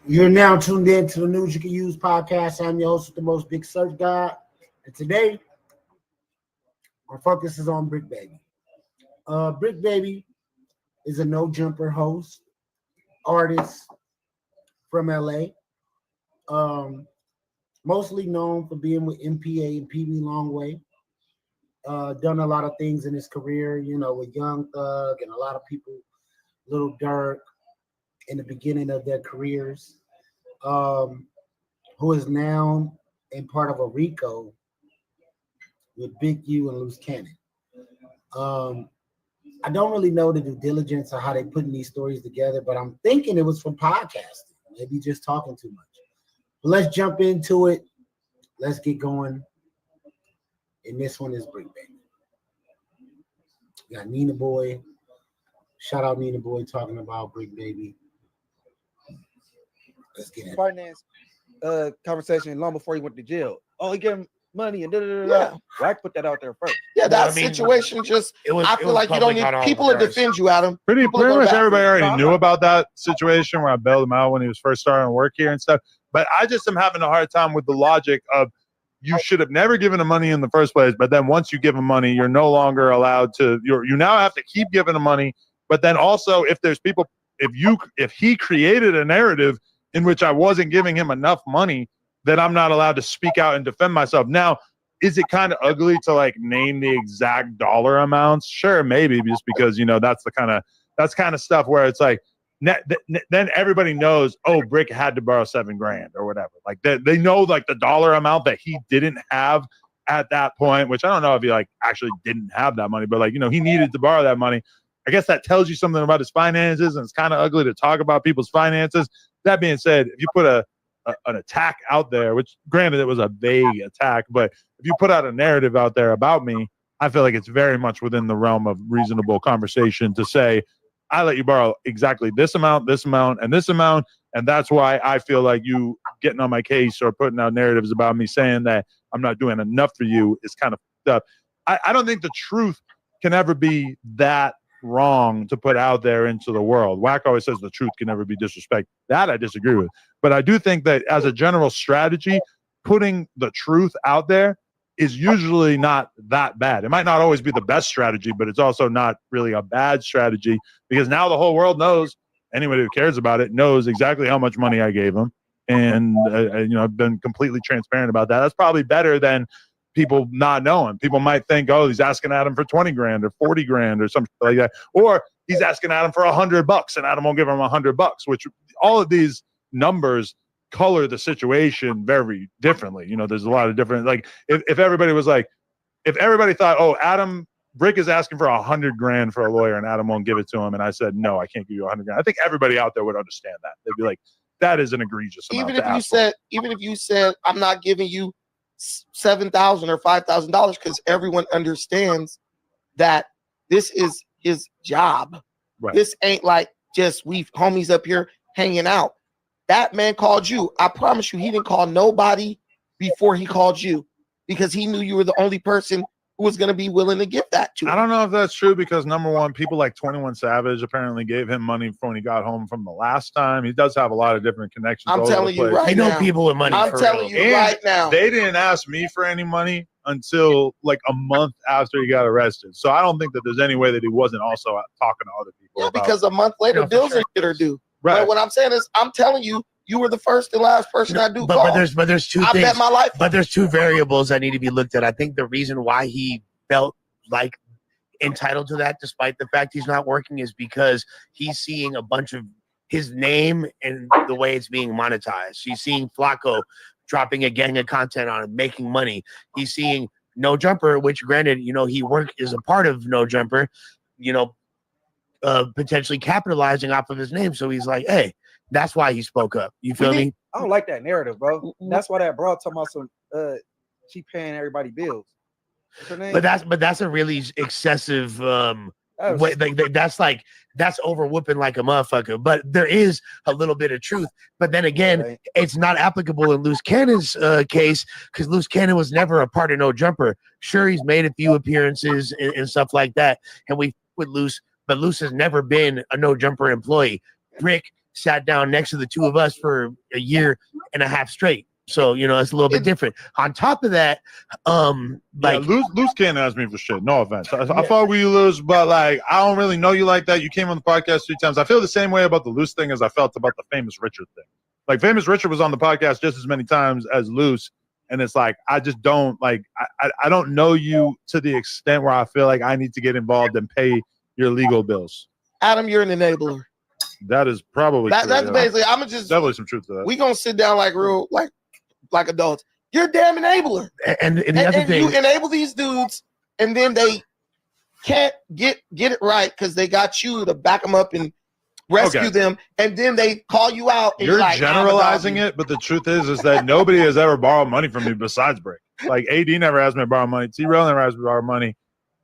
You're now tuned in to the News You Can Use podcast. I'm your host with the most big search guy. And today, our focus is on Bricc Baby. Bricc Baby is a no-jumper host, artist from LA. Mostly known for being with MPA and PB Longway. Done a lot of things in his career, with Young Thug and a lot of people, Little Durk, in the beginning of their careers, who is now in part of a RICO with Big U and Loose Cannon. I don't really know the due diligence or how they putting these stories together, but I'm thinking it was from podcasting, maybe just talking too much. But let's jump into it. Let's get going. And this one is Bricc Baby. We got Nina Boy. Shout out Nina Boy talking about Bricc Baby. Let's get it. Finance conversation long before he went to jail. Oh, he gave him money and da. Wack put that out there first. Yeah, that situation just. I feel like you don't need people to defend you, Adam. Pretty much everybody already knew about that situation when I bailed him out when he was first starting to work here and stuff. But I just am having a hard time with the logic of you should have never given him money in the first place. But then once you give him money, you're no longer allowed to. You now have to keep giving him money. But then also, if there's people, if he created a narrative in which I wasn't giving him enough money, then I'm not allowed to speak out and defend myself. Now, is it kind of ugly to name the exact dollar amounts? Sure, maybe, just because that's kind of stuff where it's like then everybody knows, oh, Bricc had to borrow $7,000 or whatever. They know the dollar amount that he didn't have at that point, which I don't know if he actually didn't have that money, but he needed to borrow that money. I guess that tells you something about his finances, and it's kind of ugly to talk about people's finances. That being said, if you put an attack out there, which granted it was a vague attack, but if you put out a narrative out there about me, I feel like it's very much within the realm of reasonable conversation to say, I let you borrow exactly this amount, and this amount, and that's why I feel like you getting on my case or putting out narratives about me saying that I'm not doing enough for you is kind of up. I don't think the truth can ever be that wrong to put out there into the world. Wack always says the truth can never be disrespected. That I disagree with. But I do think that as a general strategy, putting the truth out there is usually not that bad. It might not always be the best strategy, but it's also not really a bad strategy because now the whole world knows, anybody who cares about it knows exactly how much money I gave them. And, I've been completely transparent about that. That's probably better than people not knowing. People might think, oh, he's asking Adam for $20,000 or $40,000 or something like that. Or he's asking Adam for $100 and Adam won't give him $100, which all of these numbers color the situation very differently. There's a lot of different, if everybody was if everybody thought, oh, Bricc is asking for $100,000 for a lawyer and Adam won't give it to him. And I said, no, I can't give you $100,000. I think everybody out there would understand that. They'd be like, that is an egregious amount. Even if you said, I'm not giving you $7,000 or $5,000, because everyone understands that this is his job. Right. This ain't just we homies up here hanging out. That man called you. I promise you, he didn't call nobody before he called you because he knew you were the only person who was going to be willing to give that to him. I don't know if that's true because, number one, people like 21 Savage apparently gave him money when he got home from the last time. He does have a lot of different connections. I'm telling you right now. I know people with money. I'm telling you right now. They didn't ask me for any money until a month after he got arrested. So I don't think that there's any way that he wasn't also talking to other people. Yeah, because a month later, bills and shit are due. Right. But what I'm saying is, I'm telling you, you were the first and last person I do call. But there's two I things. bet my life. But there's two variables that need to be looked at. I think the reason why he felt entitled to that, despite the fact he's not working, is because he's seeing a bunch of his name and the way it's being monetized. He's seeing Flacco dropping a gang of content on it, making money. He's seeing No Jumper, which granted, he worked as a part of No Jumper, potentially capitalizing off of his name. So he's like, hey, that's why he spoke up. You feel me? I don't like that narrative, bro. That's why that bro talking about some she paying everybody bills. But that's a really excessive way. That's over whooping like a motherfucker. But there is a little bit of truth. But then again, it's not applicable in Loose Cannon's case because Loose Cannon was never a part of No Jumper. Sure, he's made a few appearances and stuff like that, and we with Loose, but Loose has never been a No Jumper employee. Bricc sat down next to the two of us for a year and a half straight. So, you know, it's a little bit different. On top of that, like Luz can't ask me for shit. No offense. I fuck with you, Luz, but like I don't really know you like that. You came on the podcast 3 times. I feel the same way about the Luz thing as I felt about the Famous Richard thing. Like Famous Richard was on the podcast just as many times as Luz, and it's like I just don't like I don't know you to the extent where I feel like I need to get involved and pay your legal bills. Adam, you're an enabler. That is probably That's true, basically. I'm gonna just definitely some truth to that. we gonna sit down like real like adults. You're a damn enabler. and the other thing, you enable these dudes, and then they can't get it right because they got you to back them up and rescue them, and then they call you out. And You're like, generalizing it, but the truth is that nobody has ever borrowed money from me besides Bricc. Like AD never asked me to borrow money. T-Rail never asked me to borrow money.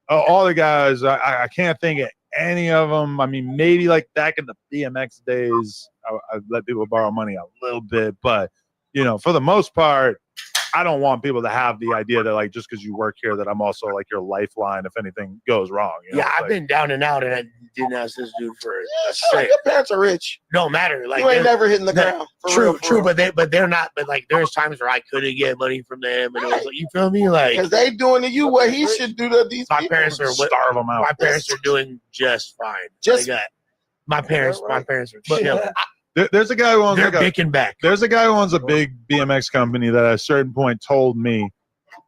All the guys, I can't think of any of them. I mean, maybe like back in the BMX days, I let people borrow money a little bit, but you know, for the most part, I don't want people to have the idea that like just because you work here that I'm also like your lifeline if anything goes wrong. You know? yeah, I've like, been down and out, and I didn't ask this dude for a sure, cent. your parents are rich. No matter, like You ain't they're- never hitting the ground. For True, real, for true, real. but they're not. But like, there's times where I couldn't get money from them, and it was like, you feel me? Like, Because they doing to you what he should do to these my people. parents are starve them out. my parents are doing just fine. Just- They got my parents. Right. My parents are But- chilling. There's a guy who owns They're like picking back. there's a guy who owns a big BMX company that at a certain point told me,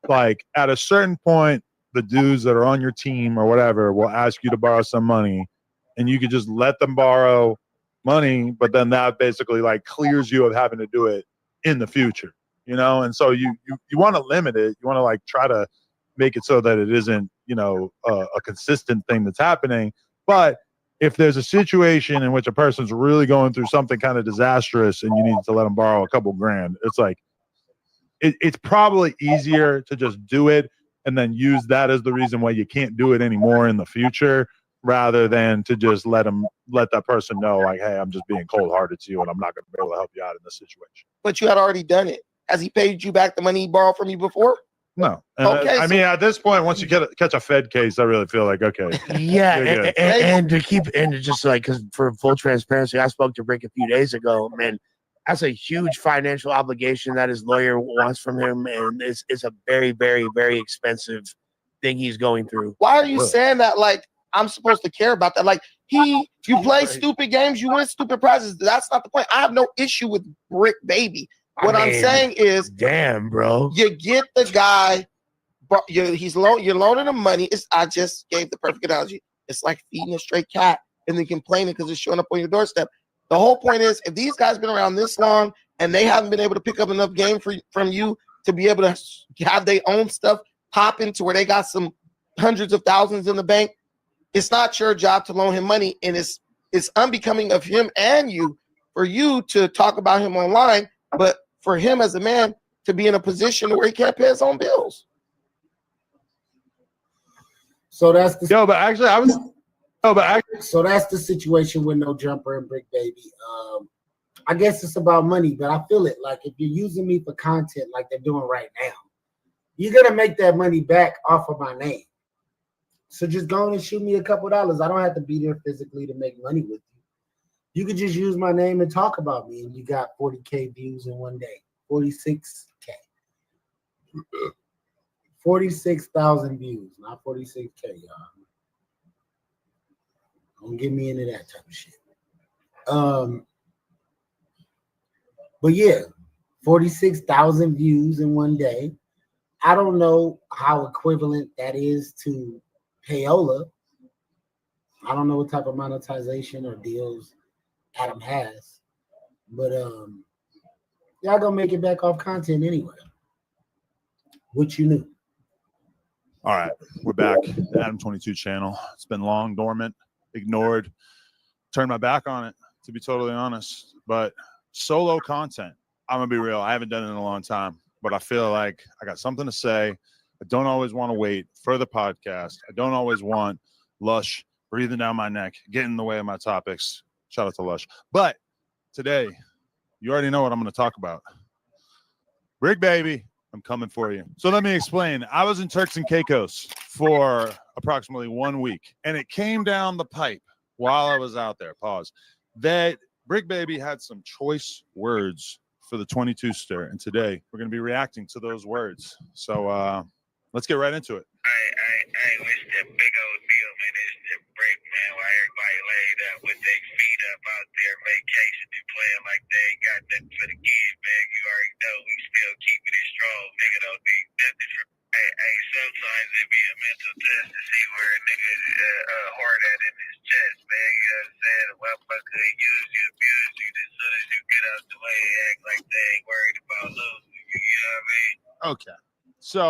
like at a certain point, the dudes that are on your team or whatever will ask you to borrow some money, and you could just let them borrow money, but then that basically like clears you of having to do it in the future, you know. And so you want to limit it. You want to like try to make it so that it isn't, you know, a consistent thing that's happening, but if there's a situation in which a person's really going through something kind of disastrous and you need to let them borrow a couple grand, it's like it's probably easier to just do it and then use that as the reason why you can't do it anymore in the future, rather than to just let that person know like, hey, I'm just being cold-hearted to you and I'm not going to be able to help you out in this situation. But you had already done it. Has he paid you back the money he borrowed from you before? No. And Okay, I mean, at this point, once you catch a Fed case, I really feel like, okay. Yeah, You're good. and to keep and to just like because for full transparency, I spoke to Bricc a few days ago. Man, that's a huge financial obligation that his lawyer wants from him, and it's a very, very, very expensive thing he's going through. Why are you saying that like I'm supposed to care about that? Like you play stupid games, you win stupid prizes. That's not the point. I have no issue with Bricc Baby. What I'm saying is, damn, bro, you get the guy, but you're loaning him money. I just gave the perfect analogy. It's like feeding a stray cat and then complaining because it's showing up on your doorstep. The whole point is, if these guys been around this long and they haven't been able to pick up enough game from you to be able to have their own stuff pop into where they got some hundreds of thousands in the bank, it's not your job to loan him money, and it's unbecoming of him and you for you to talk about him online, but for him as a man to be in a position where he can't pay his own bills. So that's the So that's the situation with No Jumper and Bricc Baby. I guess it's about money, but I feel it. Like if you're using me for content like they're doing right now, you're gonna make that money back off of my name. So just go on and shoot me a couple dollars. I don't have to be there physically to make money with you. You could just use my name and talk about me, and you got 40K views in one day. 46K. 46,000 views, not 46K, y'all. Don't get me into that type of shit. But yeah, 46,000 views in one day. I don't know how equivalent that is to payola. I don't know what type of monetization or deals Adam has, but y'all gonna make it back off content anyway. What you knew. All right, we're back. The Adam 22 channel. It's been long dormant, ignored, turned my back on it, to be totally honest. But solo content, I'm gonna be real. I haven't done it in a long time, but I feel like I got something to say. I don't always want to wait for the podcast. I don't always want Lush breathing down my neck, getting in the way of my topics. Shout out to Lush. But today, you already know what I'm going to talk about. Bricc Baby, I'm coming for you. So let me explain. I was in Turks and Caicos for approximately 1 week, and it came down the pipe while I was out there, pause, that Bricc Baby had some choice words for the 22 stir, and today we're going to be reacting to those words. So let's get right into it. Hey, it's that big old deal, man. It's the Bricc, man. While everybody laid up with their feet up out there, vacation and playing like they ain't got nothing for the kids, man. You already know we still keeping it strong, nigga. Don't need nothing from. Hey, sometimes it be a mental test to see where a nigga hard at in his chest, man. You know what I'm saying? A motherfucker use you, abuse you. As soon as you get out the way, act like they ain't worried about losing you. You know what I mean? Okay. So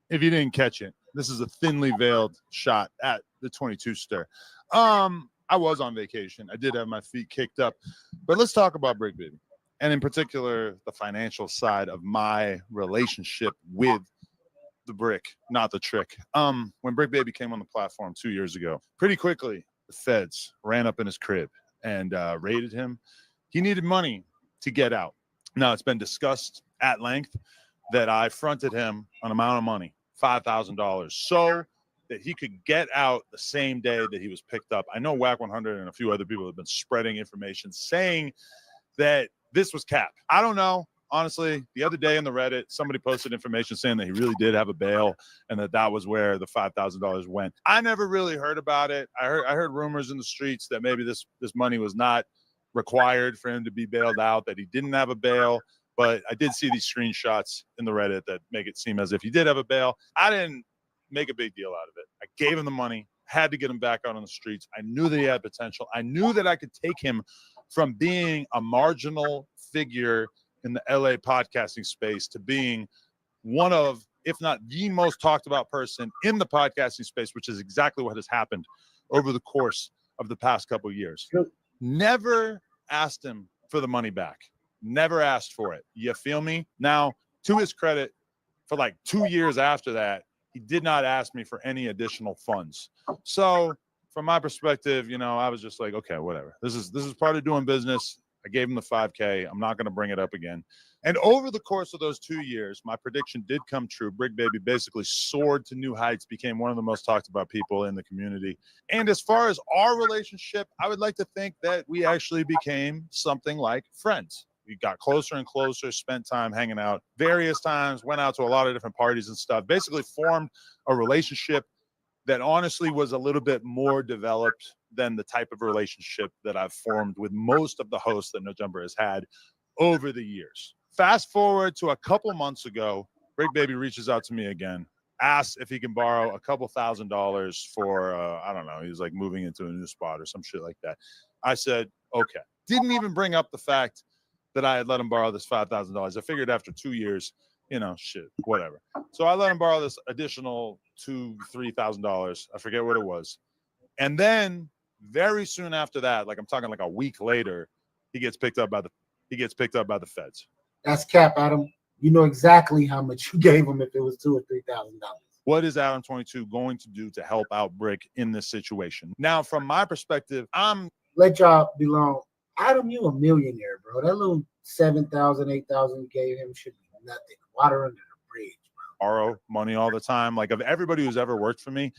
if you didn't catch it, this is a thinly veiled shot at the 22 stir. I was on vacation. I did have my feet kicked up, but let's talk about Bricc Baby, and in particular, the financial side of my relationship with the Bricc, not the trick. When Bricc Baby came on the platform 2 years ago, pretty quickly, the feds ran up in his crib and raided him. He needed money to get out. Now, it's been discussed at length that I fronted him an amount of money, $5,000, so that he could get out the same day that he was picked up. I know Whack 100 and a few other people have been spreading information saying that this was cap. I don't know. Honestly, the other day in the Reddit, somebody posted information saying that he really did have a bail and that was where the $5,000 went. I never really heard about it. I heard rumors in the streets that maybe this money was not required for him to be bailed out, that he didn't have a bail. But I did see these screenshots in the Reddit that make it seem as if he did have a bail. I didn't make a big deal out of it. I gave him the money, had to get him back out on the streets. I knew that he had potential. I knew that I could take him from being a marginal figure in the LA podcasting space to being one of, if not the most talked about person in the podcasting space, which is exactly what has happened over the course of the past couple of years. Never asked him for the money back. Never asked for it. You feel me? Now, to his credit, for like 2 years after that, he did not ask me for any additional funds. So from my perspective, I was just like, okay, whatever. This is part of doing business. I gave him the $5K. I'm not going to bring it up again. And over the course of those 2 years, my prediction did come true. Bricc Baby basically soared to new heights, became one of the most talked about people in the community. And as far as our relationship, I would like to think that we actually became something like friends. We got closer and closer, spent time hanging out various times, went out to a lot of different parties and stuff, basically formed a relationship that honestly was a little bit more developed than the type of relationship that I've formed with most of the hosts that No Jumper has had over the years. Fast forward to a couple months ago, Bricc Baby reaches out to me again, asks if he can borrow a couple $1,000s for, I don't know, he's like moving into a new spot or some shit like that. I said, okay. Didn't even bring up the fact that I had let him borrow this $5,000. I figured after 2 years, shit, whatever. So I let him borrow this additional $2,000-$3,000. I forget what it was. And then very soon after that, like I'm talking like a week later, he gets picked up by the feds. That's cap, Adam. You know exactly how much you gave him if it was $2,000 or $3,000. What is Adam 22 going to do to help out Bricc in this situation? Now, from my perspective, let y'all be long. Adam, you a millionaire, bro. That little $7,000, $8,000 you gave him should be nothing. Water under the bridge, bro. Borrow money all the time. Like, of everybody who's ever worked for me,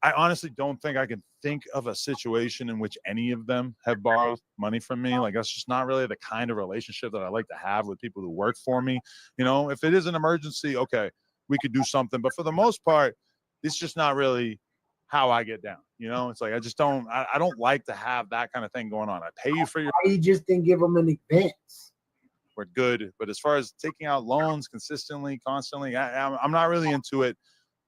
I honestly don't think I can think of a situation in which any of them have borrowed money from me. Like, that's just not really the kind of relationship that I like to have with people who work for me. If it is an emergency, okay, we could do something. But for the most part, it's just not really how I get down. It's like I don't like to have that kind of thing going on. I pay you for your. He just didn't give him an advance. We're good, but as far as taking out loans consistently, constantly, I'm not really into it.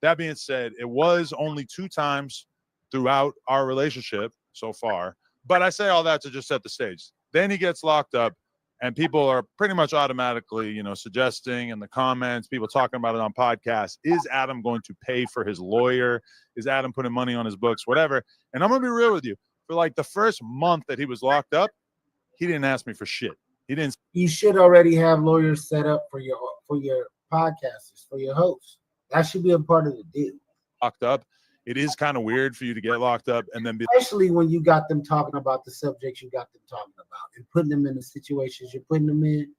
That being said, it was only 2 times throughout our relationship so far. But I say all that to just set the stage. Then he gets locked up, and people are pretty much automatically, suggesting in the comments, people talking about it on podcasts, is Adam going to pay for his lawyer? Is Adam putting money on his books? Whatever. And I'm going to be real with you. For like the first month that he was locked up, he didn't ask me for shit. He didn't. You should already have lawyers set up for your podcasters, for your hosts. That should be a part of the deal. Locked up. It is kind of weird for you to get locked up and then be, especially when you got them talking about the subjects you got them talking about and putting them in the situations you're putting them in.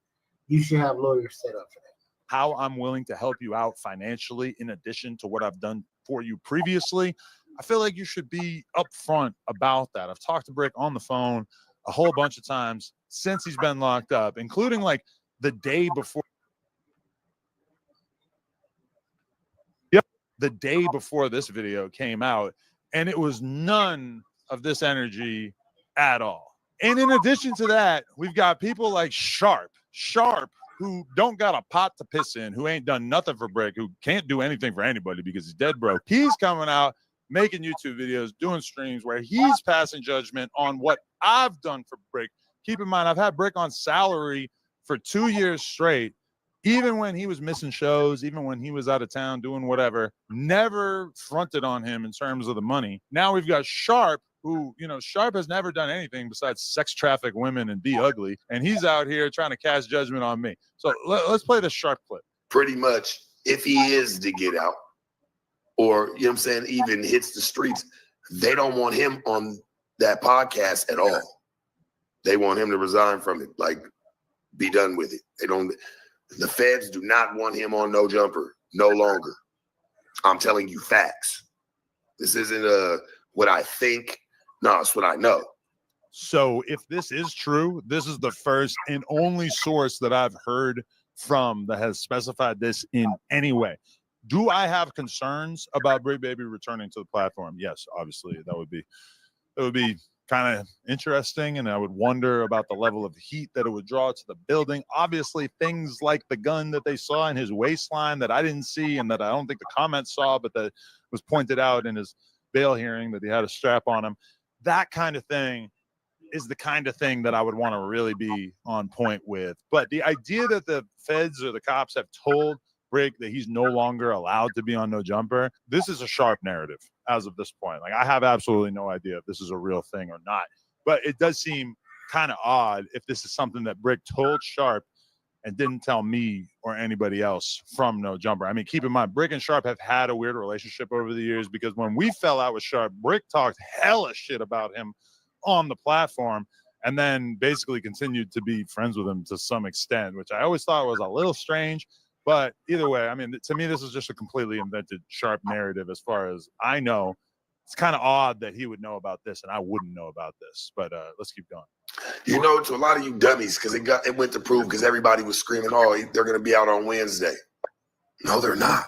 You should have lawyers set up for that. How I'm willing to help you out financially, in addition to what I've done for you previously. I feel like you should be upfront about that. I've talked to Bricc on the phone a whole bunch of times since he's been locked up, including like the day before. Yep, the day before this video came out, and it was none of this energy at all. And in addition to that, we've got people like Sharp, who don't got a pot to piss in, who ain't done nothing for Bricc, who can't do anything for anybody because he's dead broke. He's coming out, making YouTube videos, doing streams where he's passing judgment on what I've done for Bricc. Keep in mind, I've had Bricc on salary for 2 years straight, even when he was missing shows, even when he was out of town doing whatever, never fronted on him in terms of the money. Now we've got Sharp, who, you know, Sharp has never done anything besides sex traffic women and be ugly. And he's out here trying to cast judgment on me. So let's play the Sharp clip. Pretty much, if he is to get out, or, you know what I'm saying, even hits the streets, they don't want him on that podcast at all. They want him to resign from it, like, be done with it. The feds do not want him on No Jumper no longer. I'm telling you facts. This isn't what I think. No, it's what I know. So if this is true, this is the first and only source that I've heard from that has specified this in any way. Do I have concerns about Bricc Baby returning to the platform? Yes, obviously. That would be kind of interesting, and I would wonder about the level of heat that it would draw to the building. Obviously, things like the gun that they saw in his waistline that I didn't see and that I don't think the comments saw, but that was pointed out in his bail hearing that he had a strap on him. That kind of thing is the kind of thing that I would want to really be on point with. But the idea that the feds or the cops have told Bricc that he's no longer allowed to be on No Jumper, this is a Sharp narrative as of this point. Like, I have absolutely no idea if this is a real thing or not. But it does seem kind of odd if this is something that Bricc told Sharp and didn't tell me or anybody else from No Jumper. I mean, keep in mind, Bricc and Sharp have had a weird relationship over the years, because when we fell out with Sharp, Bricc talked hella shit about him on the platform and then basically continued to be friends with him to some extent, which I always thought was a little strange. But either way, I mean, to me, this is just a completely invented Sharp narrative as far as I know. It's kind of odd that he would know about this and I wouldn't know about this. But let's keep going. You know, to a lot of you dummies, because it went to prove, because everybody was screaming, oh, they're going to be out on Wednesday. No, they're not.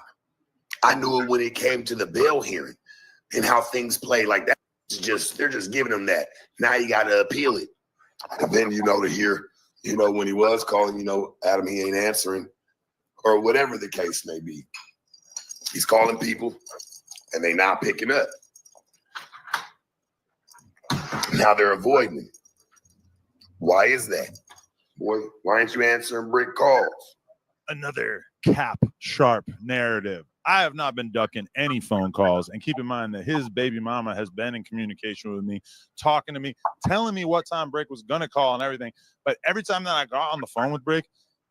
I knew it when it came to the bail hearing and how things play like that. They're just giving them that. Now you got to appeal it. And then, to hear, when he was calling, Adam, he ain't answering, or whatever the case may be. He's calling people and they not picking up. Now they're avoiding him. Why is that? Boy, why aren't you answering Bricc calls? Another Cap Sharp narrative. I have not been ducking any phone calls. And keep in mind that his baby mama has been in communication with me, talking to me, telling me what time Bricc was going to call and everything. But every time that I got on the phone with Bricc,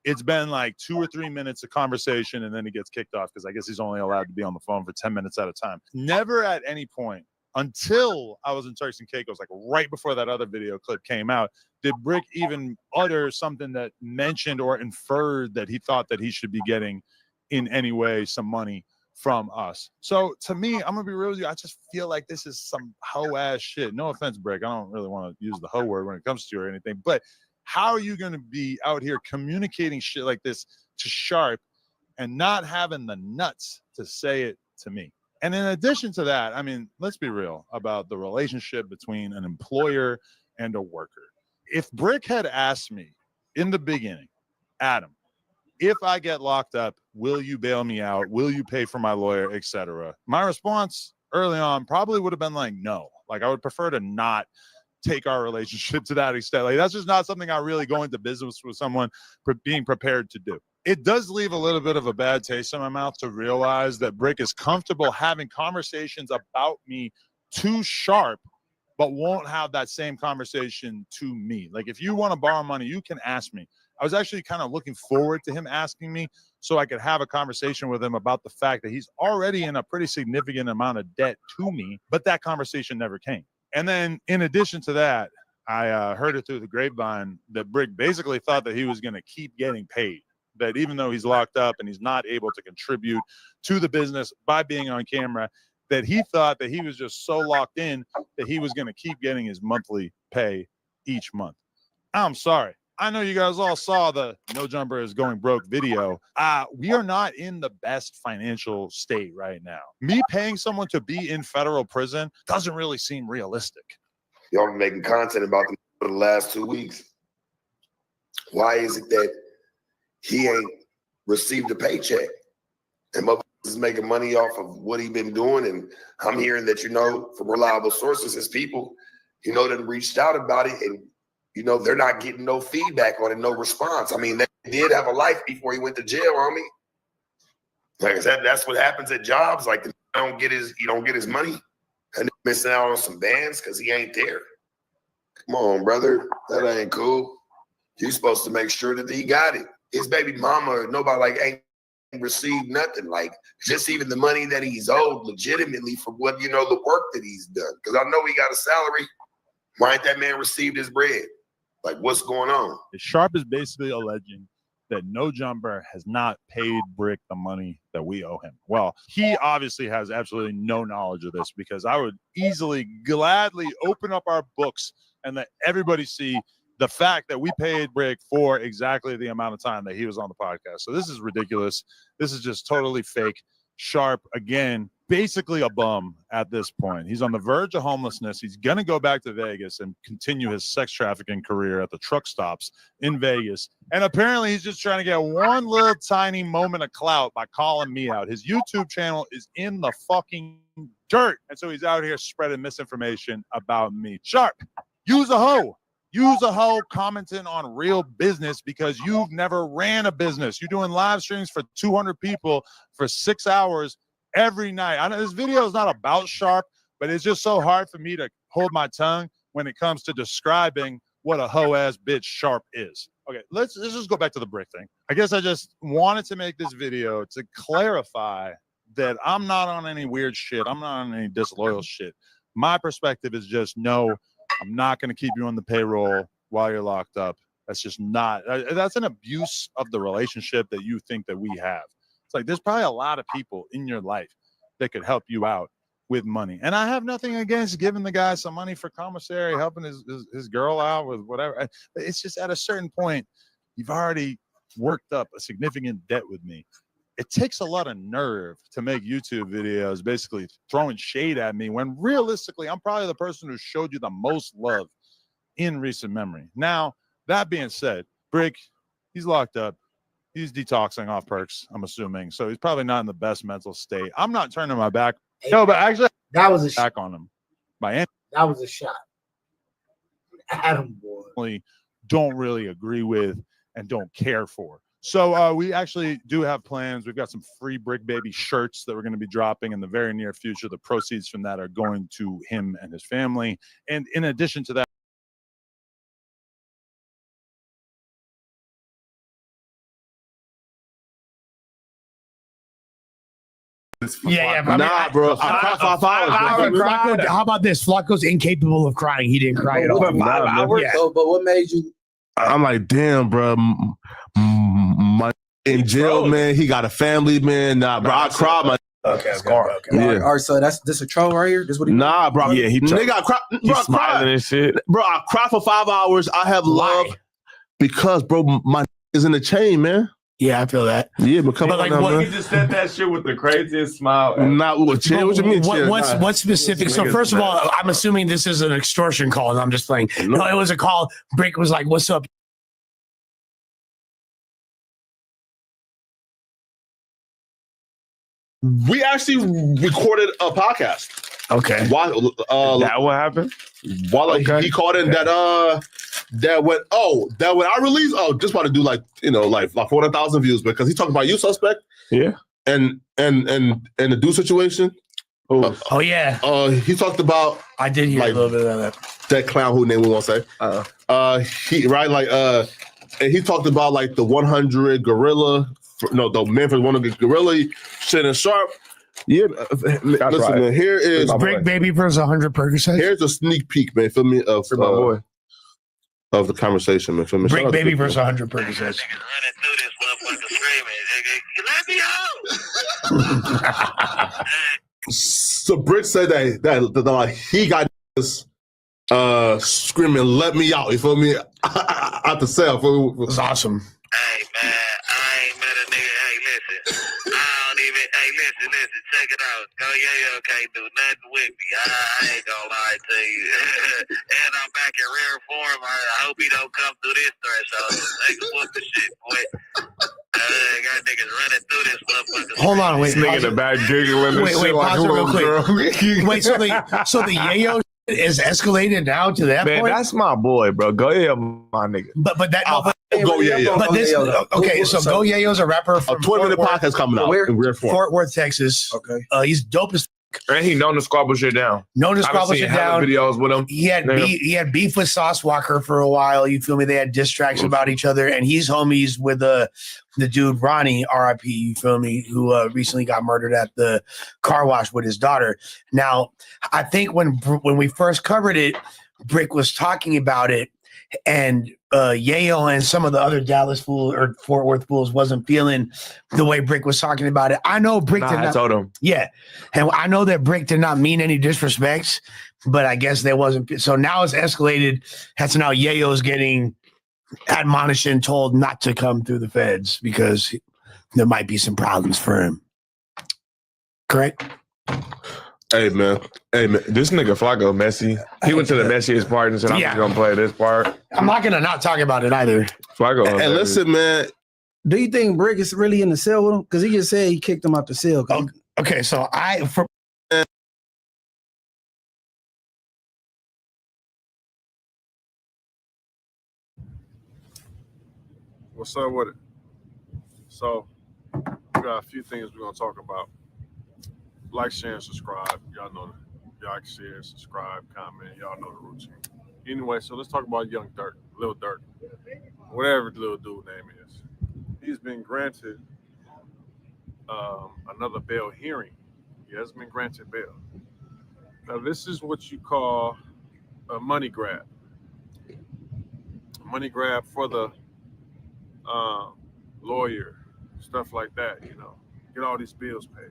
it's been like 2 or 3 minutes of conversation, and then he gets kicked off because I guess he's only allowed to be on the phone for 10 minutes at a time. Never at any point until I was in Turks and Caicos, like right before that other video clip came out, did Bricc even utter something that mentioned or inferred that he thought that he should be getting in any way some money from us. So to me, I'm gonna be real with you, I just feel like this is some hoe ass shit. No offense, Bricc, I don't really want to use the hoe word when it comes to you or anything, but how are you going to be out here communicating shit like this to Sharp and not having the nuts to say it to me? And in addition to that, I mean, let's be real about the relationship between an employer and a worker. If Bricc had asked me in the beginning, Adam, if I get locked up, will you bail me out? Will you pay for my lawyer, etc.? My response early on probably would have been like, no. Like, I would prefer to not take our relationship to that extent. Like, that's just not something I really go into business with someone being prepared to do. It does leave a little bit of a bad taste in my mouth to realize that Bricc is comfortable having conversations about me to Sharp, but won't have that same conversation to me. Like, if you want to borrow money, you can ask me. I was actually kind of looking forward to him asking me so I could have a conversation with him about the fact that he's already in a pretty significant amount of debt to me, but that conversation never came. And then in addition to that, I heard it through the grapevine that Bricc basically thought that he was going to keep getting paid, that even though he's locked up and he's not able to contribute to the business by being on camera, that he thought that he was just so locked in that he was going to keep getting his monthly pay each month. I'm sorry. I know you guys all saw the No Jumper is Going Broke video. We are not in the best financial state right now. Me paying someone to be in federal prison doesn't really seem realistic. Y'all been making content about them for the last 2 weeks. Why is it that he ain't received a paycheck? And motherfuckers is making money off of what he been doing. And I'm hearing that, from reliable sources, his people, that reached out about it. And, they're not getting no feedback on it, no response. I mean, they did have a life before he went to jail, homie. Like I said, that's what happens at jobs. Like, you don't get his money. And missing out on some bands because he ain't there. Come on, brother. That ain't cool. You're supposed to make sure that he got it. His baby mama or nobody ain't received nothing. Like, just even the money that he's owed legitimately for what, the work that he's done. Because I know he got a salary. Why ain't that man received his bread? Like, what's going on? Sharp is basically alleging that No Jumper has not paid Bricc the money that we owe him. Well, he obviously has absolutely no knowledge of this, because I would gladly open up our books and let everybody see the fact that we paid Bricc for exactly the amount of time that he was on the podcast. So this is ridiculous. This is just totally fake. Sharp, again, basically a bum at this point. He's on the verge of homelessness. He's going to go back to Vegas and continue his sex trafficking career at the truck stops in Vegas. And apparently he's just trying to get one little tiny moment of clout by calling me out. His YouTube channel is in the fucking dirt. And so he's out here spreading misinformation about me. Sharp, use a hoe. Use a hoe commenting on real business, because you've never ran a business. You're doing live streams for 200 people for 6 hours every night. I know this video is not about Sharp, but it's just so hard for me to hold my tongue when it comes to describing what a hoe-ass bitch Sharp is. Okay, let's just go back to the Bricc thing. I guess I just wanted to make this video to clarify that I'm not on any weird shit. I'm not on any disloyal shit. My perspective is just, no, I'm not going to keep you on the payroll while you're locked up. That's just not, that's an abuse of the relationship that you think that we have. It's like, there's probably a lot of people in your life that could help you out with money. And I have nothing against giving the guy some money for commissary, helping his girl out with whatever. It's just at a certain point, you've already worked up a significant debt with me. It takes a lot of nerve to make YouTube videos basically throwing shade at me, when realistically, I'm probably the person who showed you the most love in recent memory. Now, that being said, Bricc, he's locked up. He's detoxing off perks, I'm assuming. So he's probably not in the best mental state. I'm not turning my back. No, but actually, that was a back on him. That was a shot. Adam, boy. Don't really agree with and don't care for. So we actually do have plans. We've got some free Bricc Baby shirts that we're going to be dropping in the very near future. The proceeds from that are going to him and his family. And in addition to that, Yeah, nah, bro. I cried 5 hours. How about this? Flacco's incapable of crying. He didn't cry at all. 5 hours. Yeah. So, but what made you? I'm like, damn, bro. My in jail, man. He got a family, man. Nah, bro. I cried, my. Okay. Yeah. All right, so this a troll right here. This what he? Nah, bro. Yeah, nigga, I cried. Bro, I cried. and shit. Bro, I cried for 5 hours. I have love because, bro, my is in the chain, man. Yeah, I feel that. Yeah, but come But on, like, what- man. He just said that shit with the craziest smile. Not with chill. What you mean? chill? What's specific? So first of all, I'm assuming this is an extortion call, and I'm just playing. No, it was a call. Bricc was like, "What's up?" We actually recorded a podcast. Okay. While That what happened? while he called in that when I released just about to do like 400,000 views because he talked about you suspect Yeah. and the dude situation. Oh yeah. He talked about I did hear like, a little bit of that clown who name we won't say. And he talked about like the 100 gorilla. The Memphis 100 gorilla shit and Sharp. Yeah, listen, right. man. Here is that. Bricc Baby versus 100 Percocets. Here's a sneak peek, man. Feel me of the conversation, man. Feel me? Bricc Baby versus 100 Percocets. Running through this motherfucker screaming, "Let me out!" So Bricc said that he got this screaming, "Let me out!" You feel me? Out the cell. It was awesome. Hey man, I ain't met a nigga. Hey, listen, I don't even. Hey, listen, check it out. Go Yayo can't do nothing with me. I ain't gonna lie to you. And I'm back in rare form. I hope he don't come through this threshold. Nigga, whoop the shit, boy. Got niggas running through this motherfucker. Hold on, wait. Nigga in the back giggling and Wait, shit like pause a it real little quick. girl. Wait, so the yayo is escalated now to that Man, point? that's my boy, bro. Go ahead, my nigga. But that no, but, Go Yayo. but this okay. So Go Yayo's a rapper A from 20-minute Fort Worth, podcast coming out in rare form. Fort Worth, Texas. Okay. He's dope as And he known to squabble shit down. known to I've squabble seen shit hella down. videos with him. He had beef with Sauce Walker for a while. You feel me? They had diss tracks about each other, and he's homies with the dude Ronnie, R.I.P. You feel me? Who recently got murdered at the car wash with his daughter. Now, I think when we first covered it, Bricc was talking about it, and Yayo and some of the other Dallas fools or Fort Worth fools wasn't feeling the way Bricc was talking about it. I know Bricc did I not. told him. Yeah, and I know that Bricc did not mean any disrespects, but I guess there wasn't. So now it's escalated. That's now Yayo's getting admonished and told not to come through the feds because there might be some problems for him. Correct? Hey man, This nigga Flacco messy. He went to the messiest part and said, I'm Yeah. just gonna play this part. I'm not gonna not talk about it either. Flacco. Hey, listen, man. Do you think Bricc is really in the cell with him? Because he just said he kicked him out the cell. Okay, so What's up with it? So, we got a few things we're gonna talk about. Like, share, and subscribe. Y'all know y'all can share, subscribe, comment. Y'all know the routine. Anyway, so let's talk about Young Dirt, Lil Dirt, whatever the little dude name is. He's been granted another bail hearing. He has been granted bail. Now, this is what you call a money grab. A money grab for the lawyer, stuff like that, you know. Get all these bills paid.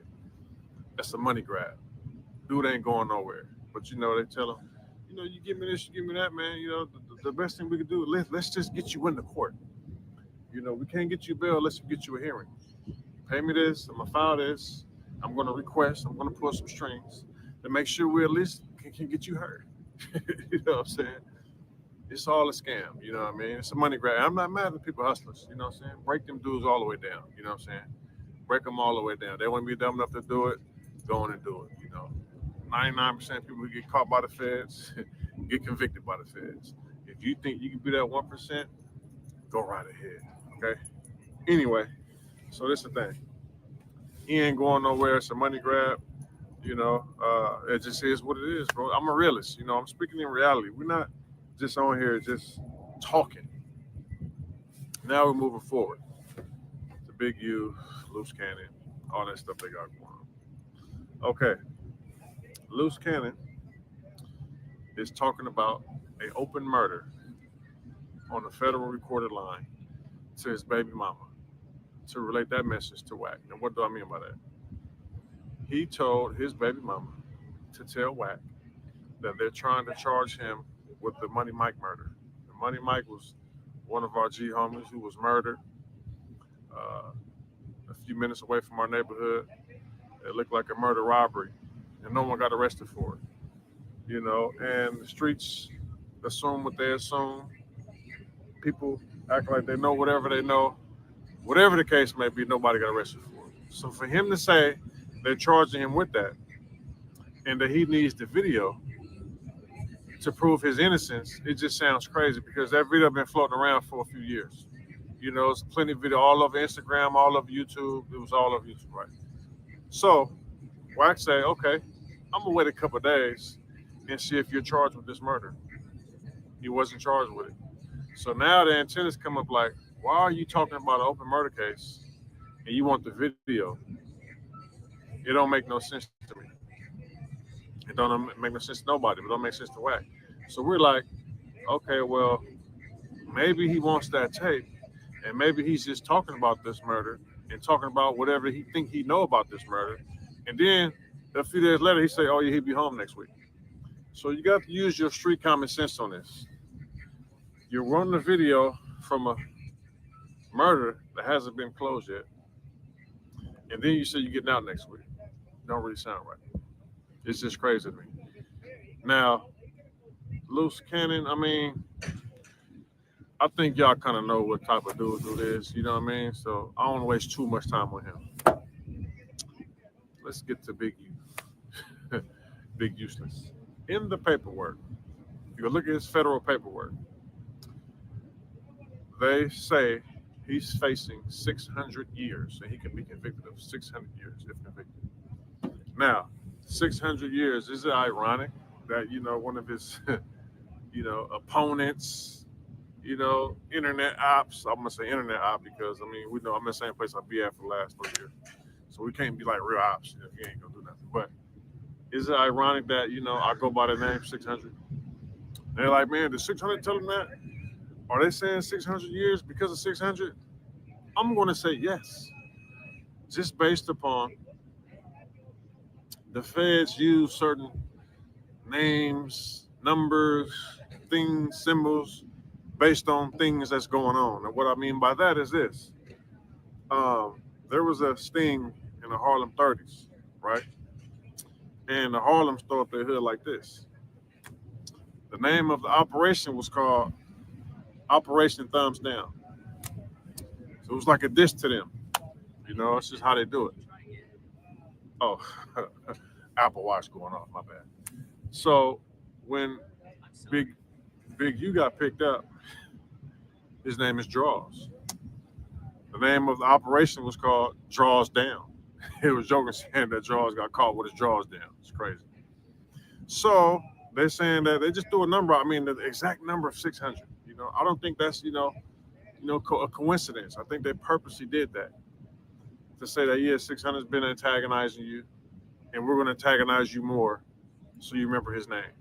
That's a money grab. Dude ain't going nowhere. But, you know, they tell him, you know, you give me this, you give me that, man. You know, the best thing we can do, let's just get you into court. You know, we can't get you bail unless we get you a hearing. Pay me this, I'm going to file this. I'm going to request, I'm going to pull some strings to make sure we at least can get you heard. You know what I'm saying? It's all a scam, you know what I mean? It's a money grab. I'm not mad at people hustlers, you know what I'm saying? Break them dudes all the way down, you know what I'm saying? Break them all the way down. They wouldn't be dumb enough to do it, go on and do it, you know? 99% of people who get caught by the feds get convicted by the feds. If you think you can be that 1%, go right ahead, okay? Anyway, so this is the thing. He ain't going nowhere. It's a money grab. You know, it just is what it is, bro. I'm a realist. You know, I'm speaking in reality. We're not just on here just talking. Now we're moving forward. The Big U, Loose Cannon, all that stuff they got going on. Okay. Loose Cannon is talking about an open murder on a federal recorded line to his baby mama to relate that message to Wack. And what do I mean by that? He told his baby mama to tell Wack that they're trying to charge him with the Money Mike murder. And Money Mike was one of our G homies who was murdered a few minutes away from our neighborhood. It looked like a murder robbery, and no one got arrested for it. You know, and the streets assume what they assume. People act like they know whatever they know. Whatever the case may be, nobody got arrested for it. So for him to say they're charging him with that and that he needs the video to prove his innocence, it just sounds crazy because that video been floating around for a few years. You know, it's plenty of video all over Instagram, all over YouTube. It was all over YouTube, right? So Wack say, okay, I'm gonna wait a couple of days and see if you're charged with this murder. He wasn't charged with it. So now the antennas come up like, why are you talking about an open murder case and you want the video? It don't make no sense to me. It don't make no sense to nobody, but it don't make sense to Wack. So we're like, okay, well, maybe he wants that tape, and maybe he's just talking about this murder and talking about whatever he think he know about this murder. And then a few days later, he say, oh yeah, he'll be home next week. So you got to use your street common sense on this. You're running a video from a murder that hasn't been closed yet, and then you say you're getting out next week. Don't really sound right. It's just crazy to me. Now, loose cannon. I mean, I think y'all kind of know what type of dude is. You know what I mean? So I don't want to waste too much time on him. Let's get to Big U. Big Useless. In the paperwork, if you look at his federal paperwork, they say he's facing 600 years, and he can be convicted of 600 years if convicted. Now, 600 years, is it ironic that, one of his, opponents, internet ops, I'm going to say internet op because, we know I'm in the same place I'll be at for the last 3 years. So we can't be like real ops if you ain't going to do nothing. But is it ironic that, I go by the name 600? They're like, man, did 600 tell them that? Are they saying 600 years because of 600? I'm going to say yes. Just based upon the feds use certain names, numbers, things, symbols, based on things that's going on. And what I mean by that is this. There was a sting in the Harlem 30s, right? And the Harlems throw up their hood like this. The name of the operation was called Operation Thumbs Down. So it was like a diss to them. It's just how they do it. Oh, Apple Watch going off, my bad. So when Big U got picked up, his name is Draws. The name of the operation was called Draws Down. It was joking saying that Draws got caught with his drawers down. It's crazy. So they're saying that they just threw a number. The exact number of 600. I don't think that's a coincidence. I think they purposely did that to say that 600 has been antagonizing you, and we're going to antagonize you more, so you remember his name.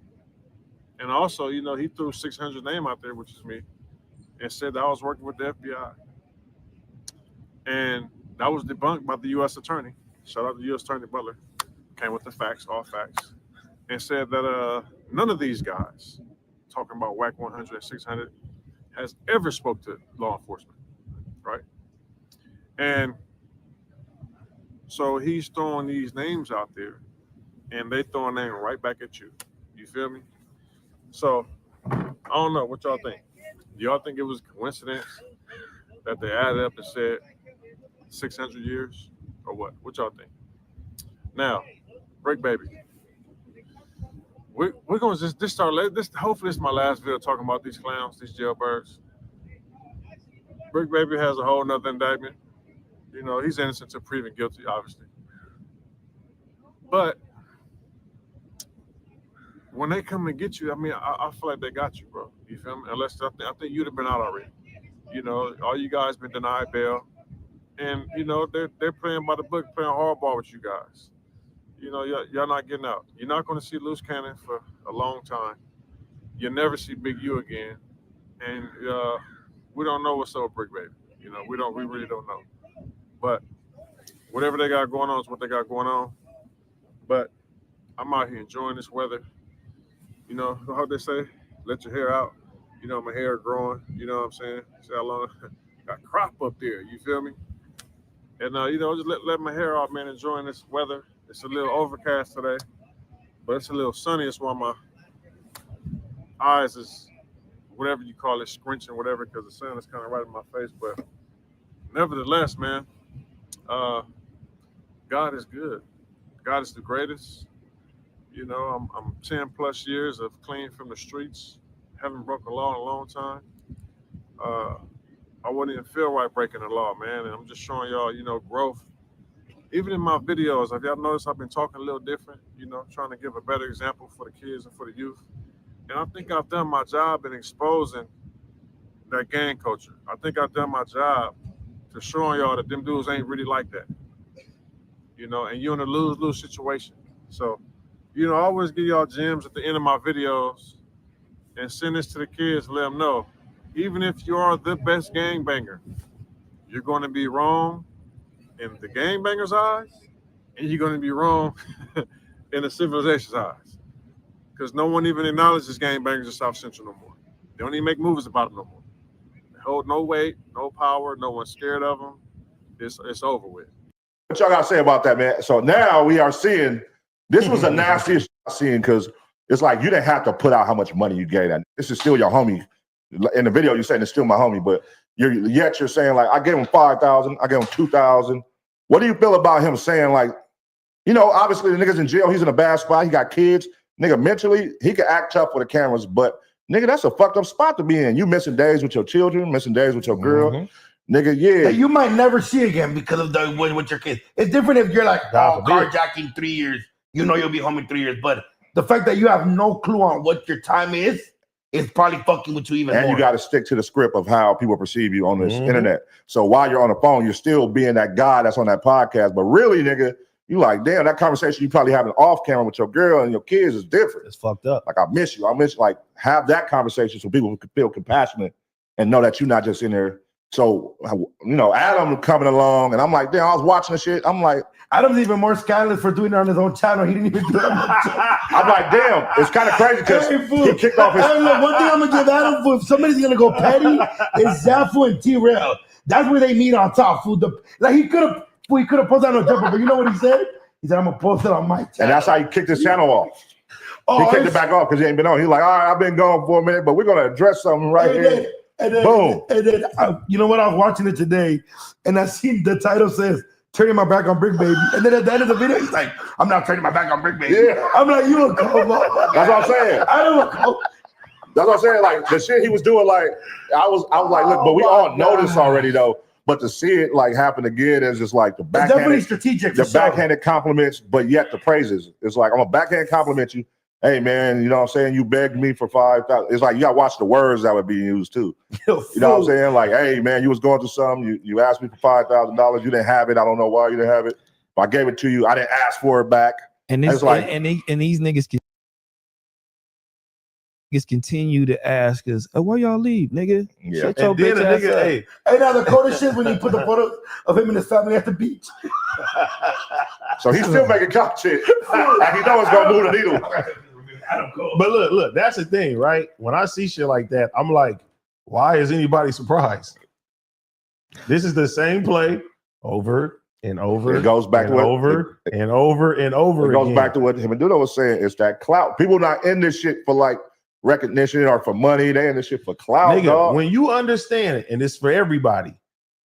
And also, he threw 600 name out there, which is me, and said that I was working with the FBI. And that was debunked by the U.S. Attorney. Shout out to U.S. Attorney Butler. Came with the facts, all facts, and said that none of these guys, talking about WAC 100 and 600, has ever spoke to law enforcement, right? And so he's throwing these names out there, and they throw a name right back at you. You feel me? So I don't know. What y'all think? Do y'all think it was a coincidence that they added up and said 600 years, or what? What y'all think? Now, Bricc baby, we're gonna just start. Hopefully, this is my last video talking about these clowns, these jailbirds. Bricc baby has a whole nother indictment. He's innocent until proven guilty, obviously. But when they come and get you, I feel like they got you, bro. You feel me? Unless I think you'd have been out already. All you guys been denied bail, and they're playing by the book, playing hardball with you guys. Y'all not getting out. You're not going to see Loose Cannon for a long time. You'll never see Big U again, and we don't know what's up with Bricc baby. We really don't know. But whatever they got going on is what they got going on. But I'm out here enjoying this weather. How they say, let your hair out. My hair growing. You know what I'm saying? See how long got crop up there. You feel me? And just let my hair out, man. Enjoying this weather. It's a little overcast today, but it's a little sunny. It's why my eyes is whatever you call it, squinching, whatever, because the sun is kind of right in my face. But nevertheless, man, God is good. God is the greatest. I'm 10 plus years of clean from the streets. Haven't broken a law in a long time. I wouldn't even feel right breaking the law, man. And I'm just showing y'all, growth. Even in my videos, have y'all noticed I've been talking a little different, trying to give a better example for the kids and for the youth. And I think I've done my job in exposing that gang culture. I think I've done my job to showing y'all that them dudes ain't really like that. And you're in a lose-lose situation. So, I always give y'all gems at the end of my videos and send this to the kids and let them know, even if you are the best gangbanger, you're going to be wrong in the gangbanger's eyes, and you're going to be wrong in the civilization's eyes. because no one even acknowledges gangbangers in South Central no more. They don't even make movies about them no more. They hold no weight, no power, no one's scared of them. It's over with. What y'all got to say about that, man? So now we are seeing, this was the nastiest scene because it's like you didn't have to put out how much money you gave that. This is still your homie. In the video, you're saying it's still my homie, but you're saying like, I gave him 5,000, I gave him 2,000. What do you feel about him saying like, you know, obviously the nigga's in jail, he's in a bad spot, he got kids. Nigga, mentally, he can act tough for the cameras, but nigga, that's a fucked up spot to be in. You missing days with your children, missing days with your girl. Nigga, yeah. That you might never see again because of the with your kids. It's different if you're like, carjacking 3 years, you know you'll be home in 3 years. But the fact that you have no clue on what your time is probably fucking with you even more. And you got to stick to the script of how people perceive you on this internet. So while you're on the phone, you're still being that guy that's on that podcast. But really, nigga, you like, damn, that conversation you probably having off camera with your girl and your kids is different. It's fucked up. Like, I miss you. Like, have that conversation so people can feel compassionate and know that you're not just in there. So, you know, Adam coming along, and I'm like, damn, I was watching the shit. I'm like, Adam's even more scandalous for doing it on his own channel. He didn't even do it. I'm like, damn, it's kind of crazy because he kicked off his. Look, one thing I'm gonna give Adam for if somebody's gonna go petty is Zafu and T-Rail. That's where they meet on top, fool. Like he could have posted on a jumper, but you know what he said? He said, I'm gonna post it on my channel. And that's how he kicked his channel off. Oh, he kicked it back off because he ain't been on. He's like, all right, I've been gone for a minute, but we're gonna address something right here. Boom. And then you know what? I was watching it today, and I seen the title says, turning my back on Bricc Baby. And then at the end of the video, he's like, I'm not turning my back on Bricc Baby. Yeah. I'm like, you a come on. That's what I'm saying. I don't know. That's what I'm saying. Like the shit he was doing, like I was like, look, but we all know this already though. But to see it like happen again is just like the backhanded, definitely strategic. The backhanded compliments, but yet the praises. It's like I'm a backhand compliment you. Hey man, you know what I'm saying? You begged me for 5,000. It's like you gotta watch the words that would be used too. You know what I'm saying? Like, hey man, you was going through something. You asked me for $5,000. You didn't have it. I don't know why you didn't have it. If I gave it to you, I didn't ask for it back. And it's like, and these niggas continue to ask us, why y'all leave, nigga? Yeah. Shut your And then bitch a ass nigga, up. hey, now the coldest shit when he put the photo of him and his family at the beach. So he's still making content. And he knows it's gonna move the needle. But look, that's the thing, right? When I see shit like that, I'm like, why is anybody surprised? This is the same play over and over. It goes back and to what, over and over and over. It goes again. back to what him and Dudo was saying. It's that clout. People not in this shit for like recognition or for money. They in this shit for clout. Nigga, dog. when you understand it, and it's for everybody,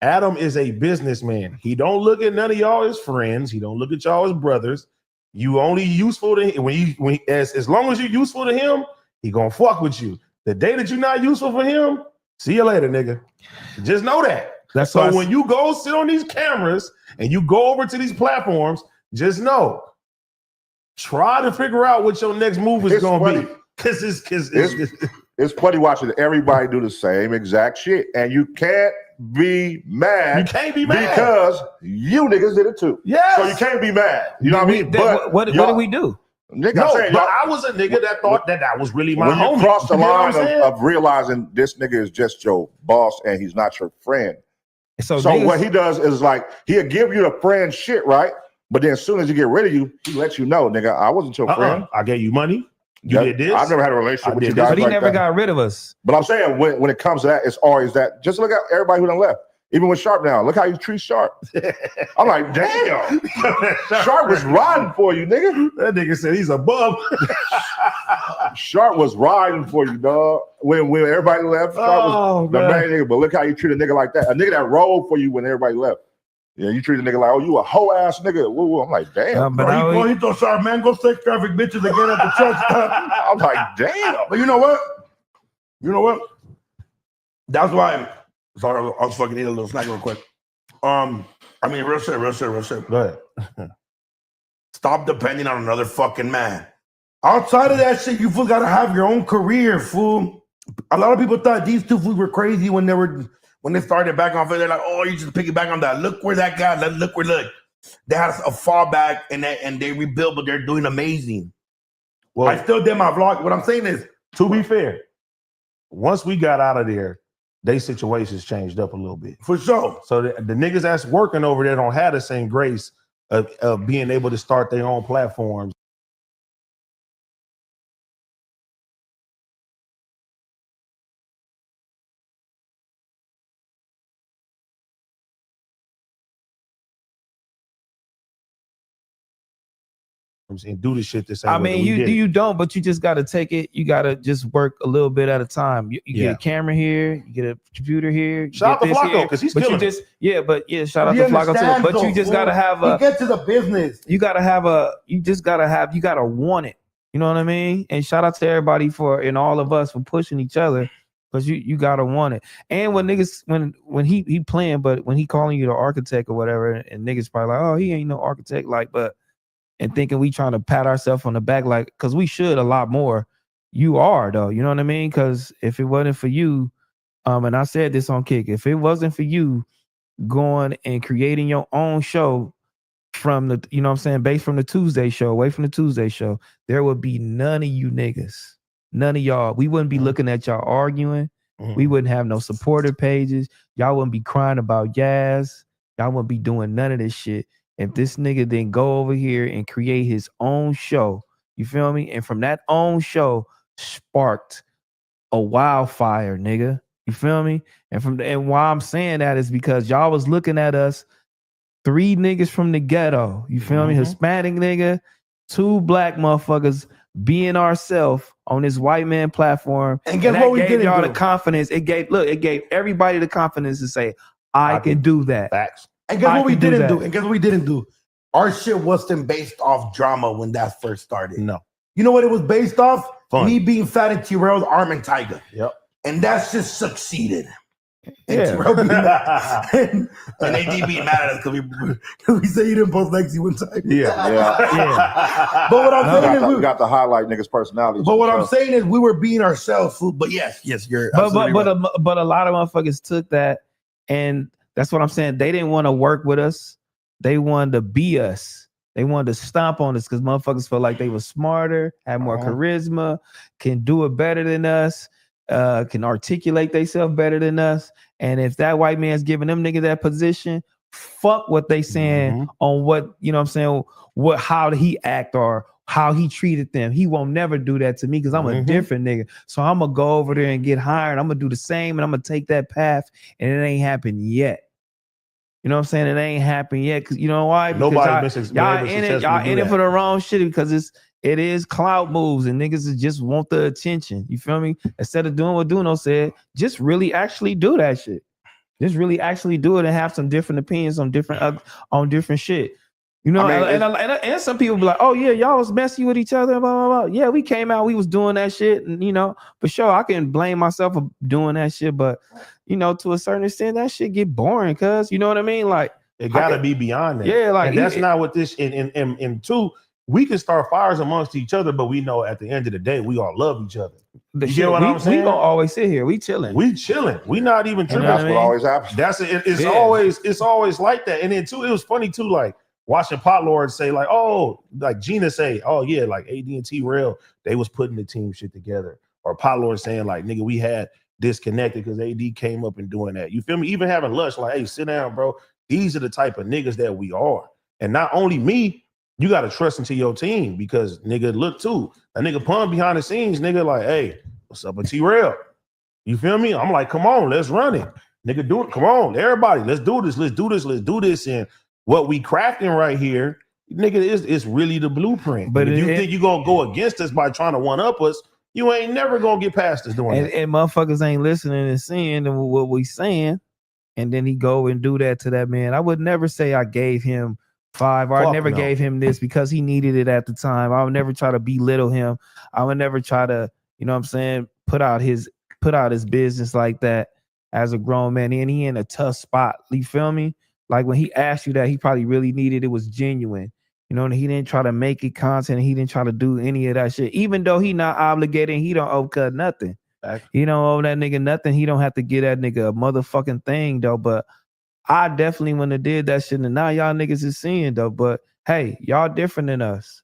Adam is a businessman. He don't look at none of y'all as friends. He don't look at y'all as brothers. You only useful to him as long as you're useful to him, he gonna fuck with you. The day that you're not useful for him, see you later, nigga. Just know that. That's so why when you go sit on these cameras and you go over to these platforms, just know, try to figure out what your next move is gonna be. Cause it's funny watching everybody do the same exact shit, and you can't be mad. You can't be mad because you niggas did it too. Yes. So you can't be mad. You know what I mean? But what did we do? Nigga, No, I'm saying, but y'all- I was a nigga that thought that was really my when homie. you cross the You know what I'm line saying? of realizing this nigga is just your boss and he's not your friend. So what he does is like he'll give you the friend shit, right? But then as soon as he get rid of you, he lets you know, nigga, I wasn't your friend. I gave you money. You did this. I've never had a relationship I with did you this. guys. But he like never that. got rid of us. But I'm saying when it comes to that, it's always that. Just look at everybody who done left. Even with Sharp now, look how you treat Sharp. I'm like, damn. Sharp was riding for you, nigga. That nigga said he's a bum. Sharp was riding for you, dog. When everybody left, Sharp was the main nigga. But look how you treat a nigga like that. A nigga that rolled for you when everybody left. Yeah, you treat a nigga like, oh, you a hoe ass nigga. Woo-woo. I'm like, damn. Bro, he told Sharp, man, go sex traffic bitches again at the church. I'm like, damn. But you know what? That's why. Sorry, I was fucking eating a little snack real quick. I mean, real shit. Go ahead. Stop depending on another fucking man. Outside of that shit, you fools gotta have your own career, fool. A lot of people thought these two fools were crazy when they started back on. They're like, oh, you just piggyback on that. Look where that guy. Look. They had a fallback and they rebuilt, but they're doing amazing. Well, I still did my vlog. What I'm saying is, to be fair, once we got out of there, their situations changed up a little bit. For sure. So the niggas that's working over there don't have the same grace of being able to start their own platforms and do the shit the same I way that mean, we you did it. you don't, but you just got to take it. You got to just work a little bit at a time. You Yeah. get a camera here, you get a computer here. Shout get out to this Flacco, here, 'cause he's but you killing it. just shout out He to Flacco too. understands, But you though, just fool. got to have He get to the business. you got to want it. You know what I mean? And shout out to everybody and all of us for pushing each other. Because you gotta want it. And when niggas when he playing, but when he calling you the architect or whatever, and niggas probably like, oh, he ain't no architect, like, but and thinking we trying to pat ourselves on the back, like, because we should a lot more. You are though, you know what I mean? Because if it wasn't for you, and I said this on Kick, if it wasn't for you going and creating your own show from the, you know what I'm saying, based from the Tuesday show, away from the Tuesday show, there would be none of you niggas. None of y'all. We wouldn't be looking at y'all arguing. We wouldn't have no supporter pages. Y'all wouldn't be crying about Yaz. Y'all wouldn't be doing none of this shit. If this nigga didn't go over here and create his own show, you feel me? And from that own show sparked a wildfire, nigga. You feel me? And why I'm saying that is because y'all was looking at us, 3 niggas from the ghetto. You feel me? Hispanic nigga, 2 black motherfuckers being ourselves on this white man platform. And guess what we gave didn't y'all do? the confidence. It gave everybody the confidence to say, I can do that. Facts. And guess I what we can do didn't that. do? And guess what we didn't do? Our shit wasn't based off drama when that first started. No. You know what it was based off? Fun. Me being fat and Terrell's arm and Tiger. Yep. And that's just succeeded. And Yeah. Terrell being and AD being mad at us because we say you didn't post Lexi one time. Yeah. But what I'm saying is we got to highlight niggas' personalities. But what I'm saying is we were being ourselves, fool. But yes, you're absolutely right. But a lot of motherfuckers took that, and that's what I'm saying. They didn't want to work with us. They wanted to be us. They wanted to stomp on us because motherfuckers felt like they were smarter, had more charisma, can do it better than us, can articulate themselves better than us. And if that white man's giving them niggas that position, fuck what they saying on what, you know what I'm saying, how did he act or how he treated them. He won't never do that to me because I'm a different nigga. So I'm gonna go over there and get hired. I'm gonna do the same and I'm gonna take that path, and it ain't happened yet. You know what I'm saying? It ain't happened yet. Cause you know why? Because y'all in it for the wrong shit, because it is clout moves and niggas just want the attention. You feel me? Instead of doing what Duno said, just really actually do that shit. Just really actually do it and have some different opinions on different shit. You know, and some people be like, oh yeah, y'all was messy with each other, blah, blah, blah. Yeah, we came out, we was doing that shit. And you know, for sure, I can blame myself for doing that shit, but you know, to a certain extent, that shit get boring, cuz you know what I mean? Like it gotta be beyond that. Yeah, like and that's not what this and 2, we can start fires amongst each other, but we know at the end of the day, we all love each other. The You shit, get what I'm saying? We gonna always sit here. We chilling. We chilling. We not even tripping. That's what always happens. That's it. It's always like that. And then too, it was funny too, like watching Pot Lord say, like, oh, like Gina say, oh yeah, like AD and T-Rail, they was putting the team shit together. Or Pot Lord saying, like, nigga, we had disconnected because AD came up and doing that. You feel me? Even having lunch, like, hey, sit down, bro. These are the type of niggas that we are. And not only me, you got to trust into your team because, nigga, look too. A nigga Pun behind the scenes, nigga, like, hey, what's up with T-Rail? You feel me? I'm like, come on, let's run it. Nigga, do it. Come on, everybody, let's do this. Let's do this. Let's do this. And what we crafting right here, nigga, is really the blueprint. But if you think you're going to go against us by trying to one-up us, you ain't never going to get past us doing that. And motherfuckers ain't listening and seeing what we saying. And then he go and do that to that man. I would never say I gave him 5 or I never gave him this because he needed it at the time. I would never try to belittle him. I would never try to, you know what I'm saying, put out his business like that as a grown man. And he in a tough spot. You feel me? Like when he asked you that, he probably really needed it, was genuine. You know, and he didn't try to make it content. He didn't try to do any of that shit. Even though he not obligated, he don't owe cut nothing. He don't owe that nigga nothing. He don't have to get that nigga a motherfucking thing though. But I definitely wouldn't have did that shit. And now y'all niggas is seeing though. But hey, y'all different than us.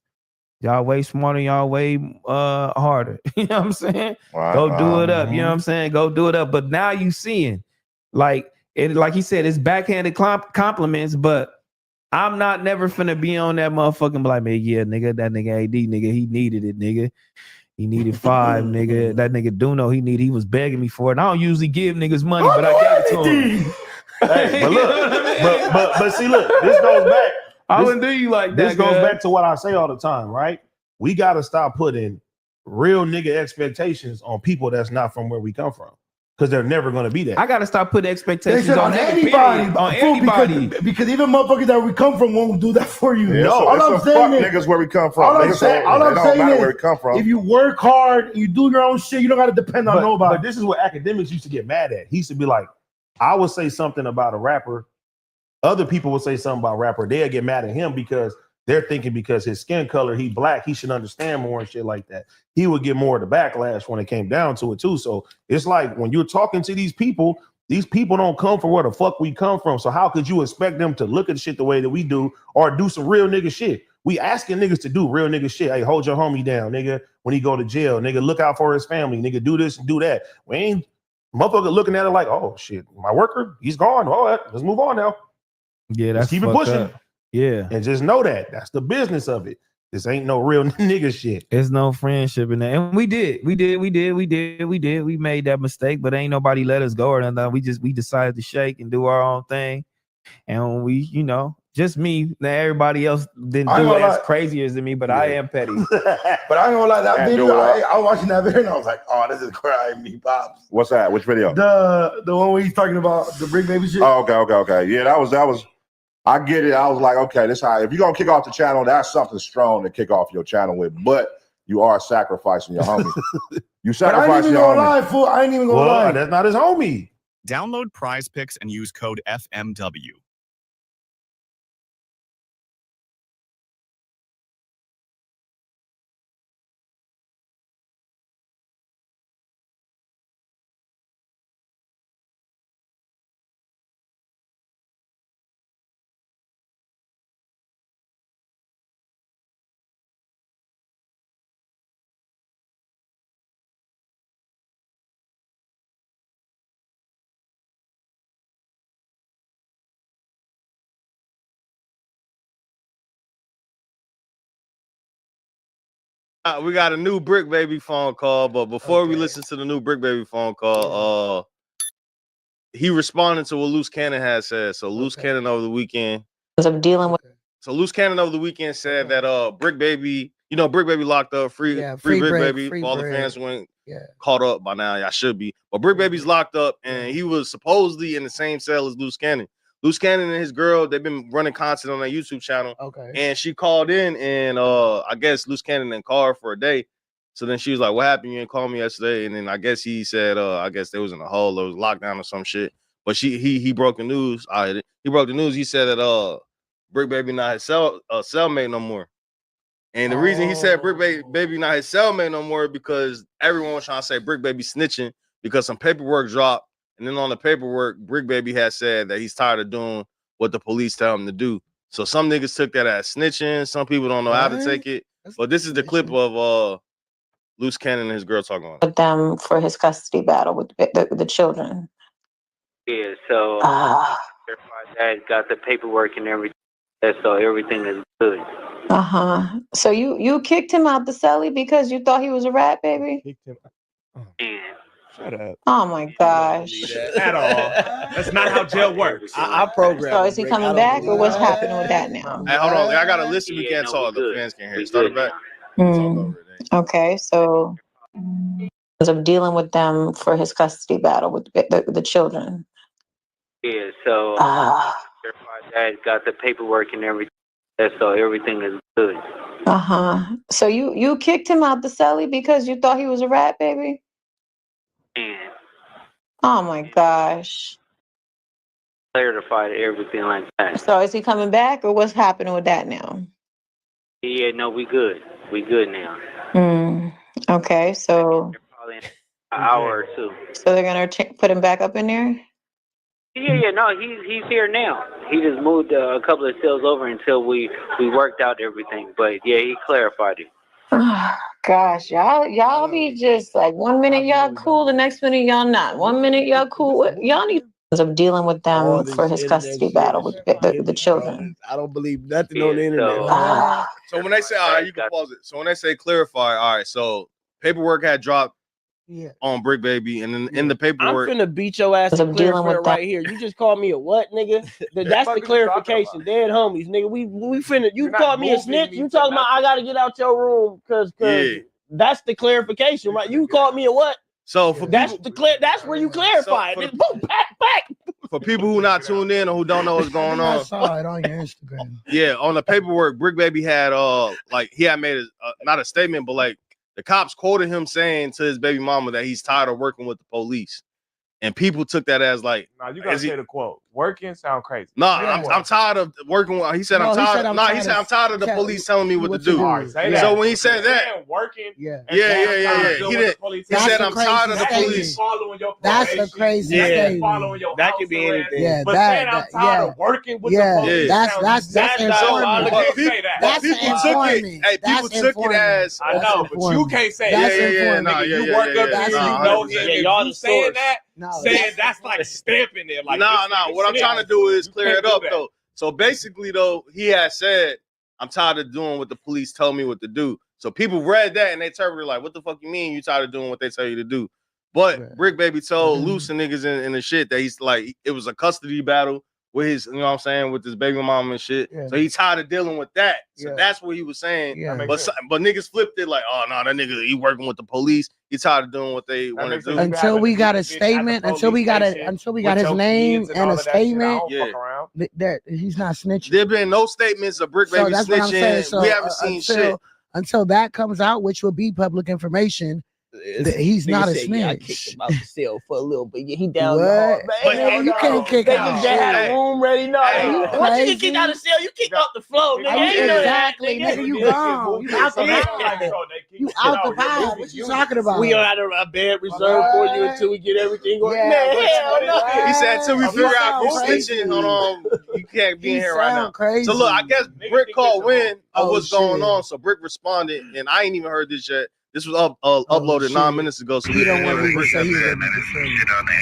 Y'all way smarter, y'all way harder. You know what I'm saying? Right, go do it up. You know what I'm saying? Go do it up. But now you seeing, like he said, it's backhanded compliments, but I'm not never finna be on that motherfucking like, man, yeah, nigga, that nigga AD, nigga, he needed it, nigga. He needed 5, nigga. That nigga Duno, he was begging me for it. And I don't usually give niggas money, but I gave it to him. Hey, but look, but see, look, this goes back. I wouldn't do you like that. This goes girl. back to what I say all the time, right? We got to stop putting real nigga expectations on people that's not from where we come from, because they're never going to be that. I gotta stop putting They expectations said on niggas, anybody, period. On fool, anybody. because even motherfuckers that we come from won't do that for you. Yeah, all it's I'm a fuck saying is, niggas where we come from. all I'm Niggas saying, don't- all it I'm don't saying matter is, where we come from. if you work hard and you do your own shit, you don't got to depend on nobody. But this is what academics used to get mad at. He used to be like, I would say something about a rapper. Other people would say something about a rapper. They'll get mad at him because they're thinking because his skin color, he black, he should understand more and shit like that. He would get more of the backlash when it came down to it too. So it's like when you're talking to these people don't come from where the fuck we come from. So how could you expect them to look at shit the way that we do or do some real nigga shit? We asking niggas to do real nigga shit. Hey, hold your homie down, nigga. When he go to jail, nigga, look out for his family. Nigga, do this and do that. We ain't motherfucker looking at it like, oh shit, my worker, he's gone. All right, let's move on now. Yeah, Let's that's keep it fucked pushing. up. Yeah. And just know that. That's the business of it. This ain't no real nigga shit. It's no friendship in there. And we made that mistake, but ain't nobody let us go or nothing. We decided to shake and do our own thing. And we, just me. Now everybody else didn't I ain't do it gonna as lie. crazy as me, but I am petty. But I ain't gonna lie, that And video, do it I was watching that video and I was like, oh, this is crying me, pops. What's that? Which video? The one where he's talking about the Bricc baby shit. Oh, okay. Yeah, that was. I get it. I was like, okay, this how if you're gonna kick off the channel, that's something strong to kick off your channel with. But you are sacrificing your homie. You But I ain't sacrificing even your gonna homie. lie, fool. I ain't even gonna lie. That's not his homie. Download Prize Picks and use code FMW. We got a new Bricc Baby phone call, but before we listen to the new Bricc Baby phone call, he responded to what Loose Cannon had said. So Loose Cannon over the weekend. Of dealing with So Loose Cannon over the weekend said that Bricc Baby, Bricc Baby locked up, free Bricc Baby. free All the Bricc. fans went caught up by now. Y'all should be. But Bricc Baby's locked up, and he was supposedly in the same cell as Loose Cannon. Loose Cannon and his girl, they've been running content on their YouTube channel. Okay. And she called in, and I guess Loose Cannon didn't call her for a day. So then she was like, "What happened? You didn't call me yesterday." And then I guess he said, "I guess they was in a hole, there was lockdown or some shit." But he broke the news. He broke the news. He said that Bricc Baby not his cellmate no more. And the reason he said Bricc Baby not his cellmate no more because everyone was trying to say Bricc Baby snitching because some paperwork dropped. And then on the paperwork, Bricc Baby had said that he's tired of doing what the police tell him to do. So some niggas took that as snitching. Some people don't know how to take it. But this is the clip of Loose Cannon and his girl talking on it. with them for his custody battle with the children. Yeah, so that got the paperwork and everything, so everything is good. So you kicked him out the celly because you thought he was a rat baby? Shut up. Oh my gosh. At all. That's not how jail works. I programmed. So is he coming back or what's happening with that now? Hey, hold on. I gotta listen. We can't talk. The fans can't hear. Start it back. Okay, so of dealing with them for his custody battle with the children. Yeah, so that got the paperwork and everything, so everything is good. So you kicked him out the celly because you thought he was a rat baby? Oh my gosh. Clarified everything like that. So is he coming back or what's happening with that now? Yeah, no, we good. We good now. Okay, so Probably in an hour or two. so they're gonna put him back up in there? Yeah, no, he's here now. He just moved a couple of cells over until we worked out everything. But yeah, he clarified it. Gosh, y'all be just like 1 minute y'all cool, the next minute y'all not. 1 minute y'all cool, y'all need of dealing with them for his custody battle with the children. I don't believe nothing on the internet. So when they say, all right, you can pause it. So when they say clarify, all right, so paperwork had dropped on Bricc Baby, and in the paperwork. I'm finna beat your ass and clear for it right here. You just called me a what, nigga? That's the clarification. Dead homies, nigga. We finna. You called me a snitch. You talking about I gotta get out your room because that's the clarification, right? You called me a what? So for that's that's where you clarify it. Boom, back. For people who not tuned in or who don't know what's going I on, saw it on your Instagram. yeah, on the paperwork, Bricc Baby had like he had made not a statement, but like the cops quoted him saying to his baby mama that he's tired of working with the police, and people took that as like, Nah, you gotta say the quote. Working sound crazy. I'm tired of working with. He said I'm tired. He said I'm tired of the police telling me what to do. All right, say that. So when he said that, working, yeah. He didn't. He said I'm tired of the police. That's a crazy statement. That could be anything. Yeah, but saying I'm tired of working with the police. That's informant. But people took it. Hey, people took it as I know, but you can't say that. You work up here, you know him. You saying that? Saying that's like stamping it. Like what I'm trying to do is clear it up though. So basically though, he had said, I'm tired of doing what the police tell me what to do. So people read that and they interpreted like, what the fuck you mean you tired of doing what they tell you to do? But Bricc Baby told Loose and niggas in the shit that he's like, it was a custody battle with his, you know what I'm saying, with his baby mama and shit. So he tired of dealing with that. So that's what he was saying. But niggas flipped it like, oh no, that nigga, he working with the police. He tired of doing what they want to do. Until we got a statement, until we got his name and a statement, that he's not snitching. There been no statements of Bricc Baby snitching. So, we haven't seen shit. Until that comes out, which will be public information. He's not a snitch. I kicked him out the cell for a little bit. Yeah, he down What? the hall. But you can't kick out. They had a room ready. No, once you get kicked out of the cell, you kick off the floor. Nigga. Exactly, nigga. You gone. You out the pod. You out the pod. What you talking about? We got a bed reserved for you until we get everything going. Man, hell no. He said until we figure out who's snitching. Hold on, you can't be in here right now. Crazy. So look, I guess Bricc called Win of what's going on. So Bricc responded, and I ain't even heard this yet. This was uploaded 9 minutes ago, so we don't want to say shit on the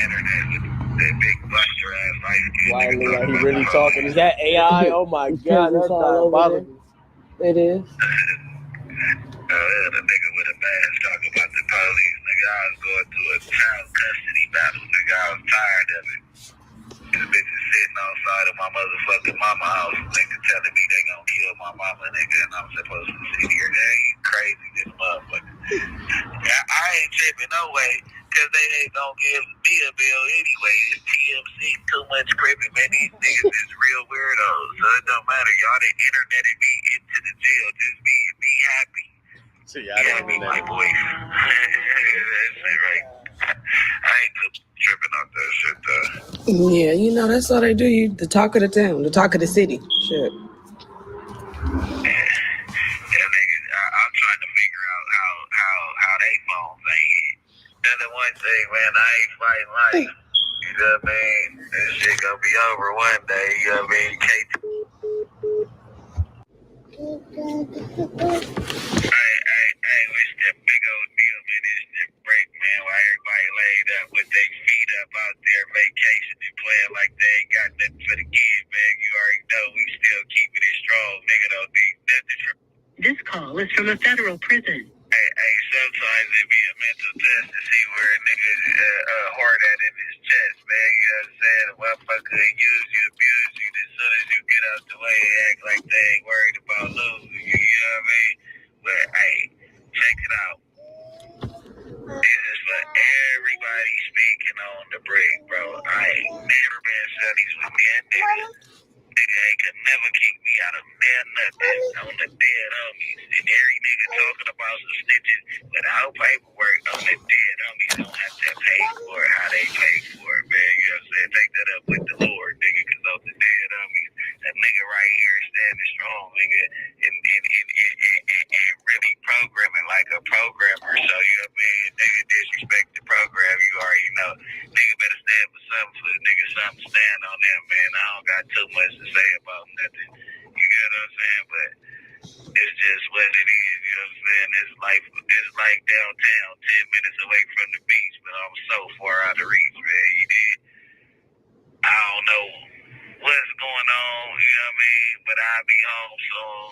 internet. That big buster ass life. Why he really talking? Is that AI? Oh my god, that's diabolical. It is. The nigga with a mask talking about the police. Nigga, I was going through a child custody battle. Nigga, I was tired of it. This bitch is sitting outside of my motherfucking mama house. Nigga telling me they gonna kill my mama, nigga, and I'm supposed to sit here. That ain't crazy, this motherfucker. I ain't tripping no way, cause they ain't gonna give me a bill anyway. It's TMC, too much crippin', man. These niggas is real weirdos. So it don't matter. Y'all done interneted me into the jail. Just be happy. Yeah, me, my boy. That's it, right. I ain't tripping off that shit, though. Yeah, you know, that's all they do. You the talk of the town, the talk of the city. Shit. I'm trying to figure out how they phones ain't hit. That's the one thing, man. I ain't fighting life. You know what I mean? This shit gonna be over one day. You know what I mean? Hey, what's that big old deal, man? It's the Bricc, man. Why everybody laid up with their feet up out there vacationing, playing like they ain't got nothing for the kids, man. You already know we still keeping it strong. Nigga don't need nothing from. This call is from a federal prison. Hey, sometimes it be a mental test to see where a nigga hard at in his chest, man. You know what I'm saying? A motherfucker use you, abuse you. As soon as you get out the way, they act like they ain't worried about losing you. You know what I mean? But hey, check it out. This is for everybody speaking on the Bricc, bro. I ain't never been sunnies with me and nigga. Nigga ain't could never kick me out of nothing on the dead homies. And every nigga talking about some snitches without paperwork on the dead homies don't have to pay for it, how they pay for it, man. You know what I'm saying? Take that up with the Lord, nigga, because on the dead homies, that nigga right here standing strong, nigga, and really programming like a programmer. So, you know what I mean? Nigga disrespect the program, you already know. Nigga better stand for something for the nigga, something stand on them, man. I don't got too much to say about nothing. You get what I'm saying? But it's just what it is, you know what I'm saying? It's like downtown, 10 minutes away from the beach, but I'm so far out of reach, man. You did. I don't know what's going on, you know what I mean? But I'll be home soon.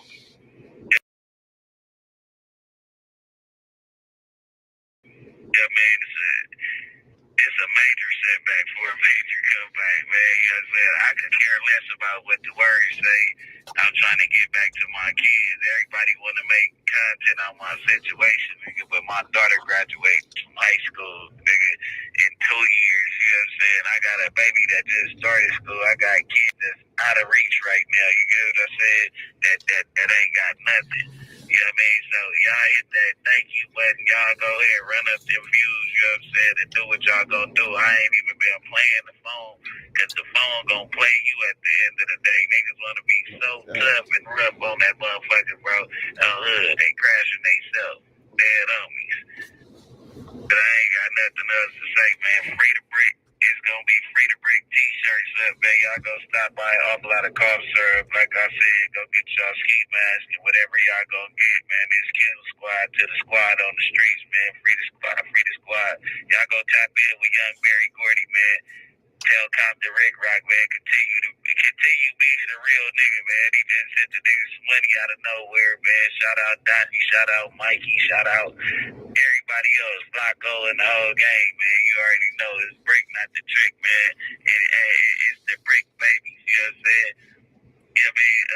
Yeah, man, the a major setback for a major comeback, man. You know what I'm saying? I could care less about what the words say. I'm trying to get back to my kids. Everybody want to make content on my situation, nigga, but my daughter graduated from high school, nigga, in 2 years. You know what I'm saying? I got a baby that just started school. I got kids that's out of reach right now. You get what I'm saying? That ain't got nothing. You know what I mean? So y'all hit that thank you button. Y'all go ahead, run up them views, you know what I'm saying, and do what y'all gonna do. I ain't even been playing the phone, because the phone gonna play you at the end of the day. Niggas wanna be so tough and rough on that motherfucker, bro. They crashing themselves. Dead homies. But I ain't got nothing else to say, man. Free to Bricc. It's gonna be Free to Bricc t-shirts up, man. Y'all go stop by an awful lot of cough syrup. Like I said, go get y'all ski mask and whatever y'all gonna get, man. This kill squad to the squad on the streets, man. Free the squad, free the squad. Y'all go tap in with young Barry Gordy, man. Tell Compton Rick Rock, man, continue being a real nigga, man. He just sent the niggas some money out of nowhere, man. Shout out Donnie, shout out Mikey, shout out everybody else, Flacco and the whole game, man. You already know it's Bricc, not the trick, man. It's the Bricc babies, you know what I'm saying? You know what I mean?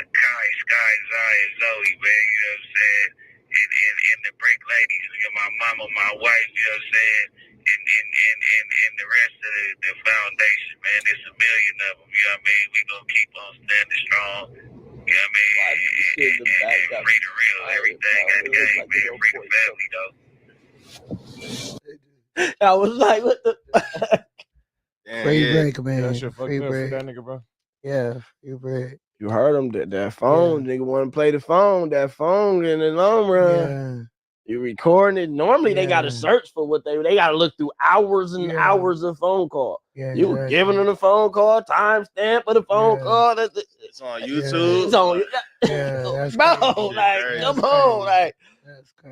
Kai, Sky, Zai, and Zoe, man, you know what I'm saying? And the Bricc ladies, you know, my mama, my wife, you know what I'm saying? And the rest of the foundation, man, it's a million of them, you know what I mean? We gonna keep on standing strong, you know what I mean? And free the real, everything at the game, man. Free the family, though. I was like, what the? Free Bricc, man. That shit fucked Free up for Bricc. that nigga, bro. Yeah, free Bricc. You heard him, that phone, nigga want to play the phone, that phone in the long run. Yeah. You recording it. Normally they gotta search for what they gotta look through hours and hours of phone call. Yeah, you were giving them the phone call, timestamp of the phone call. It's on YouTube. It's on bro, like come on, like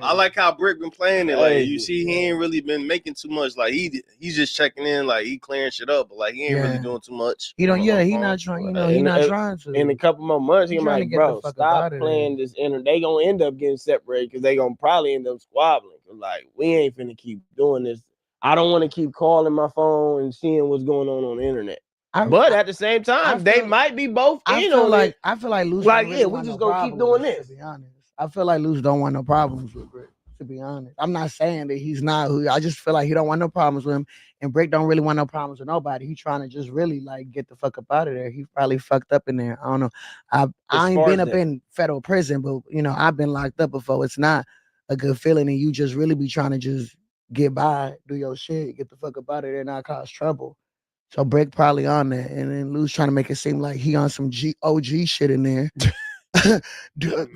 I like how Bricc been playing it. Like you see, he ain't really been making too much. Like he's just checking in, like he clearing shit up, but like he ain't really doing too much. He don't. Yeah, he not trying. You know, he not trying to. In a couple more months, He he's trying to like, get bro, the fuck stop up outta playing this. They gonna end up getting separated because they gonna probably end up squabbling. Like we ain't finna keep doing this. I don't want to keep calling my phone and seeing what's going on the internet. But at the same time, they might be both I in feel on like it. I feel like Luce Like, don't really we want just no gonna keep problems, doing this. To be honest, I feel like Luce don't want no problems with Bricc. To be honest, I'm not saying that he's not. I just feel like he don't want no problems with him, and Bricc don't really want no problems with nobody. He trying to just really like get the fuck up out of there. He probably fucked up in there. I don't know. I ain't far been as up that. in federal prison, but you know I've been locked up before. It's not a good feeling, and you just really be trying to just get by, do your shit, get the fuck up out of there, not cause trouble. So Bricc probably on that, and then Lou's trying to make it seem like he on some OG shit in there,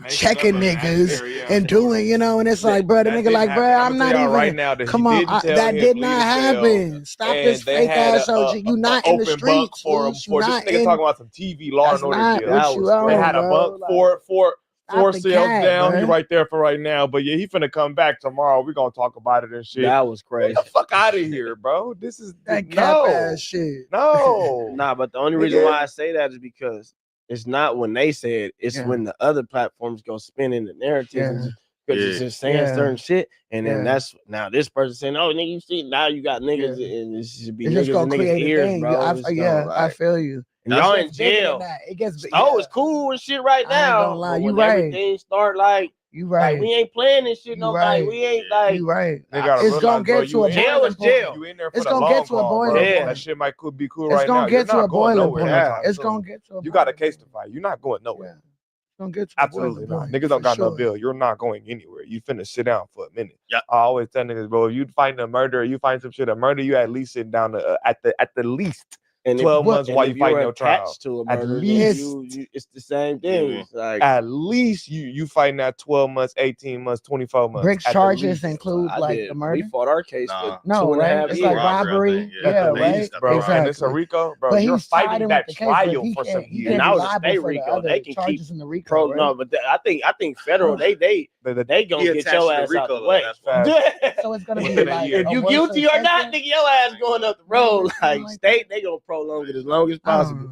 checking niggas and doing, you know, and it's like, bro, the nigga like, bro, I'm not even. right now that come he on, didn't tell that him did to not leave the happen. Stop and this they fake had ass OG. You not in the open bunk streets for him. Luce. You For this not nigga in. talking about some TV Law That's and Order not deal. what you They on, had a bro. bunk four Stop the cells cat, down. bro. He right there for right now. But yeah, he finna come back tomorrow. We gonna talk about it and shit. That was crazy. Get the fuck out of here, bro. This is That cap ass shit. No. Nah, but the only reason why I say that is because it's not when they say it, it's when the other platforms go spinning the narrative and because it's just saying certain shit. And then that's now this person saying, oh, nigga, you see, now you got niggas and it should be It's just niggas gonna in niggas' create a ears, thing. bro. I feel you. And y'all in It's bigger than jail. that. It gets Stowe is cool and shit right I ain't now. gonna lie, But you when right. everything start like, you right. Like we ain't playing this shit. You Nobody. right. We ain't like. You right. They gotta It's gonna realize, bro, get to a jail boiling is jail. point. You in there for It's the gonna long get to a haul, boiling bro. point. That shit might could be cool It's right gonna now. get You're to not a going boiling nowhere point. anytime It's soon. gonna get to a You got a case to fight. You're not going nowhere. It's gonna get to a Absolutely boiling not. point. Niggas don't for got no sure. bill. You're not going anywhere. You finna sit down for a minute. Yeah. I always tell niggas, bro, if you find a murder, you find some shit a murder, you at least sit down at the least And 12 months while you if fight you're your trial. attached to a At murder, then least it's the same thing. It's like at least you fighting that 12 months, 18 months, 24 months. Brick's at the charges least. include like the murder. we fought our case for No, 2.5 right? It's years. like robbery. Yeah, At the right. least, bro. And it's a RICO, bro. But You're he's tied fighting in that with the case, but trial he for can't- some he years. can't Now be it's a liable state for the RICO. other They can charges keep in the RICO, right? No, but I think federal. They gonna He get attached your to the ass out RICO, the though, way. that's why. So it's gonna be Within a like year. If you a worse guilty or not, sentence? nigga, your ass going up the road. Like state, they gonna prolong it as long as possible.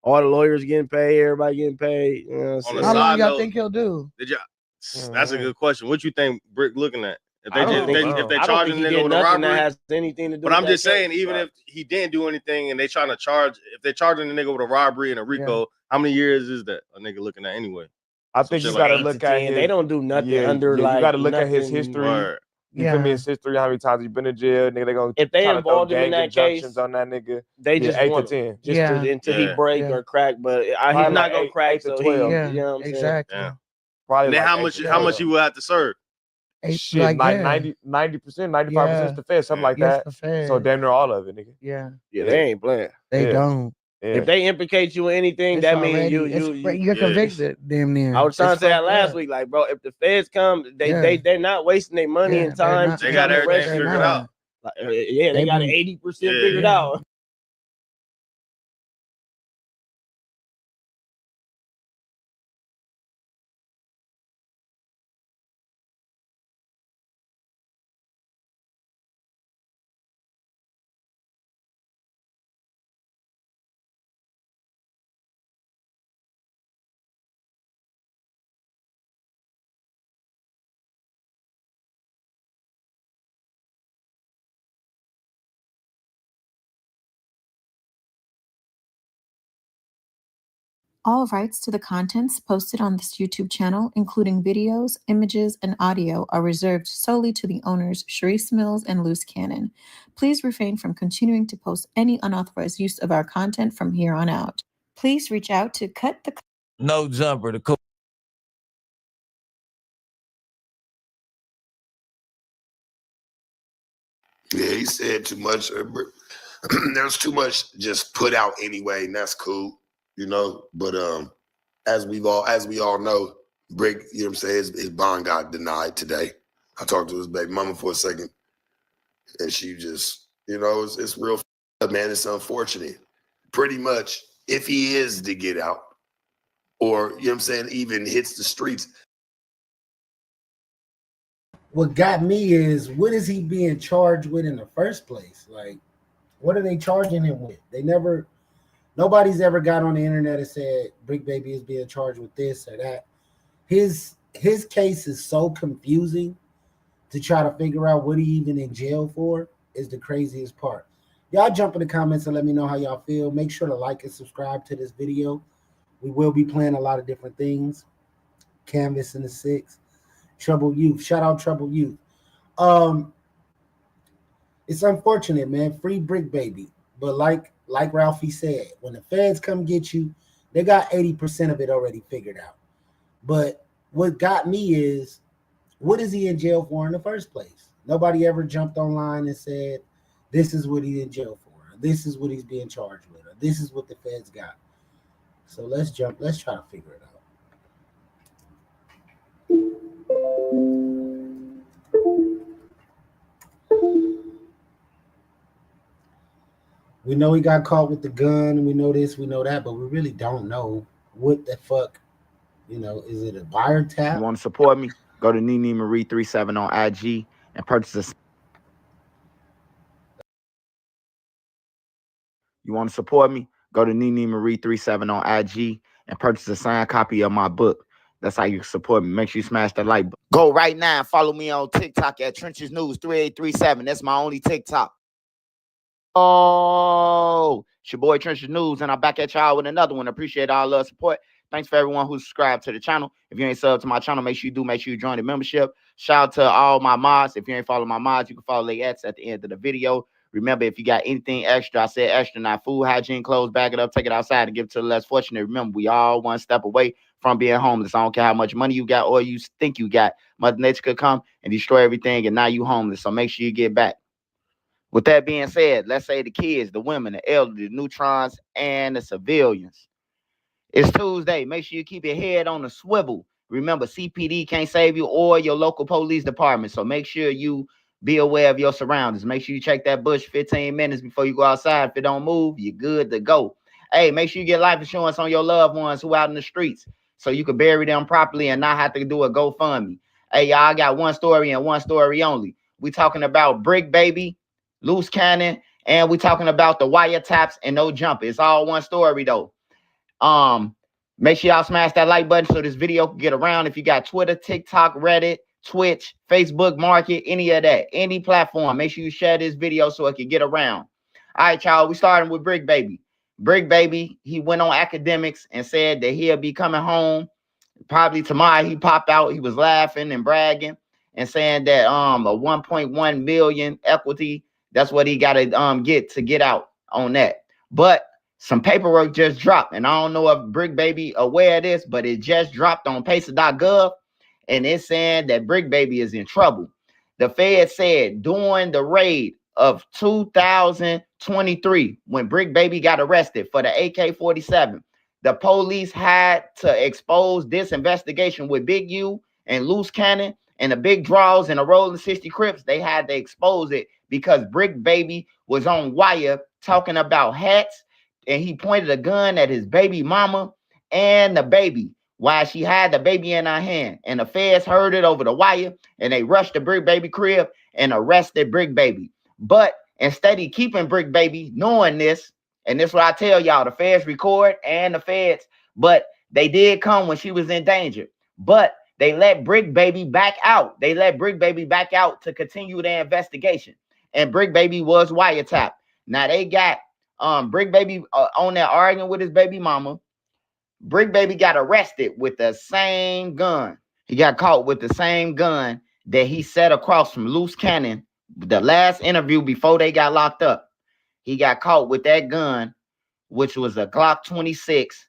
All the lawyers getting paid, everybody getting paid. You know what I'm On saying? a How long side y'all note, think he'll do? Did y'all? That's a good question. What you think Bricc looking at If I they don't if they I don't charging think a he nigga did with a nothing that robbery, has anything to do but with I'm that just saying, case. even if he didn't do anything and they trying to charge, if they charging a nigga with a robbery and a RICO, how many years is that a nigga looking at anyway? I Some think shit you like got to that. look at his. They don't do nothing under you like got to look at his nothing- history. Word. You feel me? His history, how many times he been in jail, nigga. They gonna If they try to throw involved him in gang that injunctions case, on that nigga. they Yeah, just 8 to want 10. just until he break or crack. But he's Probably not like gonna 8 crack. 8 to So 12. he, you know what I'm saying? Yeah. Probably And then like how 8 much to how much 12. he would have to serve? Shit, like, like yeah. 90%, 95% is the Fed, something like Yes, that. the Fed. So damn near all of it, nigga. Yeah. Yeah, they ain't playing. They don't. If they implicate you in anything, It's that means already, you're convicted, damn near. I was trying It's to say that fucked last up. week, like, bro, if the feds come, Yeah. they're not wasting their money and time. not- to They got come everything arrest you. figured out. Like, yeah, they got it 80% figured out. All rights to the contents posted on this YouTube channel, including videos, images, and audio, are reserved solely to the owners, Sharice Mills and Loose Cannon. Please refrain from continuing to post any unauthorized use of our content from here on out. Please reach out to Cut the No Jumper, the cool. Yeah, he said too much. There's too much just put out anyway, and that's cool, you know. But as we all know, Bricc, you know what I'm saying, his bond got denied today. I talked to his baby mama for a second, and she just, you know, it's real, man. It's unfortunate. Pretty much, if he is to get out, or you know what I'm saying, even hits the streets. What got me is, what is he being charged with in the first place? Like, what are they charging him with? Nobody's ever got on the internet and said Bricc Baby is being charged with this or that. His case is so confusing to try to figure out what he even in jail for is the craziest part. Y'all jump in the comments and let me know how y'all feel. Make sure to like and subscribe to this video. We will be playing a lot of different things. Canvas in the 6. Troubled Youth. Shout out Troubled Youth. It's unfortunate, man. Free Bricc Baby. But like Ralphie said, when the feds come get you, they got 80% of it already figured out. But what got me is, what is he in jail for in the first place? Nobody ever jumped online and said, this is what he's in jail for. Or this is what he's being charged with. Or this is what the feds got. So let's try to figure it out. We know he got caught with the gun. We know this, we know that, but we really don't know what the fuck, you know, is it a wiretap? You want to support me? Go to Nene Marie 37 on IG and purchase a. You want to support me? Go to Nene Marie 37 on IG and purchase a signed copy of my book. That's how you support me. Make sure you smash that like button. Go right now and follow me on TikTok at Trenches News 3837. That's my only TikTok. Oh, it's your boy Trenches News, and I'm back at y'all with another one. Appreciate all the support. Thanks for everyone who subscribed to the channel. If you ain't subbed to my channel, make sure you join the membership. Shout out to all my mods. If you ain't follow my mods, you can follow their ads at the end of the video. Remember, if you got anything extra, I said extra, not food, hygiene, clothes, bag it up, take it outside and give it to the less fortunate. Remember, we all one step away from being homeless. I don't care how much money you got or you think you got. Mother Nature could come and destroy everything, and now you homeless. So make sure you get back. With that being said, let's say the kids, the women, the elderly, the neutrons, and the civilians. It's Tuesday. Make sure you keep your head on the swivel. Remember, CPD can't save you or your local police department. So make sure you be aware of your surroundings. Make sure you check that bush 15 minutes before you go outside. If it don't move, you're good to go. Hey, make sure you get life insurance on your loved ones who out in the streets so you can bury them properly and not have to do a GoFundMe. Hey, y'all, I got one story and one story only. We talking about Bricc Baby, Loose Cannon, and we talking about the wiretaps and no jumper. It's all one story though. Make sure y'all smash that like button so this video can get around. If you got Twitter, TikTok, Reddit, Twitch, Facebook Market, any of that, any platform. Make sure you share this video so it can get around. All right, y'all. We starting with Bricc Baby. Bricc Baby, he went on academics and said that he'll be coming home probably tomorrow. He popped out. He was laughing and bragging and saying that a 1.1 million equity. That's what he got to get out on that. But some paperwork just dropped, and I don't know if Bricc Baby aware of this, but it just dropped on pacer.gov, and it's saying that Bricc Baby is in trouble. The Fed said during the raid of 2023, when Bricc Baby got arrested for the AK-47, the police had to expose this investigation with Big U and Loose Cannon and the big draws and the Rolling 60 Crips. They had to expose it because Bricc Baby was on wire talking about hats, and he pointed a gun at his baby mama and the baby while she had the baby in her hand. And the feds heard it over the wire, and they rushed the Bricc Baby crib and arrested Bricc Baby. But instead of keeping Bricc Baby, knowing this, and this is what I tell y'all, the feds record and the feds, but they did come when she was in danger. But they let Bricc Baby back out. They let Bricc Baby back out to continue their investigation. And Bricc Baby was wiretapped. Now they got Bricc Baby on there arguing with his baby mama. Bricc Baby got arrested with the same gun. He got caught with the same gun that he set across from Loose Cannon. The last interview before they got locked up, he got caught with that gun, which was a Glock 26,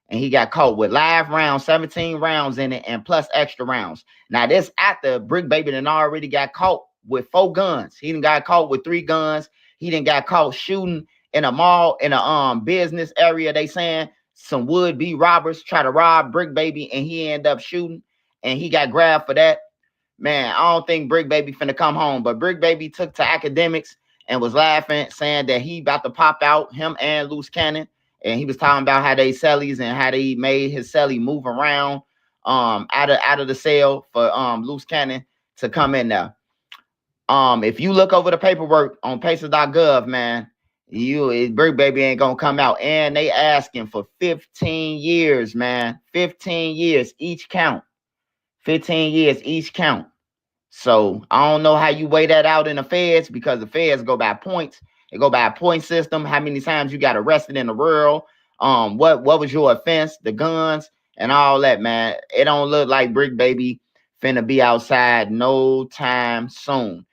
and he got caught with live rounds, 17 rounds in it, and plus extra rounds. Now this after Bricc Baby done already got caught with 4 guns. He done got caught with 3 guns. He done got caught shooting in a mall, in a business area. They saying some would-be robbers try to rob Bricc Baby, and he ended up shooting, and he got grabbed for that. Man, I don't think Bricc Baby finna come home, but Bricc Baby took to academics and was laughing, saying that he about to pop out, him and Loose Cannon, and he was talking about how they cellies and how they made his celly move around out of the cell for Loose Cannon to come in there. If you look over the paperwork on pacer.gov, man, Bricc Baby ain't gonna come out, and they asking for 15 years, man, 15 years each count, 15 years each count. So I don't know how you weigh that out in the feds, because the feds go by points. They go by a point system. How many times you got arrested in the world? What was your offense? The guns and all that, man. It don't look like Bricc Baby finna be outside no time soon.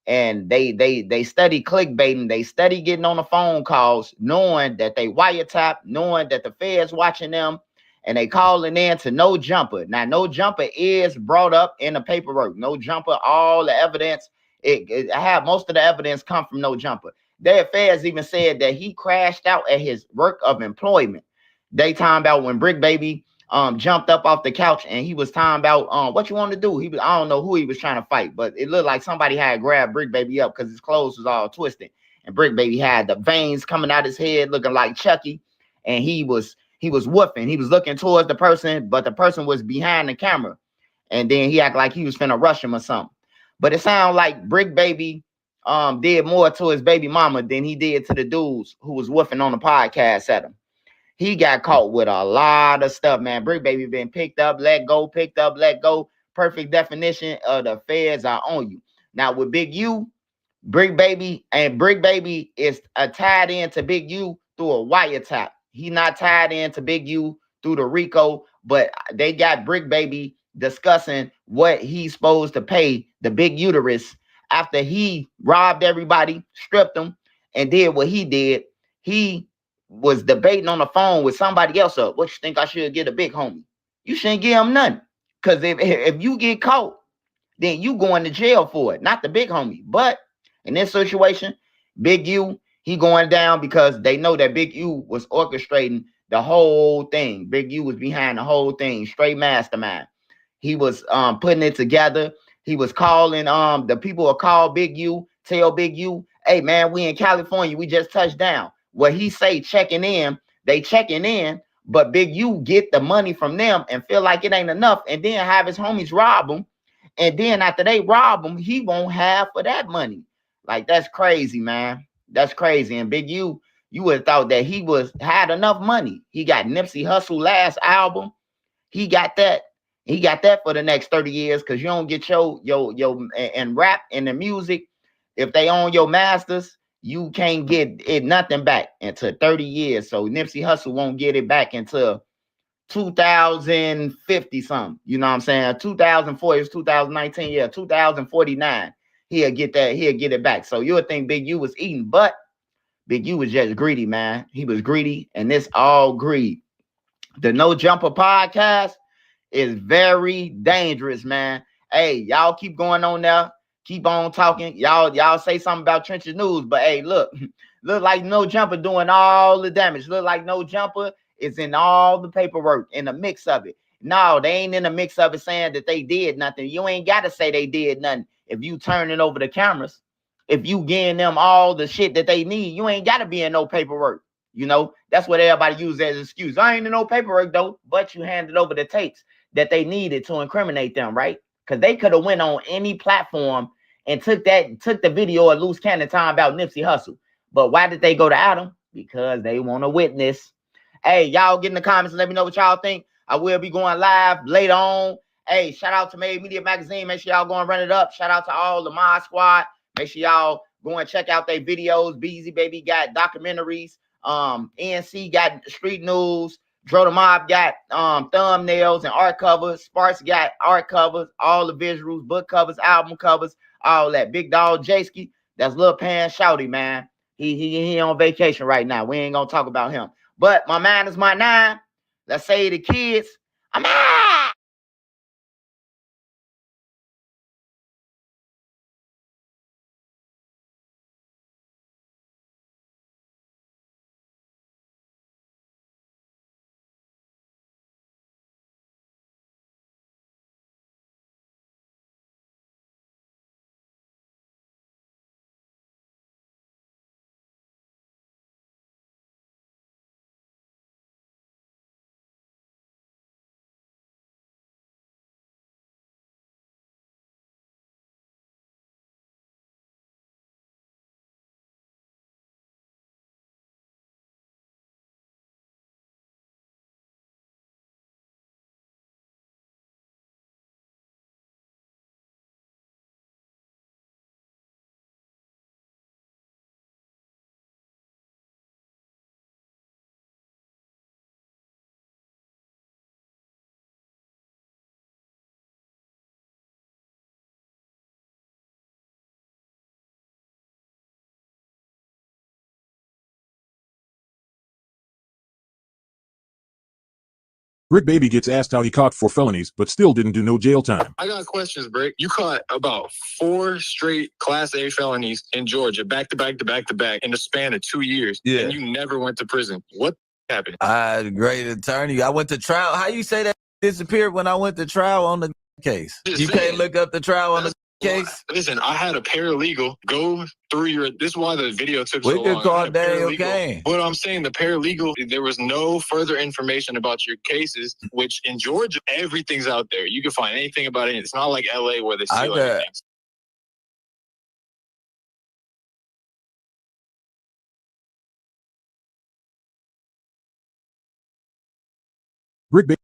And they study clickbaiting. They study getting on the phone calls, knowing that they wiretap, knowing that the feds watching them, and they calling in to No Jumper. Now, No Jumper is brought up in the paperwork. No Jumper, all the evidence, I have most of the evidence come from No Jumper. Their feds even said that he crashed out at his work of employment. They talking about when Bricc Baby jumped up off the couch, and he was talking about what you want to do. I don't know who he was trying to fight, but it looked like somebody had grabbed Bricc Baby up because his clothes was all twisted, and Bricc Baby had the veins coming out his head looking like Chucky, and he was woofing. He was looking towards the person, but the person was behind the camera, and then he acted like he was finna rush him or something. But it sounded like Bricc Baby did more to his baby mama than he did to the dudes who was woofing on the podcast at him. He got caught with a lot of stuff, man. Bricc Baby been picked up, let go, picked up, let go. Perfect definition of the feds are on you. Now with Big U, Bricc Baby is tied into Big U through a wiretap. He not tied into Big U through the RICO, but they got Bricc Baby discussing what he's supposed to pay the big uterus after he robbed everybody, stripped them, and did what he did. He was debating on the phone with somebody else. What you think I should get a big homie? You shouldn't give him nothing. Because if you get caught, then you going to jail for it, not the big homie. But in this situation, Big U, he going down because they know that Big U was orchestrating the whole thing. Big U was behind the whole thing, straight mastermind. He was putting it together. He was calling the people who call Big U, tell Big U, hey man, we in California, we just touched down. What he say checking in, they checking in, but Big U get the money from them and feel like it ain't enough, and then have his homies rob him. And then after they rob him, he won't have for that money. Like, that's crazy, man. That's crazy. And Big U, you would have thought that he had enough money. He got Nipsey Hussle last album. He got that. He got that for the next 30 years because you don't get your and rap and the music. If they own your masters, you can't get it nothing back until 30 years. So Nipsey Hussle won't get it back until 2050 something. You know what I'm saying? 2004 is 2019. Yeah, 2049. He'll get that. He'll get it back. So you'll think Big U was eating, but Big U was just greedy, man. He was greedy, and this all greed. The No Jumper podcast is very dangerous, man. Hey, y'all keep going on there. Keep on talking. Y'all say something about Trenches News, but hey, look like No Jumper doing all the damage. Look like No Jumper is in all the paperwork, in the mix of it. No, they ain't in the mix of it saying that they did nothing. You ain't got to say they did nothing. If you turning over the cameras, if you getting them all the shit that they need, you ain't got to be in no paperwork. You know, that's what everybody uses as an excuse. I ain't in no paperwork though, but you handed over the tapes that they needed to incriminate them, right? Because they could have went on any platform and took the video of Loose Cannon talking about Nipsey Hussle. But why did they go to Adam? Because they want a witness. Hey, y'all get in the comments and let me know what y'all think. I will be going live later on. Hey, shout out to Made Media Magazine. Make sure y'all go and run it up. Shout out to all the Mod Squad. Make sure y'all go and check out their videos. Beezy Baby got documentaries. NC got street news. Dro the Mob got thumbnails and art covers. Sparks got art covers, all the visuals, book covers, album covers, all that. Big Dog Jayski, that's Lil Pan Shouty, man. He on vacation right now. We ain't gonna talk about him. But my man is my 9. Let's say the kids. I'm out. Bricc Baby gets asked how he caught 4 felonies, but still didn't do no jail time. I got questions, Bricc. You caught about 4 straight Class A felonies in Georgia, back to back to back to back, in the span of 2 years. Yeah. And you never went to prison. What happened? I had a great attorney. I went to trial. How you say that disappeared when I went to trial on the case? You can't look up the trial on the case? Listen, I had a paralegal go through your. This is why the video took so We long. could I call had a Daniel paralegal. Kane. What I'm saying, the paralegal, there was no further information about your cases, which in Georgia, everything's out there. You can find anything about it. It's not like LA where they steal everything. Bricc Baby.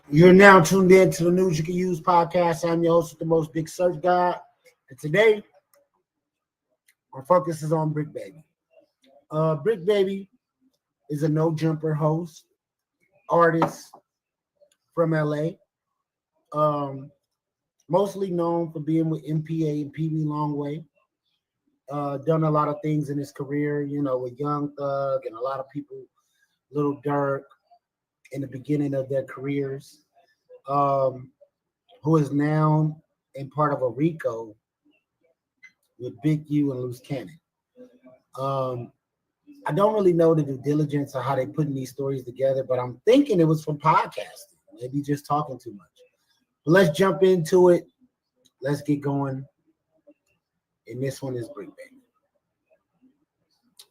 You're now tuned in to the News You Can Use podcast. I'm your host with the most, Big Search God. And today, our focus is on Bricc Baby. Bricc Baby is a no-jumper host, artist from LA. Mostly known for being with MPA and PB Longway. Done a lot of things in his career, you know, with Young Thug and a lot of people, Lil Durk, in the beginning of their careers, who is now in part of a RICO with Big U and Loose Cannon. I don't really know the due diligence of how they putting these stories together, but I'm thinking it was from podcasting. Maybe just talking too much. But let's jump into it. Let's get going. And this one is Bricc Baby.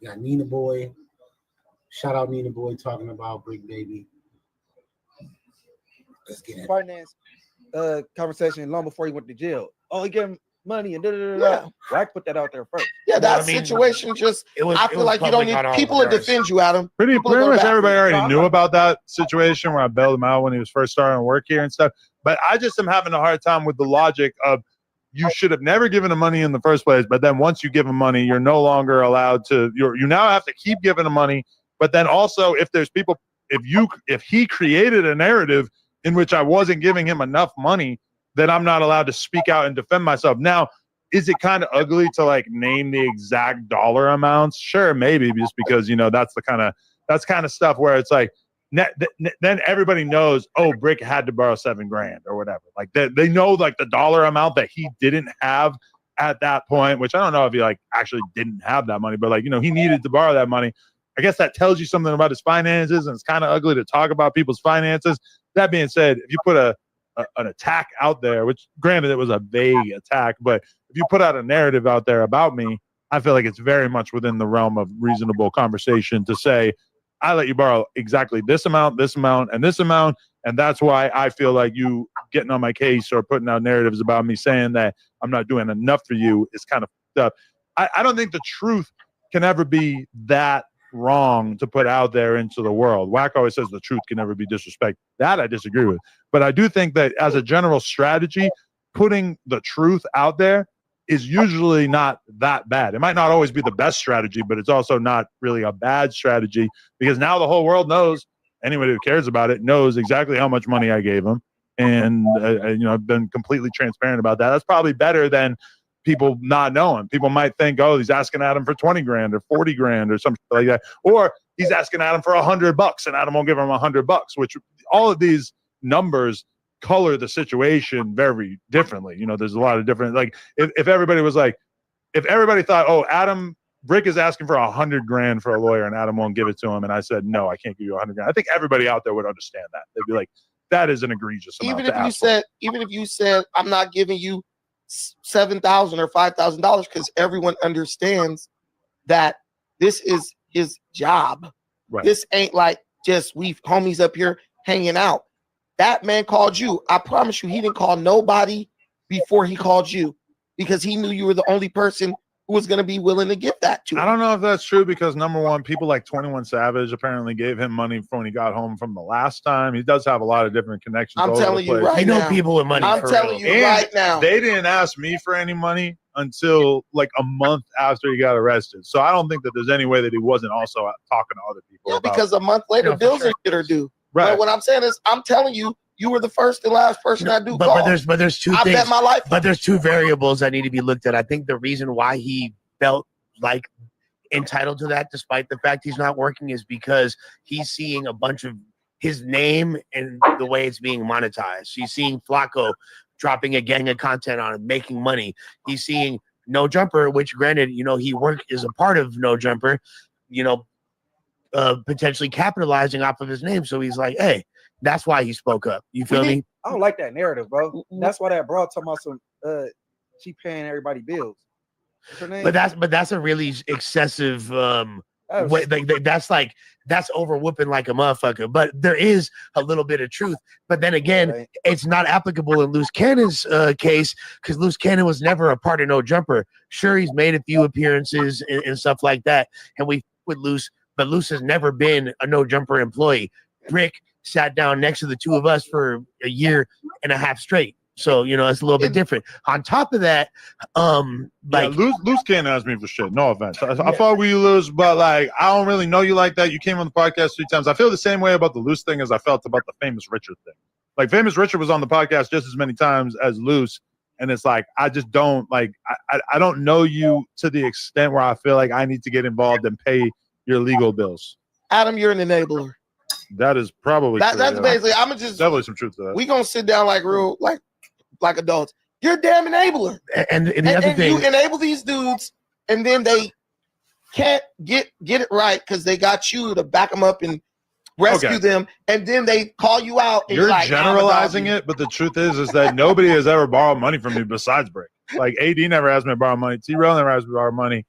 We got Nina Boy. Shout out Nina Boy talking about Bricc Baby. Let's get it. Finance conversation long before he went to jail. Oh, he gave him money and da. Wack put that out there first. Yeah, that situation just. I feel like you don't need people to defend you, Adam. Pretty People are much gonna everybody back you. already knew about that situation where I bailed him out when he was first starting to work here and stuff. But I just am having a hard time with the logic of you should have never given him money in the first place. But then once you give him money, you're no longer allowed to. You now have to keep giving him money. But then also, if there's people, if he created a narrative in which I wasn't giving him enough money, then I'm not allowed to speak out and defend myself. Now, is it kind of ugly to like name the exact dollar amounts? Sure, maybe, just because that's kind of stuff where it's like then everybody knows, oh, Bricc had to borrow $7,000 or whatever. Like they know like the dollar amount that he didn't have at that point, which I don't know if he like actually didn't have that money, but like he needed to borrow that money. I guess that tells you something about his finances, and it's kind of ugly to talk about people's finances. That being said, if you put an attack out there, which granted it was a vague attack, but if you put out a narrative out there about me, I feel like it's very much within the realm of reasonable conversation to say, I let you borrow exactly this amount, and this amount, and that's why I feel like you getting on my case or putting out narratives about me saying that I'm not doing enough for you is kind of fucked up. I don't think the truth can ever be that wrong to put out there into the world. Wack always says the truth can never be disrespected. That I disagree with. But I do think that as a general strategy, putting the truth out there is usually not that bad. It might not always be the best strategy, but it's also not really a bad strategy, because now the whole world knows, anybody who cares about it knows exactly how much money I gave them. And I've been completely transparent about that. That's probably better than people not knowing. People might think, oh, he's asking Adam for $20,000 or $40,000 or something like that. Or he's asking Adam for $100 and Adam won't give him $100, which all of these numbers color the situation very differently. There's a lot of different, like if everybody was like, if everybody thought, oh, Bricc is asking for $100,000 for a lawyer and Adam won't give it to him, and I said, no, I can't give you $100,000. I think everybody out there would understand that. They'd be like, that is an egregious amount. Even if you said, I'm not giving you $7,000 or $5,000, because everyone understands that this is his job. Right. This ain't like just we homies up here hanging out. That man called you. I promise you, he didn't call nobody before he called you, because he knew you were the only person who was going to be willing to give that to him. I don't know if that's true, because number one, people like 21 Savage apparently gave him money when he got home from the last time. He does have a lot of different connections. I'm telling you right now. People with money. I'm telling you right now. They didn't ask me for any money until like a month after he got arrested. So I don't think that there's any way that he wasn't also talking to other people. Yeah, because a month later, bills and shit are due. Right. But what I'm saying is, I'm telling you, you were the first and last person I do call. But there's two I things. bet my life. But there's two variables that need to be looked at. I think the reason why he felt like entitled to that, despite the fact he's not working, is because he's seeing a bunch of his name and the way it's being monetized. He's seeing Flacco dropping a gang of content on him, making money. He's seeing No Jumper, which granted, he worked as a part of No Jumper, potentially capitalizing off of his name. So he's like, hey, that's why he spoke up. You feel me? I don't like that narrative, bro. That's why that broad talking about some she paying everybody bills. What's her name? But that's a really excessive way, that's over whooping like a motherfucker. But there is a little bit of truth. But then again, it's not applicable in Loose Cannon's case, because Loose Cannon was never a part of No Jumper. Sure, he's made a few appearances and stuff like that, and we with Loose, but Loose has never been a No Jumper employee. Bricc sat down next to the two of us for a year and a half straight. So, it's a little bit different. On top of that, Loose can't ask me for shit. No offense. I fuck with you, Loose, but like, I don't really know you like that. You came on the podcast 3 times. I feel the same way about the Loose thing as I felt about the Famous Richard thing. Like, Famous Richard was on the podcast just as many times as Loose, and it's like, I just don't like. I don't know you to the extent where I feel like I need to get involved and pay your legal bills. Adam, you're an enabler. That is probably that's true, basically. I'm just definitely some truth to that. We gonna sit down like real like adults. You're a damn enabler, and the other thing, you enable these dudes, and then they can't get it right because they got you to back them up and rescue them, and then they call you out. And You're like, generalizing it, but the truth is that nobody has ever borrowed money from me besides Bricc. Like AD never asked me to borrow money. T-Rail never asked me to borrow money.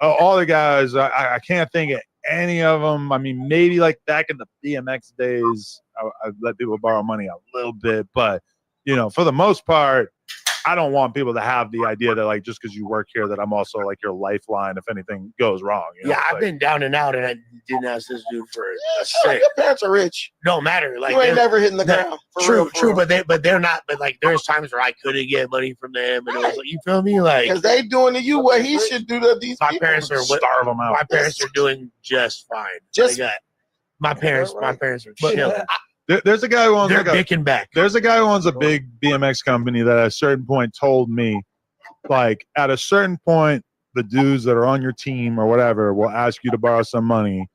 All the guys, I can't think of any of them. I mean, maybe like back in the BMX days, I let people borrow money a little bit, but for the most part, I don't want people to have the idea that like just because you work here that I'm also like your lifeline if anything goes wrong. I've been down and out, and I didn't ask this dude for a cent. Your parents are rich. Don't matter. Like you ain't never hitting the ground. True, but they're not. But like, there's times where I couldn't get money from them, and it was like, you feel me? Like, because they doing to you what he should do to these my people. parents are starve them out. My parents are doing just fine. My parents are chilling. There's a guy who owns There's a guy who owns a big BMX company that at a certain point told me, like, at a certain point, the dudes that are on your team or whatever will ask you to borrow some money,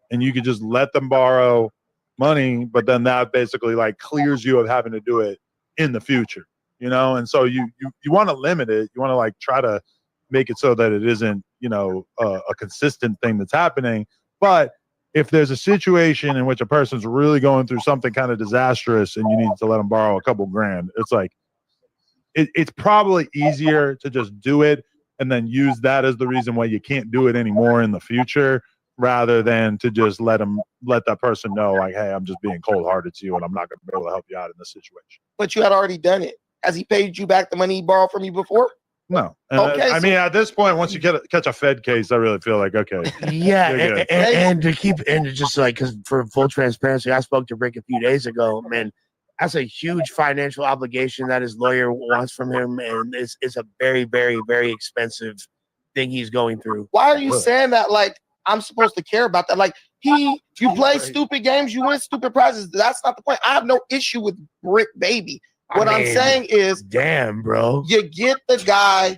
and you could just let them borrow money, but then that basically like clears you of having to do it in the future, And so you want to limit it. You want to like try to make it so that it isn't, a consistent thing that's happening, but if there's a situation in which a person's really going through something kind of disastrous and you need to let them borrow a couple grand, it's like it's probably easier to just do it and then use that as the reason why you can't do it anymore in the future, rather than to just let that person know like, hey, I'm just being cold-hearted to you and I'm not going to be able to help you out in this situation. But you had already done it. Has he paid you back the money he borrowed from you before? No. Okay, I mean, at this point, once you catch a Fed case, I really feel like, okay. Yeah, and just like, because for full transparency, I spoke to Bricc a few days ago, man. That's a huge financial obligation that his lawyer wants from him, and it's a very, very, very expensive thing he's going through. Why are you saying that like I'm supposed to care about that? Like you play stupid games, you win stupid prizes. That's not the point. I have no issue with Bricc Baby. What I'm saying is, damn, bro, you get the guy,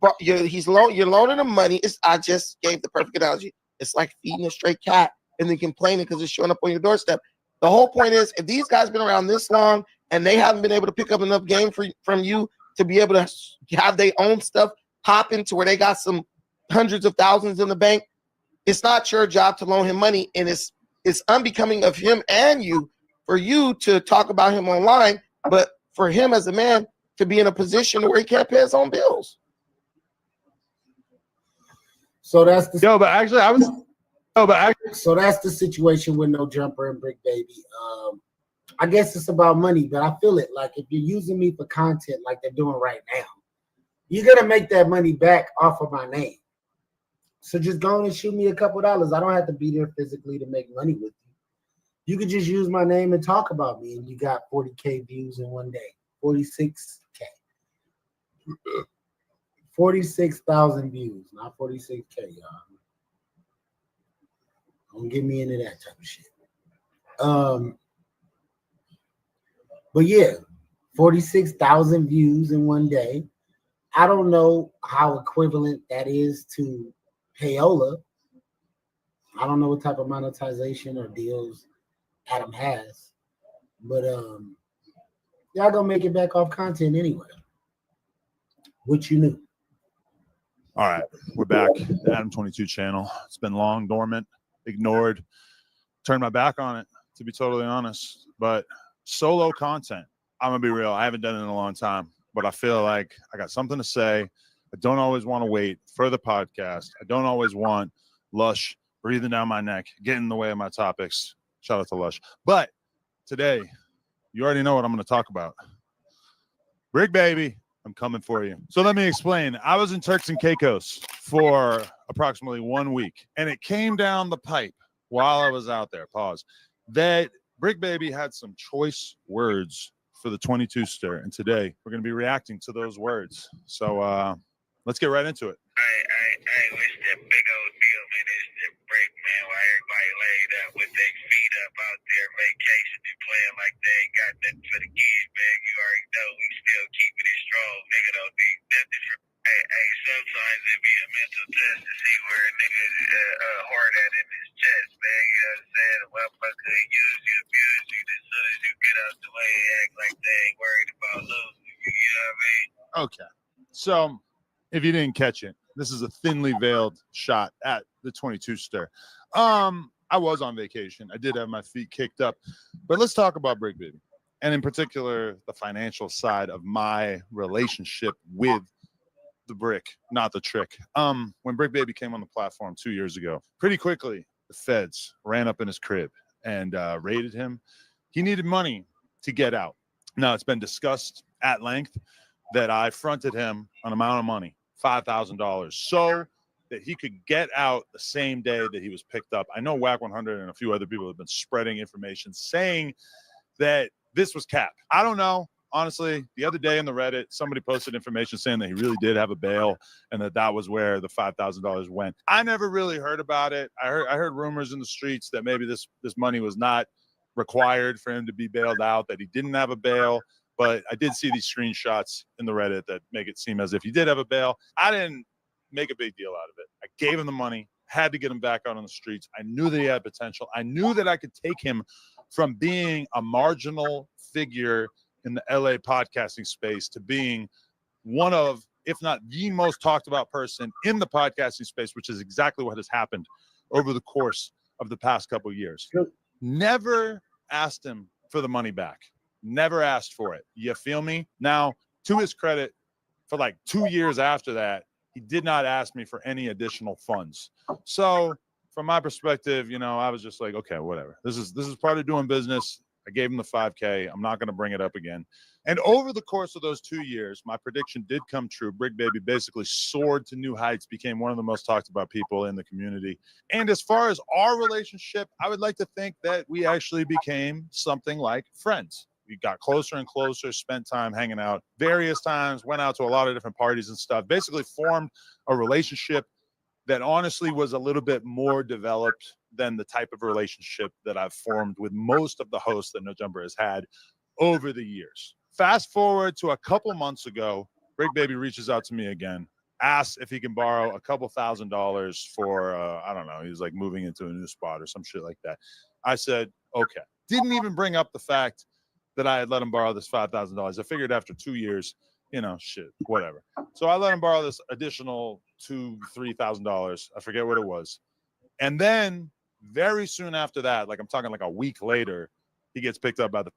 but you're loaning him money. I just gave the perfect analogy. It's like feeding a stray cat and then complaining because it's showing up on your doorstep. The whole point is, if these guys been around this long and they haven't been able to pick up enough game from you to be able to have their own stuff popping to where they got some hundreds of thousands in the bank, it's not your job to loan him money, and it's unbecoming of him and you for you to talk about him online, but for him as a man to be in a position where he can't pay his own bills. So that's the so that's the situation with No Jumper and Bricc Baby. I guess it's about money, but I feel it like if you're using me for content like they're doing right now, you're gonna make that money back off of my name. So just go on and shoot me a couple dollars. I don't have to be there physically to make money with you. You could just use my name and talk about me, and you got 40K views in one day. 46K. 46,000 views, not 46K, y'all. Don't get me into that type of shit. But yeah, 46,000 views in one day. I don't know how equivalent that is to payola. I don't know what type of monetization or deals Adam has, but y'all gonna make it back off content anyway, which you knew. All right, we're back. The Adam 22 channel. It's been long dormant, ignored, turned my back on it, to be totally honest. But solo content, I'm gonna be real, I haven't done it in a long time, but I feel like I got something to say. I don't always want to wait for the podcast. I don't always want Lush breathing down my neck, getting in the way of my topics. Shout out to Lush. But today, you already know what I'm going to talk about. Bricc Baby, I'm coming for you. So let me explain. I was in Turks and Caicos for approximately 1 week, and it came down the pipe while I was out there, that Bricc Baby had some choice words for the 22 stir, and today we're going to be reacting to those words. So let's get right into it. I wish that big old deal, man, is the Bricc, man, while everybody laid up with their feet up out there, vacation, and playing like they ain't got nothing for the kids, man. You already know we still keeping it strong, nigga. Don't need nothing from. Hey, sometimes it be a mental test to see where a nigga hard at in his chest, man. You know what I'm saying? A motherfucker use you, abuse you, as soon as you get out the way and act like they ain't worried about losing you. You know what I mean? Okay. So if you didn't catch it, this is a thinly veiled shot at the 22 stir. I I was on vacation. I did have my feet kicked up. But let's talk about Bricc Baby. And in particular, the financial side of my relationship with the Bricc, not the trick. When Bricc Baby came on the platform 2 years ago, pretty quickly, the feds ran up in his crib and raided him. He needed money to get out. Now, it's been discussed at length that I fronted him an amount of money, $5,000, so that he could get out the same day that he was picked up. I know Whack 100 and a few other people have been spreading information saying that this was cap. I don't know. Honestly, the other day in the Reddit, somebody posted information saying that he really did have a bail and that was where the $5,000 went. I never really heard about it. I heard rumors in the streets that maybe this money was not required for him to be bailed out, that he didn't have a bail. But I did see these screenshots in the Reddit that make it seem as if he did have a bail. I didn't make a big deal out of it. I gave him the money, had to get him back out on the streets. I knew that he had potential. I knew that I could take him from being a marginal figure in the LA podcasting space to being one of, if not the most talked about person in the podcasting space, which is exactly what has happened over the course of the past couple of years. Never asked him for the money back. Never asked for it. You feel me? Now, to his credit, for like 2 years after that, he did not ask me for any additional funds. So from my perspective, you know, I was just like, okay, whatever. This is part of doing business. I gave him the $5K. I'm not going to bring it up again. And over the course of those 2 years, my prediction did come true. Bricc Baby basically soared to new heights, became one of the most talked about people in the community. And as far as our relationship, I would like to think that we actually became something like friends. We got closer and closer, spent time hanging out various times, went out to a lot of different parties and stuff, basically formed a relationship that honestly was a little bit more developed than the type of relationship that I've formed with most of the hosts that No Jumper has had over the years. Fast forward to a couple months ago, Bricc Baby reaches out to me again, asks if he can borrow a couple $1,000s for, I don't know, he was like moving into a new spot or some shit like that. I said, okay. Didn't even bring up the fact that I had let him borrow this $5,000. I figured after 2 years, you know, shit, whatever. So I let him borrow this additional $2,000-3,000. I forget what it was. And then very soon after that, like I'm talking like a week later, he gets picked up by the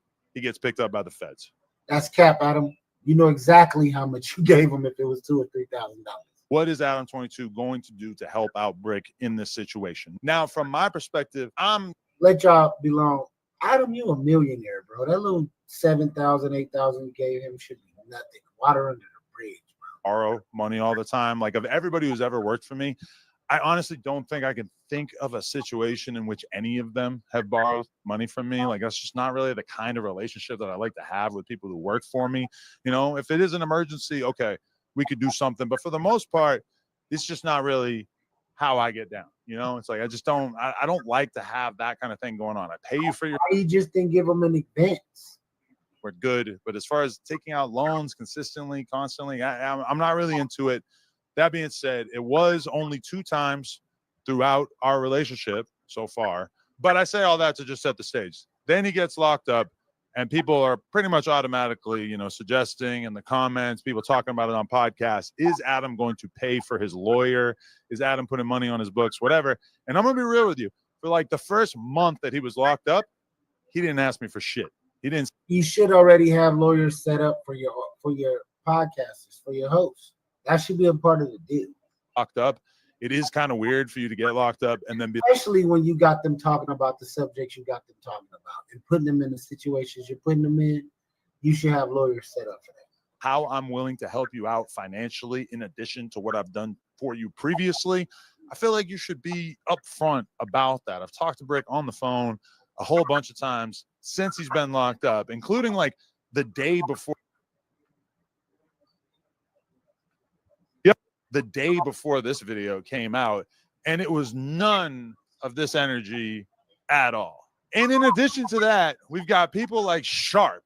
feds. That's cap, Adam. You know exactly how much you gave him if it was $2,000 or $3,000. What is Adam 22 going to do to help out Bricc in this situation? Now, from my perspective, let y'all belong. Adam, you a millionaire, bro. That little $7,000, $8,000 you gave him should be nothing. Water under the bridge, bro. Borrow money all the time. Like of everybody who's ever worked for me, I honestly don't think I can think of a situation in which any of them have borrowed money from me. Like that's just not really the kind of relationship that I like to have with people who work for me. You know, if it is an emergency, okay, we could do something. But for the most part, it's just not really how I get down. You know, it's like I just don't. I don't like to have that kind of thing going on. I pay you for your. You just didn't give them an advance. We're good, but as far as taking out loans consistently, constantly, I'm not really into it. That being said, it was only 2 times throughout our relationship so far. But I say all that to just set the stage. Then he gets locked up, and people are pretty much automatically, you know, suggesting in the comments, people talking about it on podcasts, is Adam going to pay for his lawyer? Is Adam putting money on his books? Whatever. And I'm going to be real with you. For like the first month that he was locked up, he didn't ask me for shit. He didn't. You should already have lawyers set up for your podcasters, for your hosts. That should be a part of the deal. Locked up. It is kind of weird for you to get locked up and then be, especially when you got them talking about the subjects you got them talking about and putting them in the situations you're putting them in. You should have lawyers set up for that. How I'm willing to help you out financially in addition to what I've done for you previously. I feel like you should be upfront about that. I've talked to Bricc on the phone a whole bunch of times since he's been locked up, including like the day before. The day before this video came out, and it was none of this energy at all. And in addition to that, we've got people like Sharp,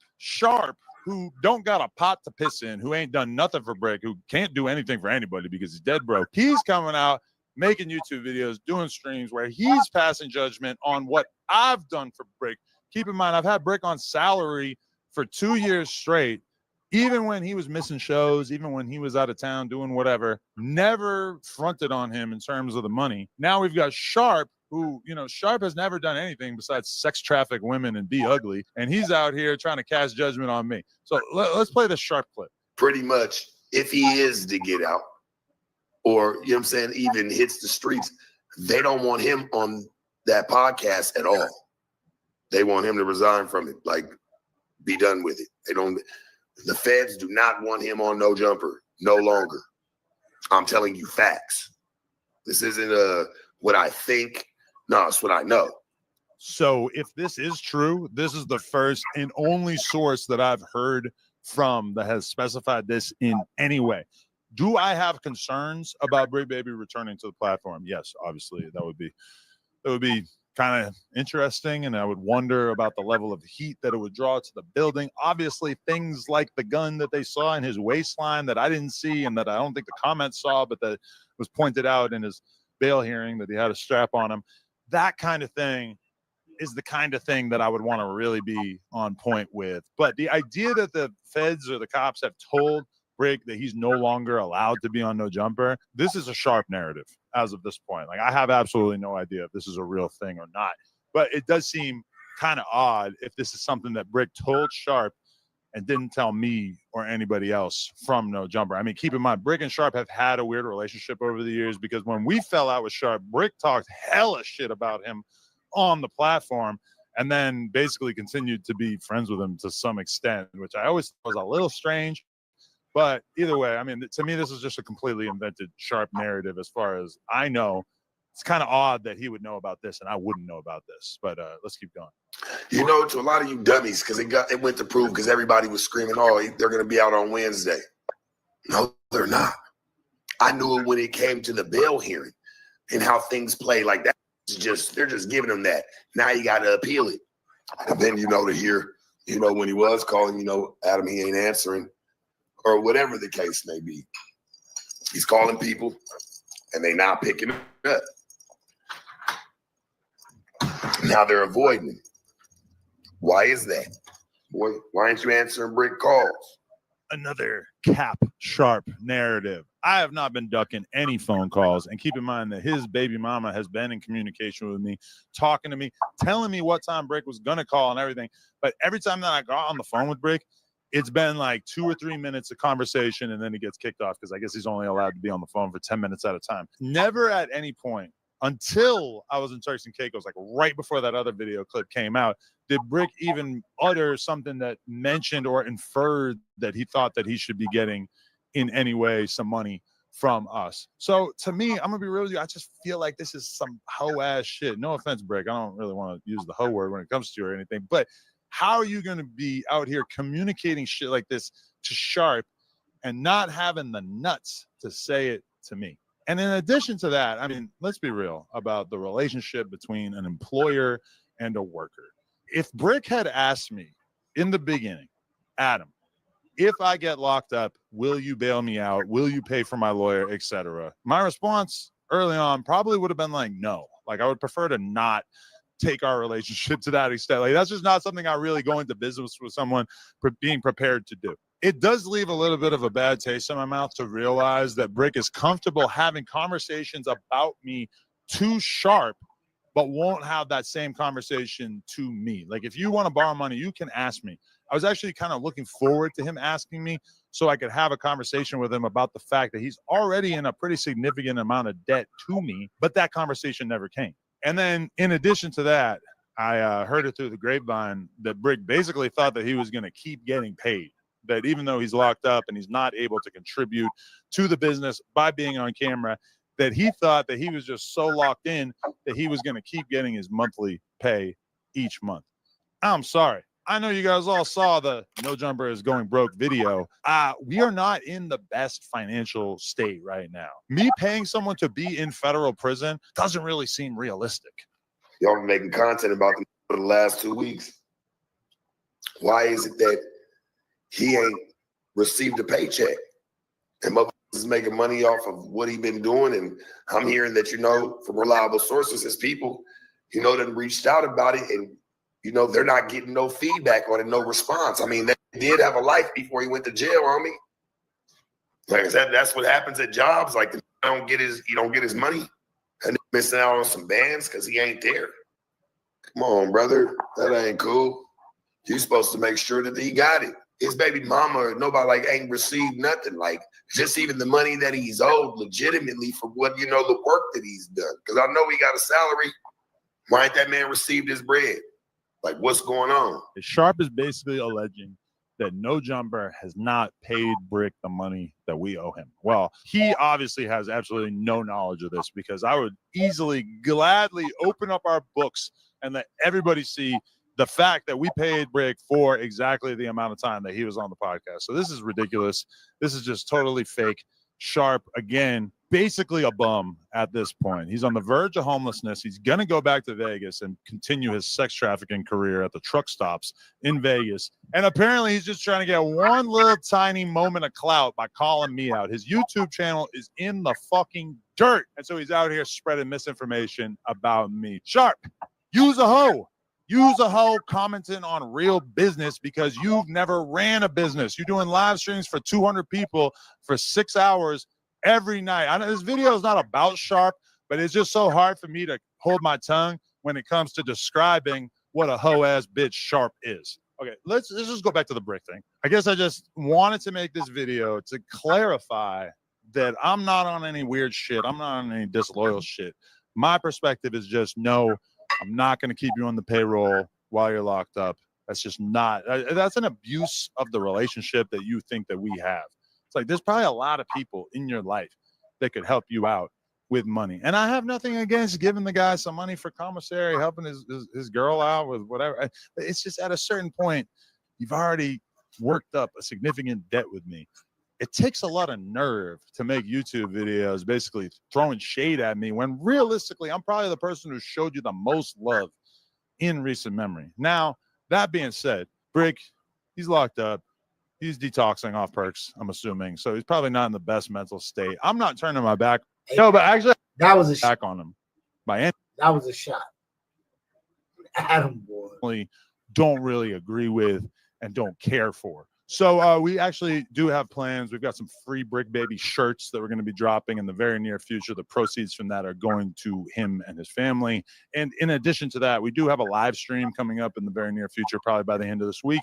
who don't got a pot to piss in, who ain't done nothing for Bricc, who can't do anything for anybody because he's dead broke. He's coming out, making YouTube videos, doing streams where he's passing judgment on what I've done for Bricc. Keep in mind, I've had Bricc on salary for 2 years straight. Even when he was missing shows, even when he was out of town doing whatever, never fronted on him in terms of the money. Now we've got Sharp, who, you know, Sharp has never done anything besides sex traffic women and be ugly. And he's out here trying to cast judgment on me. So let's play the Sharp clip. Pretty much, if he is to get out, or, you know what I'm saying, even hits the streets, they don't want him on that podcast at all. They want him to resign from it, like, be done with it. The feds do not want him on No Jumper no longer. I'm telling you facts. This isn't what I think. No, it's what I know. So if this is true, this is the first and only source that I've heard from that has specified this in any way. Do I have concerns about Bricc Baby returning to the platform? Yes, obviously. That would be kind of interesting, and I would wonder about the level of heat that it would draw to the building. Obviously, things like the gun that they saw in his waistline that I didn't see and that I don't think the comments saw, but that was pointed out in his bail hearing that he had a strap on him. That kind of thing is the kind of thing that I would want to really be on point with. But the idea that the feds or the cops have told Bricc that he's no longer allowed to be on No Jumper, this is a Sharp narrative as of this point. Like, I have absolutely no idea if this is a real thing or not. But it does seem kind of odd if this is something that Bricc told Sharp and didn't tell me or anybody else from No Jumper. I mean, keep in mind, Bricc and Sharp have had a weird relationship over the years, because when we fell out with Sharp, Bricc talked hella shit about him on the platform and then basically continued to be friends with him to some extent, which I always thought was a little strange. But either way, I mean, to me, this is just a completely invented Sharp narrative as far as I know. It's kind of odd that he would know about this and I wouldn't know about this. But let's keep going. You know, to a lot of you dummies, because it went to prove, because everybody was screaming, oh, they're going to be out on Wednesday. No, they're not. I knew it when it came to the bail hearing and how things play like that. They're just giving them that. Now you got to appeal it. And then, to hear, when he was calling, Adam, he ain't answering, or whatever the case may be. He's calling people and they not picking it up. Now they're avoiding him. Why is that? Boy, why aren't you answering Bricc calls? Another Cap Sharp narrative. I have not been ducking any phone calls. And keep in mind that his baby mama has been in communication with me, talking to me, telling me what time Bricc was going to call and everything. But every time that I got on the phone with Bricc, it's been like 2 or 3 minutes of conversation, and then he gets kicked off because I guess he's only allowed to be on the phone for 10 minutes at a time. Never at any point until I was in Turks and Caicos, like right before that other video clip came out, did Bricc even utter something that mentioned or inferred that he thought that he should be getting in any way some money from us. So to me, I'm gonna be real with you, I just feel like this is some hoe ass shit. No offense, Bricc, I don't really want to use the hoe word when it comes to you or anything, but how are you going to be out here communicating shit like this to Sharp and not having the nuts to say it to me? And in addition to that, I mean, let's be real about the relationship between an employer and a worker. If Bricc had asked me in the beginning, Adam, if I get locked up, will you bail me out? Will you pay for my lawyer, etc.? My response early on probably would have been like, no. Like, I would prefer to not take our relationship to that extent. Like, that's just not something I really go into business with someone being prepared to do. It does leave a little bit of a bad taste in my mouth to realize that Bricc is comfortable having conversations about me to Sharp, but won't have that same conversation to me. Like, if you want to borrow money, you can ask me. I was actually kind of looking forward to him asking me so I could have a conversation with him about the fact that he's already in a pretty significant amount of debt to me, but that conversation never came. And then in addition to that, I heard it through the grapevine that Bricc basically thought that he was going to keep getting paid, that even though he's locked up and he's not able to contribute to the business by being on camera, that he thought that he was just so locked in that he was going to keep getting his monthly pay each month. I'm sorry. I know you guys all saw the No Jumper is going broke video. We are not in the best financial state right now. Me paying someone to be in federal prison doesn't really seem realistic. Y'all been making content about them for the last 2 weeks. Why is it that he ain't received a paycheck? And motherfuckers is making money off of what he been doing. And I'm hearing that, from reliable sources, his people, done reached out about it, and they're not getting no feedback on it, no response. I mean, they did have a life before he went to jail, homie. Like I said, that's what happens at jobs. Like, he don't get his money. And missing out on some bands because he ain't there. Come on, brother. That ain't cool. You supposed to make sure that he got it. His baby mama or nobody like ain't received nothing. Like just even the money that he's owed legitimately for what, the work that he's done. Because I know he got a salary. Why ain't that man received his bread? Like, what's going on? Sharp is basically alleging that No Jumper has not paid Bricc the money that we owe him. Well, he obviously has absolutely no knowledge of this because I would gladly open up our books and let everybody see the fact that we paid Bricc for exactly the amount of time that he was on the podcast. So this is ridiculous. This is just totally fake. Sharp, again, basically a bum at this point. He's on the verge of homelessness. He's going to go back to Vegas and continue his sex trafficking career at the truck stops in Vegas. And apparently he's just trying to get one little tiny moment of clout by calling me out. His YouTube channel is in the fucking dirt. And so he's out here spreading misinformation about me. Sharp, use a hoe. Use a hoe commenting on real business because you've never ran a business. You're doing live streams for 200 people for 6 hours every night. I know this video is not about Sharp, but it's just so hard for me to hold my tongue when it comes to describing what a hoe-ass bitch Sharp is. Okay, let's just go back to the Bricc thing. I guess I just wanted to make this video to clarify that I'm not on any weird shit. I'm not on any disloyal shit. My perspective is just no. I'm not going to keep you on the payroll while you're locked up. That's just not, that's an abuse of the relationship that you think that we have. It's like, there's probably a lot of people in your life that could help you out with money. And I have nothing against giving the guy some money for commissary, helping his girl out with whatever. It's just at a certain point, you've already worked up a significant debt with me. It takes a lot of nerve to make YouTube videos basically throwing shade at me when realistically, I'm probably the person who showed you the most love in recent memory. Now, that being said, Bricc, he's locked up. He's detoxing off perks, I'm assuming. So he's probably not in the best mental state. I'm not turning my back. No, but actually, that was a back on him. That was a shot. Adam, boy. Don't really agree with and don't care for. So we actually do have plans. We've got some free Bricc Baby shirts that we're going to be dropping in the very near future. The proceeds from that are going to him and his family. And in addition to that, we do have a live stream coming up in the very near future, probably by the end of this week.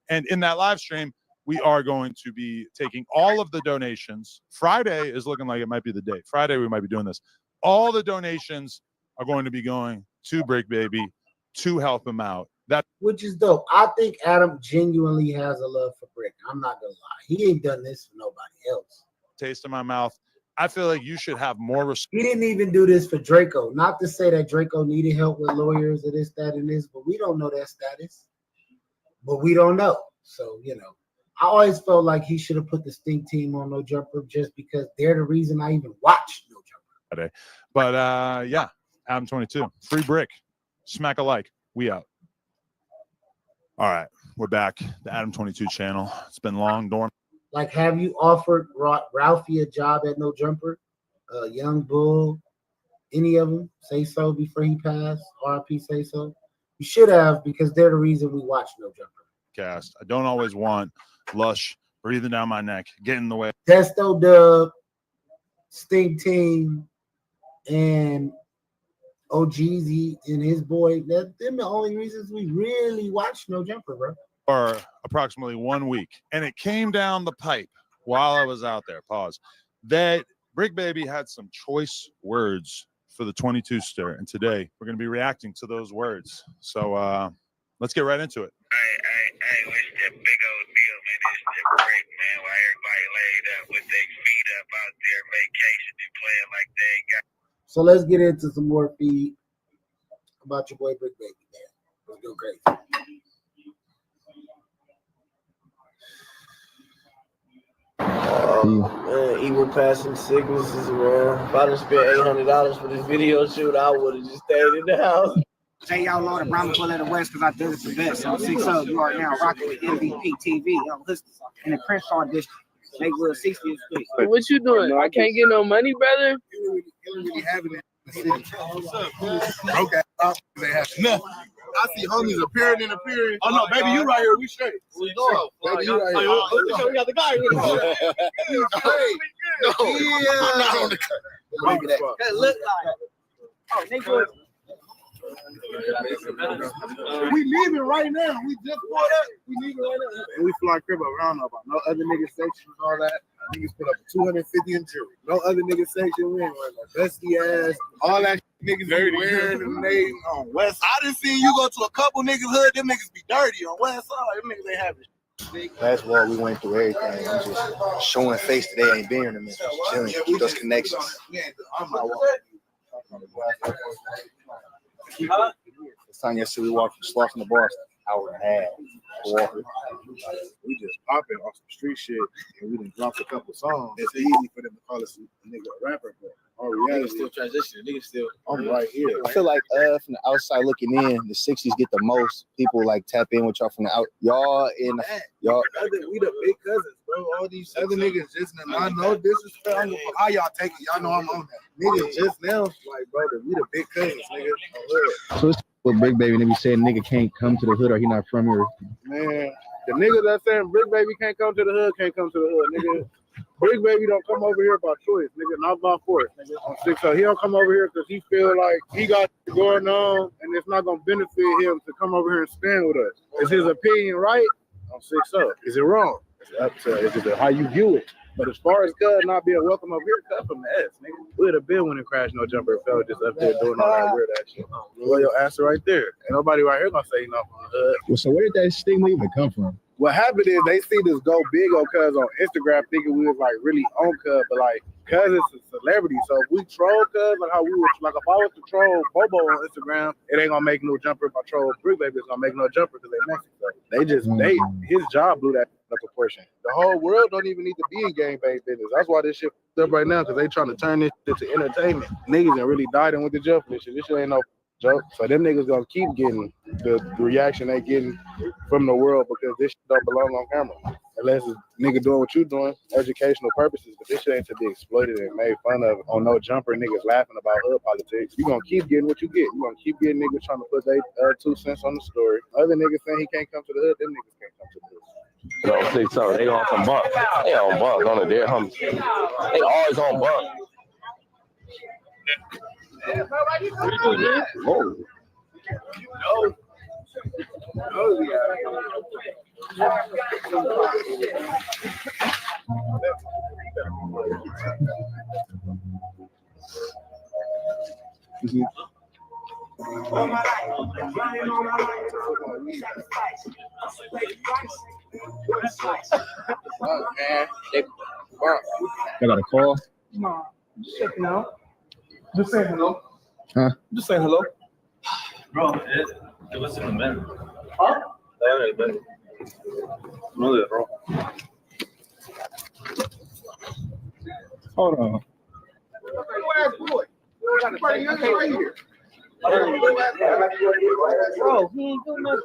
And in that live stream, we are going to be taking all of the donations. Friday is looking like it might be the day. Friday, we might be doing this. All the donations are going to be going to Bricc Baby to help him out. Which is dope. I think Adam genuinely has a love for Bricc. I'm not gonna lie. He ain't done this for nobody else. Taste in my mouth. I feel like you should have more respect. He didn't even do this for Draco. Not to say that Draco needed help with lawyers or this, that, and this, but we don't know that status. But we don't know. So, I always felt like he should have put the stink team on No Jumper just because they're the reason I even watched No Jumper. But yeah, Adam 22. Free Bricc. Smack a like. We out. All right, we're back. The Adam 22 channel. It's been long, dorm. Like, have you offered Ralphie a job at No Jumper? Young Bull, any of them? Say so before he passed. RIP, say so. You should have, because they're the reason we watch No Jumper. Cast. I don't always want Lush breathing down my neck, getting in the way. Testo Dub, Stink Team, and OGZ and his boy, them the only reasons we really watch No Jumper, bro. For approximately 1 week. And it came down the pipe while I was out there, pause, that Bricc Baby had some choice words for the 22 stir. And today we're going to be reacting to those words. So let's get right into it. Hey, what's that big old deal, man? It's the Bricc, man. Why everybody laid up with their feet up out there vacation and playing like they ain't got. So let's get into some more feed about your boy Bricc Baby, man. Let's go crazy. Man, evil passing sicknesses around. If I done spent $800 for this video shoot, I would have just stayed in the house. Hey, y'all know the Brahma Bull of the West because I did it the best. So 6-0, you are now rocking with MVP TV. Yo, listen, in the Crenshaw district. Lakewood 60th Street. What you doing? I can't get no money, brother. You really having it. Okay. They have nothing. I see homies appearing and appearing. Oh no, baby, you right here. We straight. We go. Baby, you right here. We got the guy with us. No, I'm not on the. Hey, look. Oh, they good. We leaving right now. We just pulled up. We leaving right now. And we fly crib around about no other niggas section and all that. Niggas put up 250 in jury. No other niggas section. We ain't wearing no dusty ass. All that niggas be wearing and they on West. I done seen you go to a couple niggas hood. Them niggas be dirty on West Side. Them niggas ain't having shit. Last war, we went through everything. I'm just showing face that they ain't been in a minute. Chilling, keep those connections. This time yesterday, we walked from Slauson to Boston, hour and a half to walk it. We just popping on some street shit and we done dropped a couple songs. It's easy for them to call us a nigga a rapper, but our reality still transitioning. Niggas still. I'm right here. I feel like from the outside looking in, the 60s get the most people like tap in with y'all from the out. Y'all in y'all. We the big cousins, bro. All these other niggas just now. I know disrespect. I don't know how y'all take it. Y'all know I'm on that. Niggas just now, like, brother, we the big cousins, nigga. So it's with Bricc Baby, and they be saying nigga can't come to the hood or he not from here. Man, the niggas that saying Bricc Baby can't come to the hood, can't come to the hood, nigga. Bricc Baby don't come over here by choice, nigga, not by force, nigga. On 6-0, he don't come over here because he feel like he got going on and it's not gonna benefit him to come over here and stand with us. Is his opinion right? On 6-0. Is it wrong? It's up to it's how you view it. But as far as Cuz not being welcome over here, cut from the ass, nigga. We'd have been when it crashed no jumper and fell just up there doing all that weird ass shit. Well, your answer right there. Ain't nobody right here gonna say nothing from the hood. Well, so where did that stigma even come from? What happened is they see this go big on Cuz on Instagram thinking we was like really on Cuz, but like Cuz is a celebrity. So if we troll Cuz like how we was like if I was to troll Bobo on Instagram, it ain't gonna make no jumper. If I troll Bricc Baby, it's gonna make no jumper because they Mexican. They just his job blew that up proportion. The whole world don't even need to be in gangbang business. That's why this shit up right now, because they trying to turn this into entertainment. Niggas that really died in with the jump this shit. This shit ain't no joke. So them niggas gonna keep getting the reaction they getting from the world because this shit don't belong on camera. Unless it's nigga doing what you doing, educational purposes, but this shit ain't to be exploited and made fun of on no jumper niggas laughing about hood politics. You gonna keep getting what you get. You gonna keep getting niggas trying to put their 2 cents on the story. Other niggas saying he can't come to the hood, them niggas can't come to the hood. No, 6-0. They on some bump. They on bump on the dead homies. They always on bump. Whoa. I got a call. No, just checking out. Just say hello. Huh? Just say hello. Bro, it was in the middle. Huh? Hold on. Bro, he ain't doing nothing.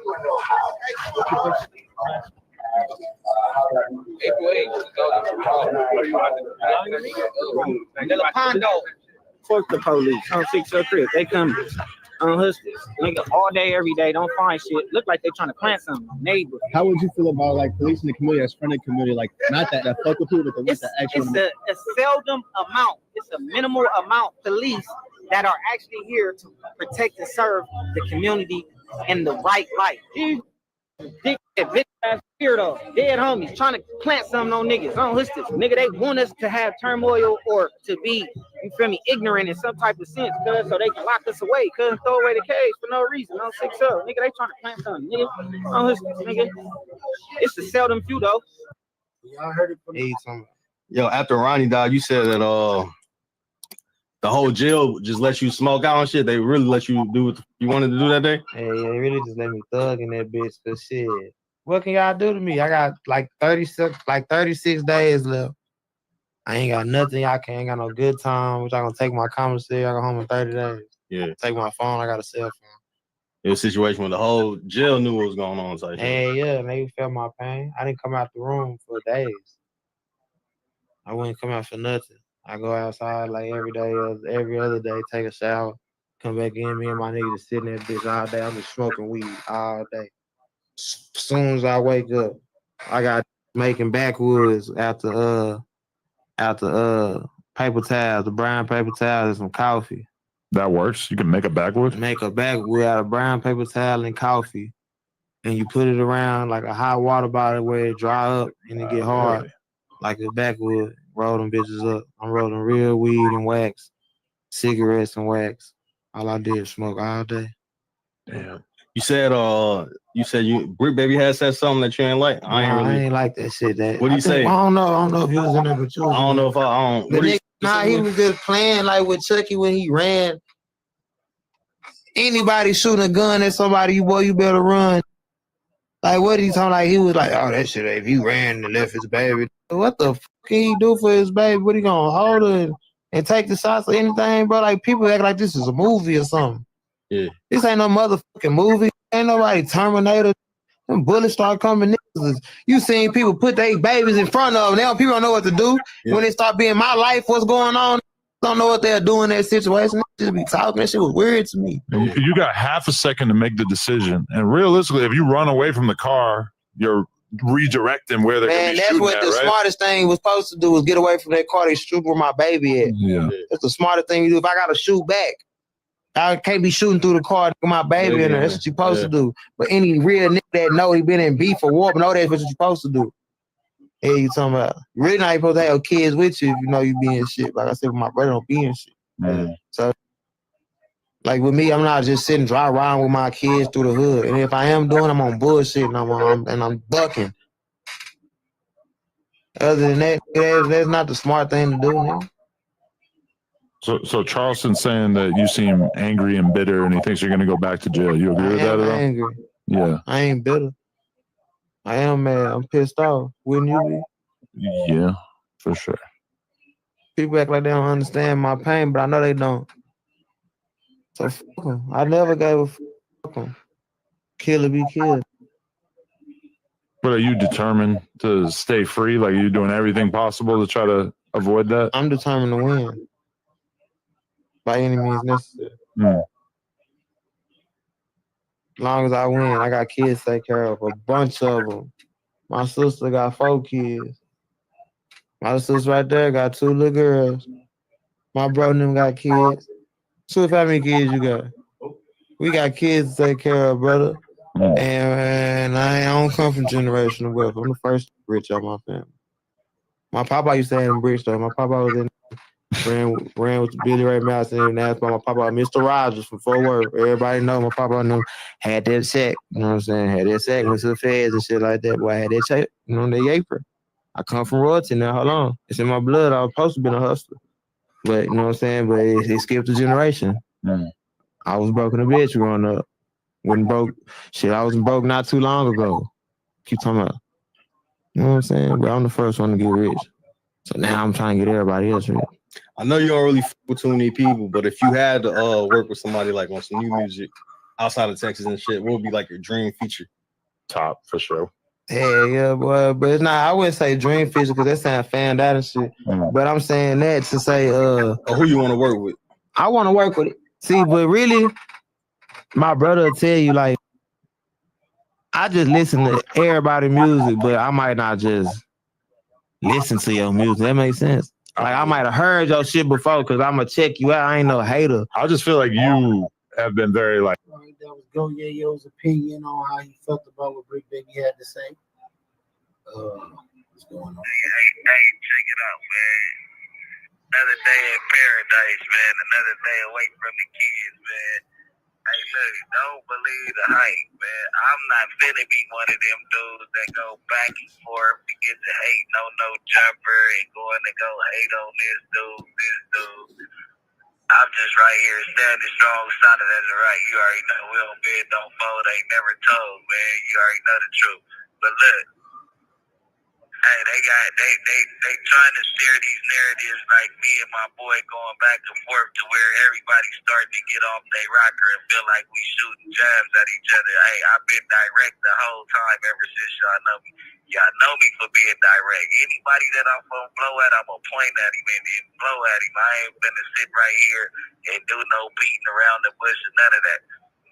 Fuck the police. On 603, they come on hustlers. Nigga, all day, every day, don't find shit. Look like they trying to plant something. Neighbor. How would you feel about like police in the community that's friendly community, like not that fuck with people, but the ones that actually? It's a seldom amount. It's a minimal amount police that are actually here to protect and serve the community in the right light. Big ass weirdo, dead homies trying to plant something on niggas, on hustlers. Nigga, they want us to have turmoil or to be, you feel me, ignorant in some type of sense, cuz so they can lock us away, cuz throw away the cage for no reason. On 6-0, nigga, they trying to plant something, nigga, on hustlers, nigga. It's a seldom few though. Y'all heard it from me. Yo, after Ronnie died, you said that the whole jail just let you smoke out and shit. They really let you do what you wanted to do that day? Hey, yeah, they really just let me thug in that bitch. But shit, what can y'all do to me? I got like 36 days left. I ain't got nothing. Ain't got no good time. Which I gonna take my commissary. I go home in 30 days. Yeah. Take my phone. I got a cell phone. It was a situation where the whole jail knew what was going on. So hey, yeah, they felt my pain. I didn't come out the room for days. I wouldn't come out for nothing. I go outside like every day, every other day, take a shower, come back in. Me and my nigga just sitting there bitch all day. I'm just smoking weed all day. As soon as I wake up, I got making backwoods after paper towels, the brown paper towels and some coffee. That works. You can make a backwood. Make a backwood out of brown paper towel and coffee, and you put it around like a hot water bottle where it dry up and it get hard, really? like a backwood. Roll them bitches up. I'm rolling real weed and wax, cigarettes and wax. All I did was smoke all day. Damn. You said Bricc Baby had said something that you ain't like. I ain't like that shit. What do you say? I don't know if he was in there, but you was I don't in know there. if I don't. The What do you- nigga, he was just playing like with Chucky when he ran. Anybody shooting a gun at somebody, you better run. Like, what he talking like? He was like, oh, that shit, if you ran and left his baby. What the fuck can he do for his baby? What he gonna hold her and take the shots or anything, bro? Like, people act like this is a movie or something. Yeah. This ain't no motherfucking movie. Ain't nobody Terminator. Them bullets start coming. You seen people put their babies in front of them. Now people don't know what to do. Yeah. When it start being my life, what's going on? Don't know what they're doing in that situation. Just be talking. That shit was weird to me. You got half a second to make the decision, and realistically, if you run away from the car, you're redirecting where they're going to Man, be that's shooting what at, the right? smartest thing was supposed to do was get away from that car. They shoot where my baby at. Yeah. That's the smartest thing you do. If I gotta shoot back, I can't be shooting through the car to get my baby in there. That's what you're supposed to do. But any real nigga that know he been in beef or war, know that's what you're supposed to do. Hey, you talking about? You really not supposed to have kids with you if you know you be in shit. Like I said, my brother don't be in shit. So, like with me, I'm not just sitting dry riding with my kids through the hood. And if I am doing, I'm on bullshit and I'm bucking. Other than that, that's not the smart thing to do, man. So Charleston's saying that you seem angry and bitter, and he thinks you're going to go back to jail. You agree with that at all? Angry. Yeah. I ain't bitter. I am mad. I'm pissed off. Wouldn't you be? Yeah, for sure. People act like they don't understand my pain, but I know they don't. So fuck them. I never gave a fuck them. Kill or be killed. But are you determined to stay free? Like, are you doing everything possible to try to avoid that? I'm determined to win. By any means necessary. Mm. As long as I win, I got kids to take care of, a bunch of them. My sister got 4 kids. My sister right there got 2 little girls. My brother and them got kids. So how many kids you got? We got kids to take care of, brother. And I don't come from generational wealth. I'm the first rich out of my family. My papa used to have them bricks though. My papa was in ran with Billy Ray Mouse and asked by my papa, Mr. Rogers from Fort Worth. Everybody know my papa and them had that sack. You know what I'm saying? Had that sack, went to the feds and shit like that. Boy, I had that check, you know, the apron. I come from royalty now. Hold on. It's in my blood. I was supposed to be a hustler. But you know what I'm saying? But it skipped a generation. I was broke in a bitch growing up. Wasn't broke. Shit, I was broke not too long ago. Keep talking about. You know what I'm saying? But I'm the first one to get rich. So now I'm trying to get everybody else rich. I know you don't really fuck with too many people, but if you had to work with somebody like on some new music outside of Texas and shit, what would be like your dream feature? Top for sure. Yeah, boy. But it's not, I wouldn't say dream feature because that sounds fanned out and shit. But I'm saying that to say who you want to work with? I want to work with it. See, but really, my brother will tell you, like, I just listen to everybody's music, but I might not just listen to your music. That makes sense. Like, I might have heard your shit before because I'm going to check you out. I ain't no hater. I just feel like you have been very, like... That was Go Yayo's opinion on how he felt about what Bricc Baby had to say. What's going on? Hey, check it out, man. Another day in paradise, man. Another day away from the kids, man. Hey, look, don't believe the hype, man. I'm not finna be one of them dudes that go back and forth to get to hate no jumper and going to go hate on this dude. I'm just right here standing strong, solid as a right. You already know we don't bend, don't fold, ain't never told, man. You already know the truth. But look, hey, they trying to steer these narratives like me and my boy going back and forth to where everybody's starting to get off their rocker and feel like we shooting jabs at each other. Hey, I've been direct the whole time ever since y'all know me. Y'all know me for being direct. Anybody that I'm gonna blow at, I'm gonna point at him and then blow at him. I ain't gonna sit right here and do no beating around the bush or none of that.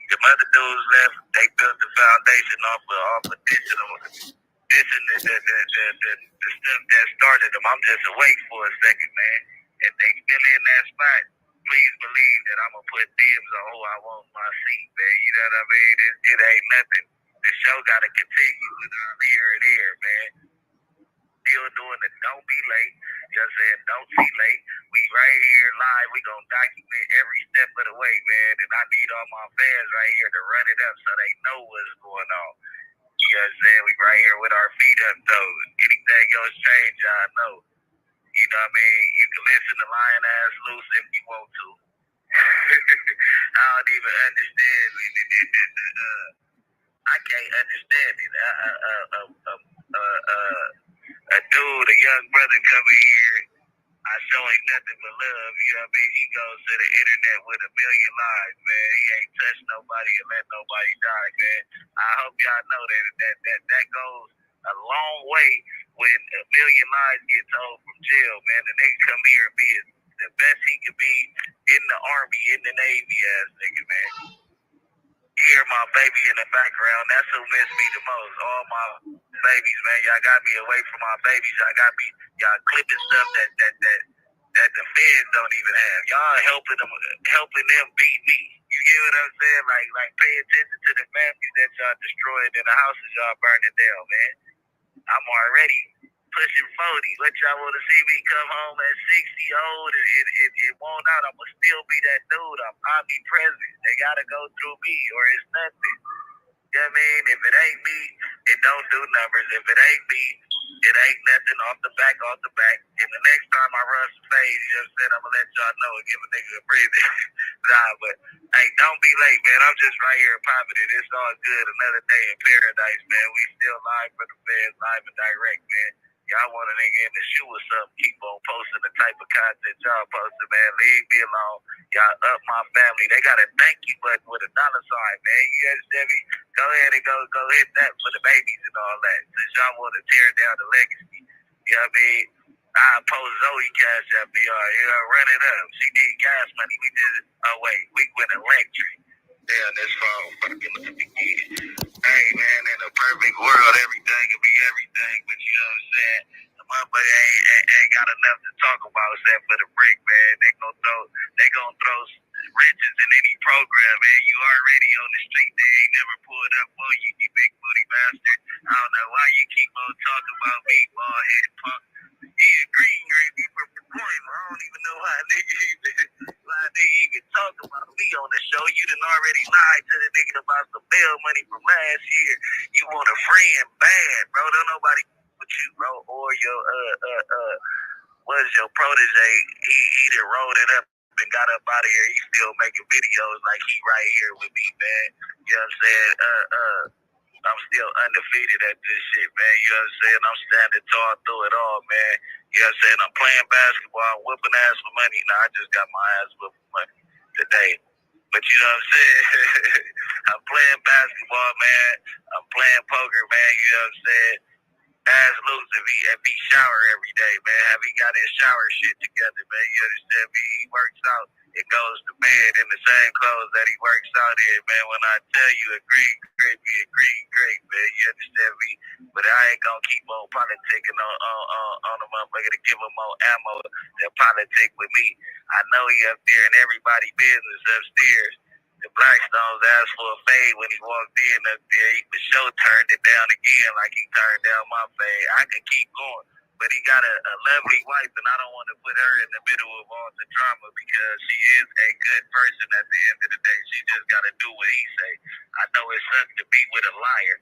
The other dudes left, they built the foundation off of this and the stuff that started them. I'm just awake for a second, man. And they still in that spot. please believe that I'm gonna put dibs on who I want my seat, man. You know what I mean? It ain't nothing. The show gotta continue, whether I'm here or there, man. Still doing the don't be late. Just saying don't be late. We right here live. We gonna document every step of the way, man. And I need all my fans right here to run it up so they know what's going on. You know what I'm saying? We right here with our feet up, though. Anything else change, I know. You know what I mean? You can listen to Lion Ass Loose if you want to. I don't even understand. I can't understand it. A dude, a young brother coming here, I show him nothing but love. You know what I mean? He goes to the internet with a million lies, man. He ain't touched nobody and let nobody die, man. I hope y'all know that goes a long way when a million lies get told from jail, man. The nigga come here and be the best he could be in the Army, in the Navy, ass nigga, man. Hear my baby in the background. That's who missed me the most. All my babies, man. Y'all got me away from my babies. Y'all clipping stuff that the feds don't even have. Y'all helping them beat me. You get what I'm saying? Like pay attention to the families that y'all destroyed and the houses y'all burning down, man. I'm already pushing 40. What y'all want to see me come home at 60 old and won't out? I'm going to still be that dude. I'm omnipresent. They got to go through me or it's nothing. You know what I mean? If it ain't me, it don't do numbers. If it ain't me, it ain't nothing off the back. And the next time I run some fades, you know what I'm saying? I'm going to let y'all know and give a nigga a breather. Nah, but hey, don't be late, man. I'm just right here popping it. It's all good. Another day in paradise, man. We still live for the fans, live and direct, man. Y'all want a nigga in the shoe or something, keep on posting the type of content y'all posting, man. Leave me alone. Y'all up my family. They got a thank you button with a dollar sign, man. You understand me? Go ahead and go hit that for the babies and all that. Since y'all want to tear down the legacy. You know what I mean? I post Zoe cash up y'all. You know, run it up. She need gas money. We did it. Oh, wait. We went electric. Damn, this phone fucking up again. Hey, man, in a perfect world, everything could be everything, but you know what I'm saying? The motherfucker ain't got enough to talk about except for the Bricc, man. They gonna throw riches in any program, man. You already on the street. They ain't never pulled up for you, you big booty bastard. I don't know why you keep on talking about me, bald head punk. Yeah, green people point. I don't even know why nigga even talk about me on the show. You done already lied to the nigga about some bail money from last year. You want a friend bad, bro. Don't nobody with you, bro. Or your what is your protege? He done rolled it up and got up out of here. He still making videos like he right here with me, man. You know what I'm saying? I'm still undefeated at this shit, man. You know what I'm saying? I'm standing tall through it all, man. You know what I'm saying? I'm playing basketball, I'm whooping ass for money. Nah, I just got my ass whooped for money today. But you know what I'm saying? I'm playing basketball, man. I'm playing poker, man. You know what I'm saying? Ass loose if he shower every day, man. Have he got his shower shit together, man? You understand me? He works out and goes to bed in the same clothes that he works out in, man. When I tell you a green grape, man. You understand me? But I ain't gonna keep on politicking on the motherfucker to give him more ammo than politic with me. I know he up there in everybody business upstairs. The Blackstones asked for a fade when he walked in up there. He for sure turned it down again like he turned down my fade. I could keep going. But he got a lovely wife, and I don't want to put her in the middle of all the drama because she is a good person at the end of the day. She just got to do what he say. I know it sucks to be with a liar,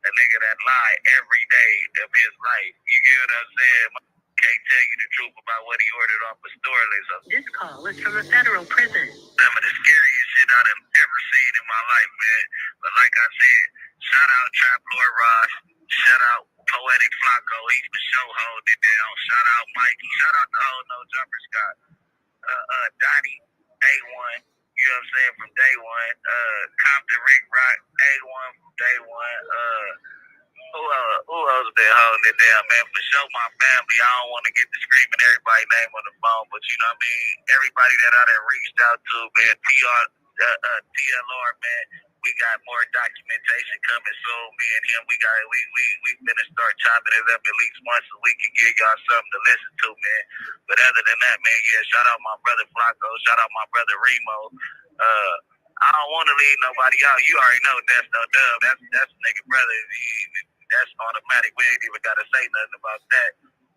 a nigga that lie every day of his life. You get what I'm saying? Can't tell you the truth about what he ordered off a store list. This call is from a federal prison. Some of the scariest shit I've ever seen in my life, man. But like I said, shout out Trap Lord Ross. Shout out Poetic Flacco. He's for sure holding it down. Shout out Mikey. Shout out the whole No Jumper Scott. Donnie, A1. You know what I'm saying? From day one. Compton Rick Rock, A1 from day one. Who else been holding it down, man? For sure, my family. I don't want to get to screaming everybody's name on the phone, but you know what I mean? Everybody that I done reached out to, man. TLR, man. We got more documentation coming soon. Me and him, we finna start chopping it up at least once a week and give y'all something to listen to, man. But other than that, man, yeah, shout out my brother Flacco, shout out my brother Remo. I don't want to leave nobody out. You already know that's no dub. That's nigga brother. That's automatic. We ain't even gotta say nothing about that.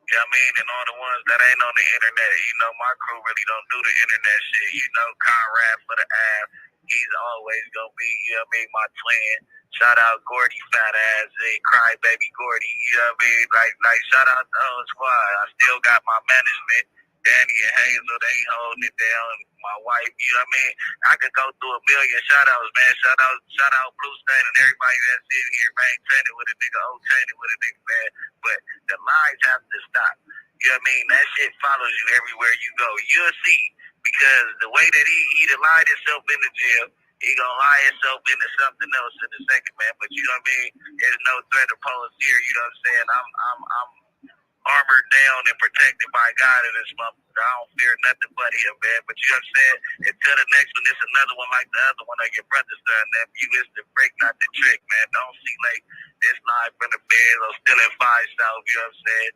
You know what I mean? And all the ones that ain't on the internet, you know, my crew really don't do the internet shit. You know, Conrad for the app. He's always gonna be, you know what I mean, my twin. Shout out Gordy, fat ass, cry baby Gordy. You know what I mean? Like shout out the whole squad. I still got my management. Danny and Hazel, they holding it down. My wife, you know what I mean? I could go through a million shout outs, man. Shout out Blue Stain and everybody that's in here, maintaining with a nigga, obtaining with a nigga, man. But the lies have to stop. You know what I mean? That shit follows you everywhere you go. You'll see. Because the way that he done lied himself in the jail, he gonna lie himself into something else in a second, man. But you know what I mean? There's no threat opposed here, you know what I'm saying? I'm armored down and protected by God in this month. I don't fear nothing but him, man. But you know what I'm saying? Until the next one, it's another one like the other one on your brother's son. You is the brick, not the trick, man. Don't see like this live from the bed or still in 5 South, you know what I'm saying?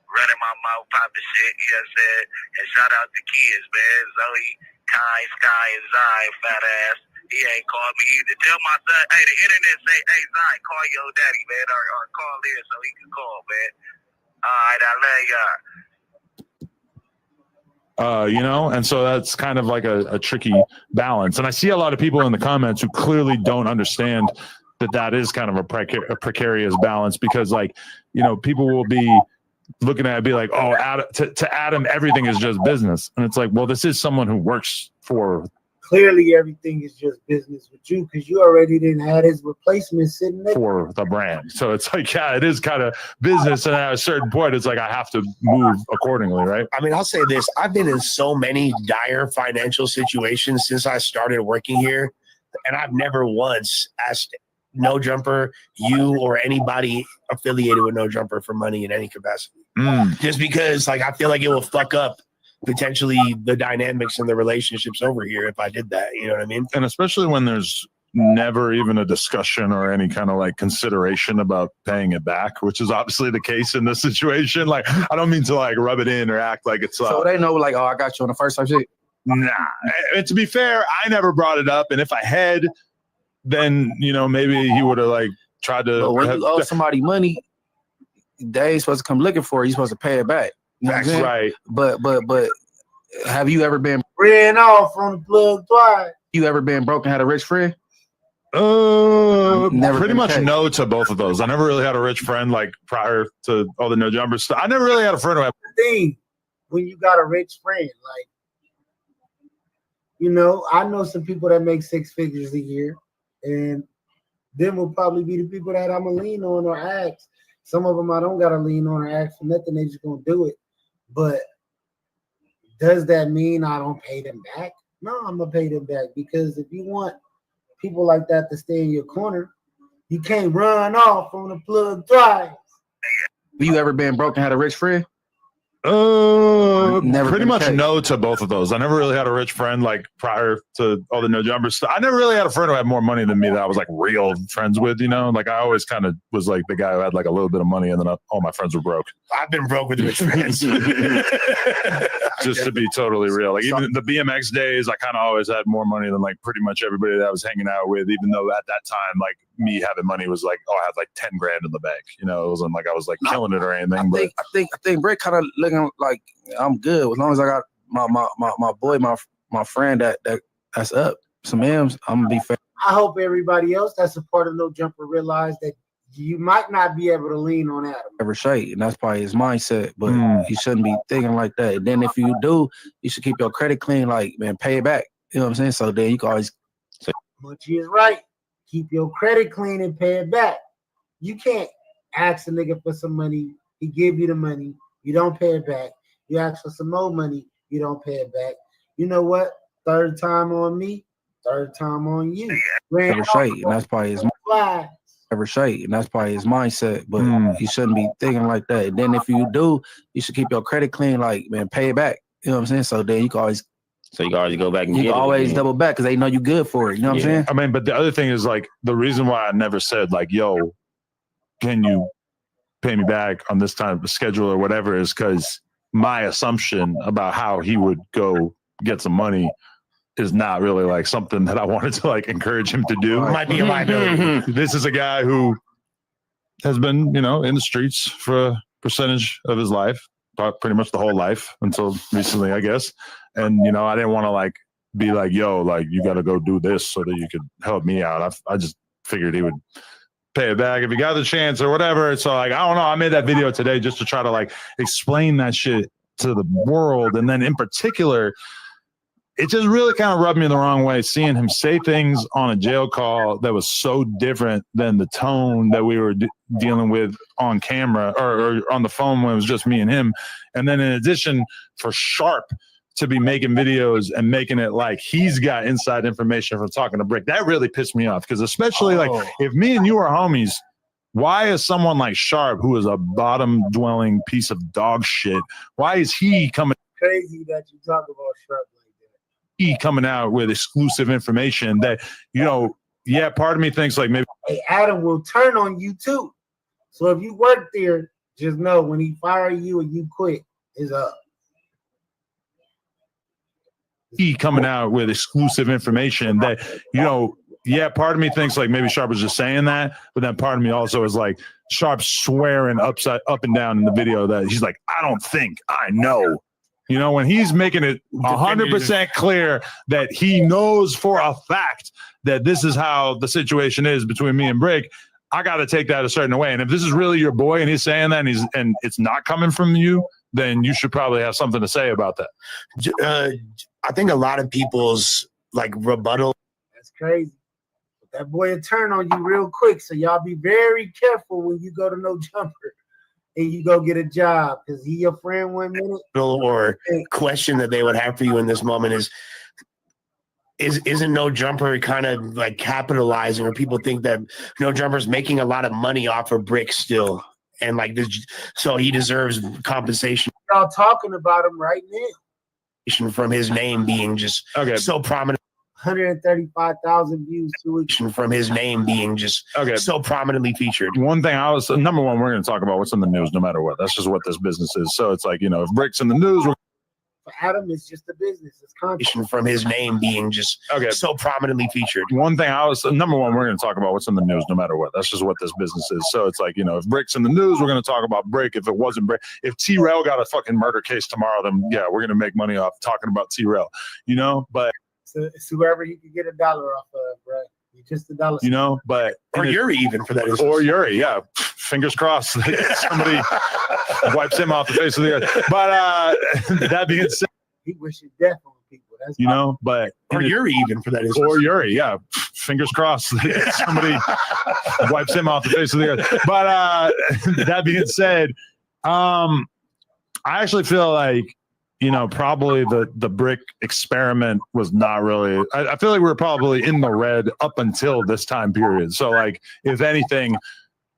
Running my mouth, popping shit, you know what I'm saying? And shout out the kids, man. Zoe, Kai, Sky, and Zai, fat ass. He ain't called me either. Tell my son, hey, the internet say, hey, Zai, call your daddy, man, or call in so he can call, man. All right, I love y'all. You know, and so that's kind of like a tricky balance. And I see a lot of people in the comments who clearly don't understand that is kind of a precarious balance, because, like, you know, people will be looking at it, be like, oh, Adam, to Adam, everything is just business. And it's like, well, this is someone who works for. Clearly, everything is just business with you, because you already didn't have his replacement sitting there for the brand. So it's like, yeah, it is kind of business. And at a certain point, it's like, I have to move accordingly, right? I mean, I'll say this. I've been in so many dire financial situations since I started working here, and I've never once asked No Jumper, you, or anybody affiliated with No Jumper for money in any capacity. Just because, like, I feel like it will fuck up potentially the dynamics and the relationships over here if I did that. You know what I mean? And especially when there's never even a discussion or any kind of like consideration about paying it back, which is obviously the case in this situation. Like, I don't mean to like rub it in or act like it's so they know, like, oh, I got you on the first time shit. Nah. And to be fair, I never brought it up, and if I had, then, you know, maybe he would have like tried to. But when you owe somebody money, they ain't supposed to come looking for it. You're supposed to pay it back. You know what I'm saying? Right. But have you ever been ran off on the plug twice? You ever been broke and had a rich friend? Never pretty much no to both of those. I never really had a rich friend, like, prior to all the No Jumper stuff. I never really had a friend who had the thing when you got a rich friend, like, you know, I know some people that make 6 figures a year, and them will probably be the people that I'm gonna lean on or ask. Some of them I don't gotta lean on or ask for nothing. They just gonna do it. But does that mean I don't pay them back? No, I'm gonna pay them back, because if you want people like that to stay in your corner, you can't run off on the plug twice. Have you ever been broke and had a rich friend? Never pretty much no to both of those. I never really had a rich friend, like, prior to all the No Jumper stuff. I never really had a friend who had more money than me that I was like real friends with, you know? Like, I always kind of was like the guy who had like a little bit of money, and then all my friends were broke. I've been broke with rich friends. Just to be totally real. Like, even the BMX days, I kind of always had more money than like pretty much everybody that I was hanging out with, even though at that time, like, me having money was like, oh, I had like 10 grand in the bank. You know, it wasn't like I was like killing it or anything. I think Bricc kind of looking like I'm good as long as I got my boy, my friend that's up some M's. I'm gonna be fair. I hope everybody else that's a part of No Jumper realize that you might not be able to lean on Adam. Ever shade, and that's probably his mindset. But he shouldn't be thinking like that. And then if you do, you should keep your credit clean. Like, man, pay it back. You know what I'm saying? So then you can always. Munchie is right. Keep your credit clean and pay it back. You can't ask a nigga for some money. He give you the money. You don't pay it back. You ask for some more money. You don't pay it back. You know what? Third time on me. Third time on you. Ever shade, and that's probably his. Ever shade, and that's probably his mindset. But he shouldn't be thinking like that. And then if you do, you should keep your credit clean. Like, man, pay it back. You know what I'm saying? So then you can always. So you can always go back and You get can it always again. double back because they know you good for it. You know what I'm saying? I mean, but the other thing is like the reason why I never said like, yo, can you pay me back on this time of schedule or whatever is because my assumption about how he would go get some money is not really like something that I wanted to like encourage him to do. Might be a liability. This is a guy who has been, you know, in the streets for a percentage of his life, pretty much the whole life until recently, I guess. And, you know, I didn't want to like be like, yo, like you got to go do this so that you could help me out. I just figured he would pay it back if he got the chance or whatever. So like, I don't know. I made that video today just to try to like explain that shit to the world. And then in particular, it just really kind of rubbed me the wrong way seeing him say things on a jail call that was so different than the tone that we were dealing with on camera or on the phone when it was just me and him. And then in addition, for Sharp to be making videos and making it like he's got inside information from talking to Bricc, that really pissed me off. Because especially like if me and you are homies, why is someone like Sharp, who is a bottom-dwelling piece of dog shit, why is he coming? Crazy that you talk about Sharp. He coming out with exclusive information that, you know, yeah, part of me thinks like maybe Hey, Adam will turn on you too. So if you work there, just know when he fire you and you quit, it's up. he coming out with exclusive information that, you know, yeah, part of me thinks like maybe Sharp was just saying that, but then part of me also is like Sharp swearing up and down in the video that he's like, I don't think, I know. You know, when he's making it 100% clear that he knows for a fact that this is how the situation is between me and Bricc, I got to take that a certain way. And if this is really your boy and he's saying that and it's not coming from you, then you should probably have something to say about that. I think a lot of people's like rebuttal. That's crazy. But that boy will turn on you real quick. So y'all be very careful when you go to No Jumper and you go get a job, because he your friend 1 minute. Or question that they would have for you in this moment isn't No Jumper kind of like capitalizing, or people think that No Jumper's making a lot of money off of Bricc still, and like this, so he deserves compensation. Y'all talking about him right now from his name being just so prominent. 135,000 views 2 weeks. From his name being just so prominently featured. One thing number one, we're going to talk about what's in the news no matter what. That's just what this business is. So it's like, you know, if Brick's in the news, For Adam, it's just a business. It's content. From his name being just so prominently featured. One thing number one, we're going to talk about what's in the news no matter what. That's just what this business is. So it's like, you know, if Brick's in the news, we're going to talk about Bricc. If it wasn't Bricc, if T-Rail got a fucking murder case tomorrow, then yeah, we're going to make money off talking about T-Rail, you know, but It's whoever you can get $1 off of, bro. You just $1. You know, but or Yuri even for that. Or Yuri, yeah. Fingers crossed somebody wipes him off the face of the earth. But that being said, he wishes death on people. That's you know, but or Yuri even for that. Or Yuri, yeah. Fingers crossed somebody wipes him off the face of the earth. But that being said, I actually feel like, you know, probably the Bricc experiment was not really, I feel like we were probably in the red up until this time period. So like, if anything,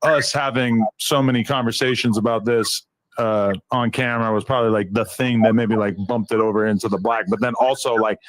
us having so many conversations about this on camera was probably like the thing that maybe like bumped it over into the black. But then also like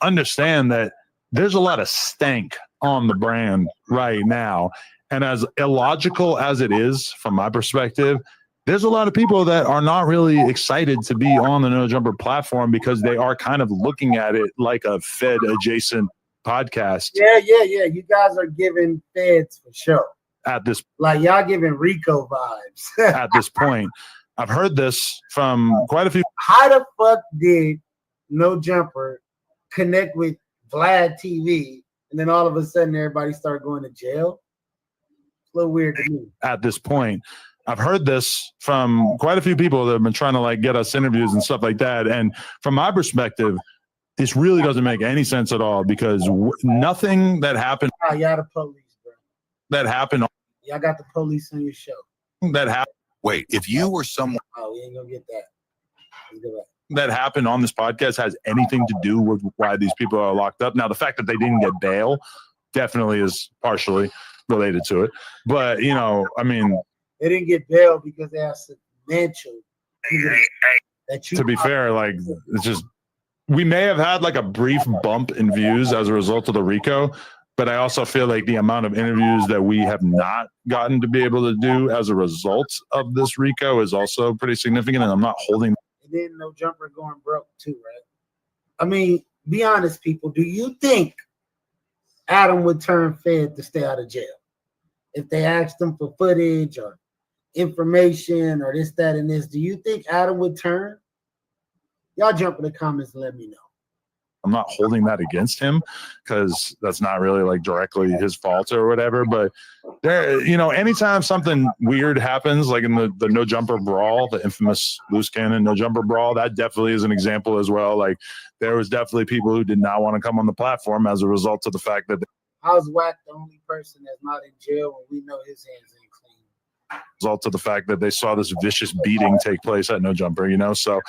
understand that there's a lot of stank on the brand right now. And as illogical as it is from my perspective, there's a lot of people that are not really excited to be on the No Jumper platform because they are kind of looking at it like a Fed adjacent podcast. Yeah. You guys are giving feds for sure. At this, like y'all giving Rico vibes. At this point, I've heard this from quite a few. How the fuck did No Jumper connect with Vlad TV, and then all of a sudden everybody started going to jail? It's a little weird to me. At this point, I've heard this from quite a few people that have been trying to like get us interviews and stuff like that. And from my perspective, this really doesn't make any sense at all because nothing that happened. Oh, y'all the police, bro. That happened. Y'all got the police on your show. That happened. Wait, if you were someone. Oh, we ain't gonna get that. Let's go back. That happened on this podcast has anything to do with why these people are locked up. Now, the fact that they didn't get bail definitely is partially related to it. But, you know, I mean, they didn't get bail because they have financial. To be fair, like it's just we may have had like a brief bump in views as a result of the Rico, but I also feel like the amount of interviews that we have not gotten to be able to do as a result of this Rico is also pretty significant, and I'm not holding. And then No Jumper going broke too, right? I mean, be honest, people. Do you think Adam would turn Fed to stay out of jail if they asked him for footage or information or this, that, and this? Do you think Adam would turn? Y'all jump in the comments and let me know. I'm not holding that against him because that's not really like directly his fault or whatever. But there, you know, anytime something weird happens, like in the No Jumper brawl, the infamous loose cannon No Jumper brawl, that definitely is an example as well. Like there was definitely people who did not want to come on the platform as a result of the fact that. How's Wack the only person that's not in jail when we know his hands ain't clean? Result of the fact that they saw this vicious beating take place at No Jumper, you know. So,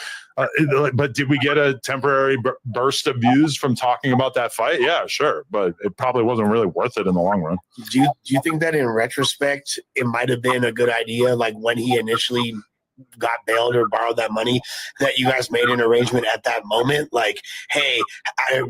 but did we get a temporary burst of views from talking about that fight? Yeah, sure, but it probably wasn't really worth it in the long run. Do you think that in retrospect it might have been a good idea, like when he initially got bailed or borrowed that money, that you guys made an arrangement at that moment, like, hey,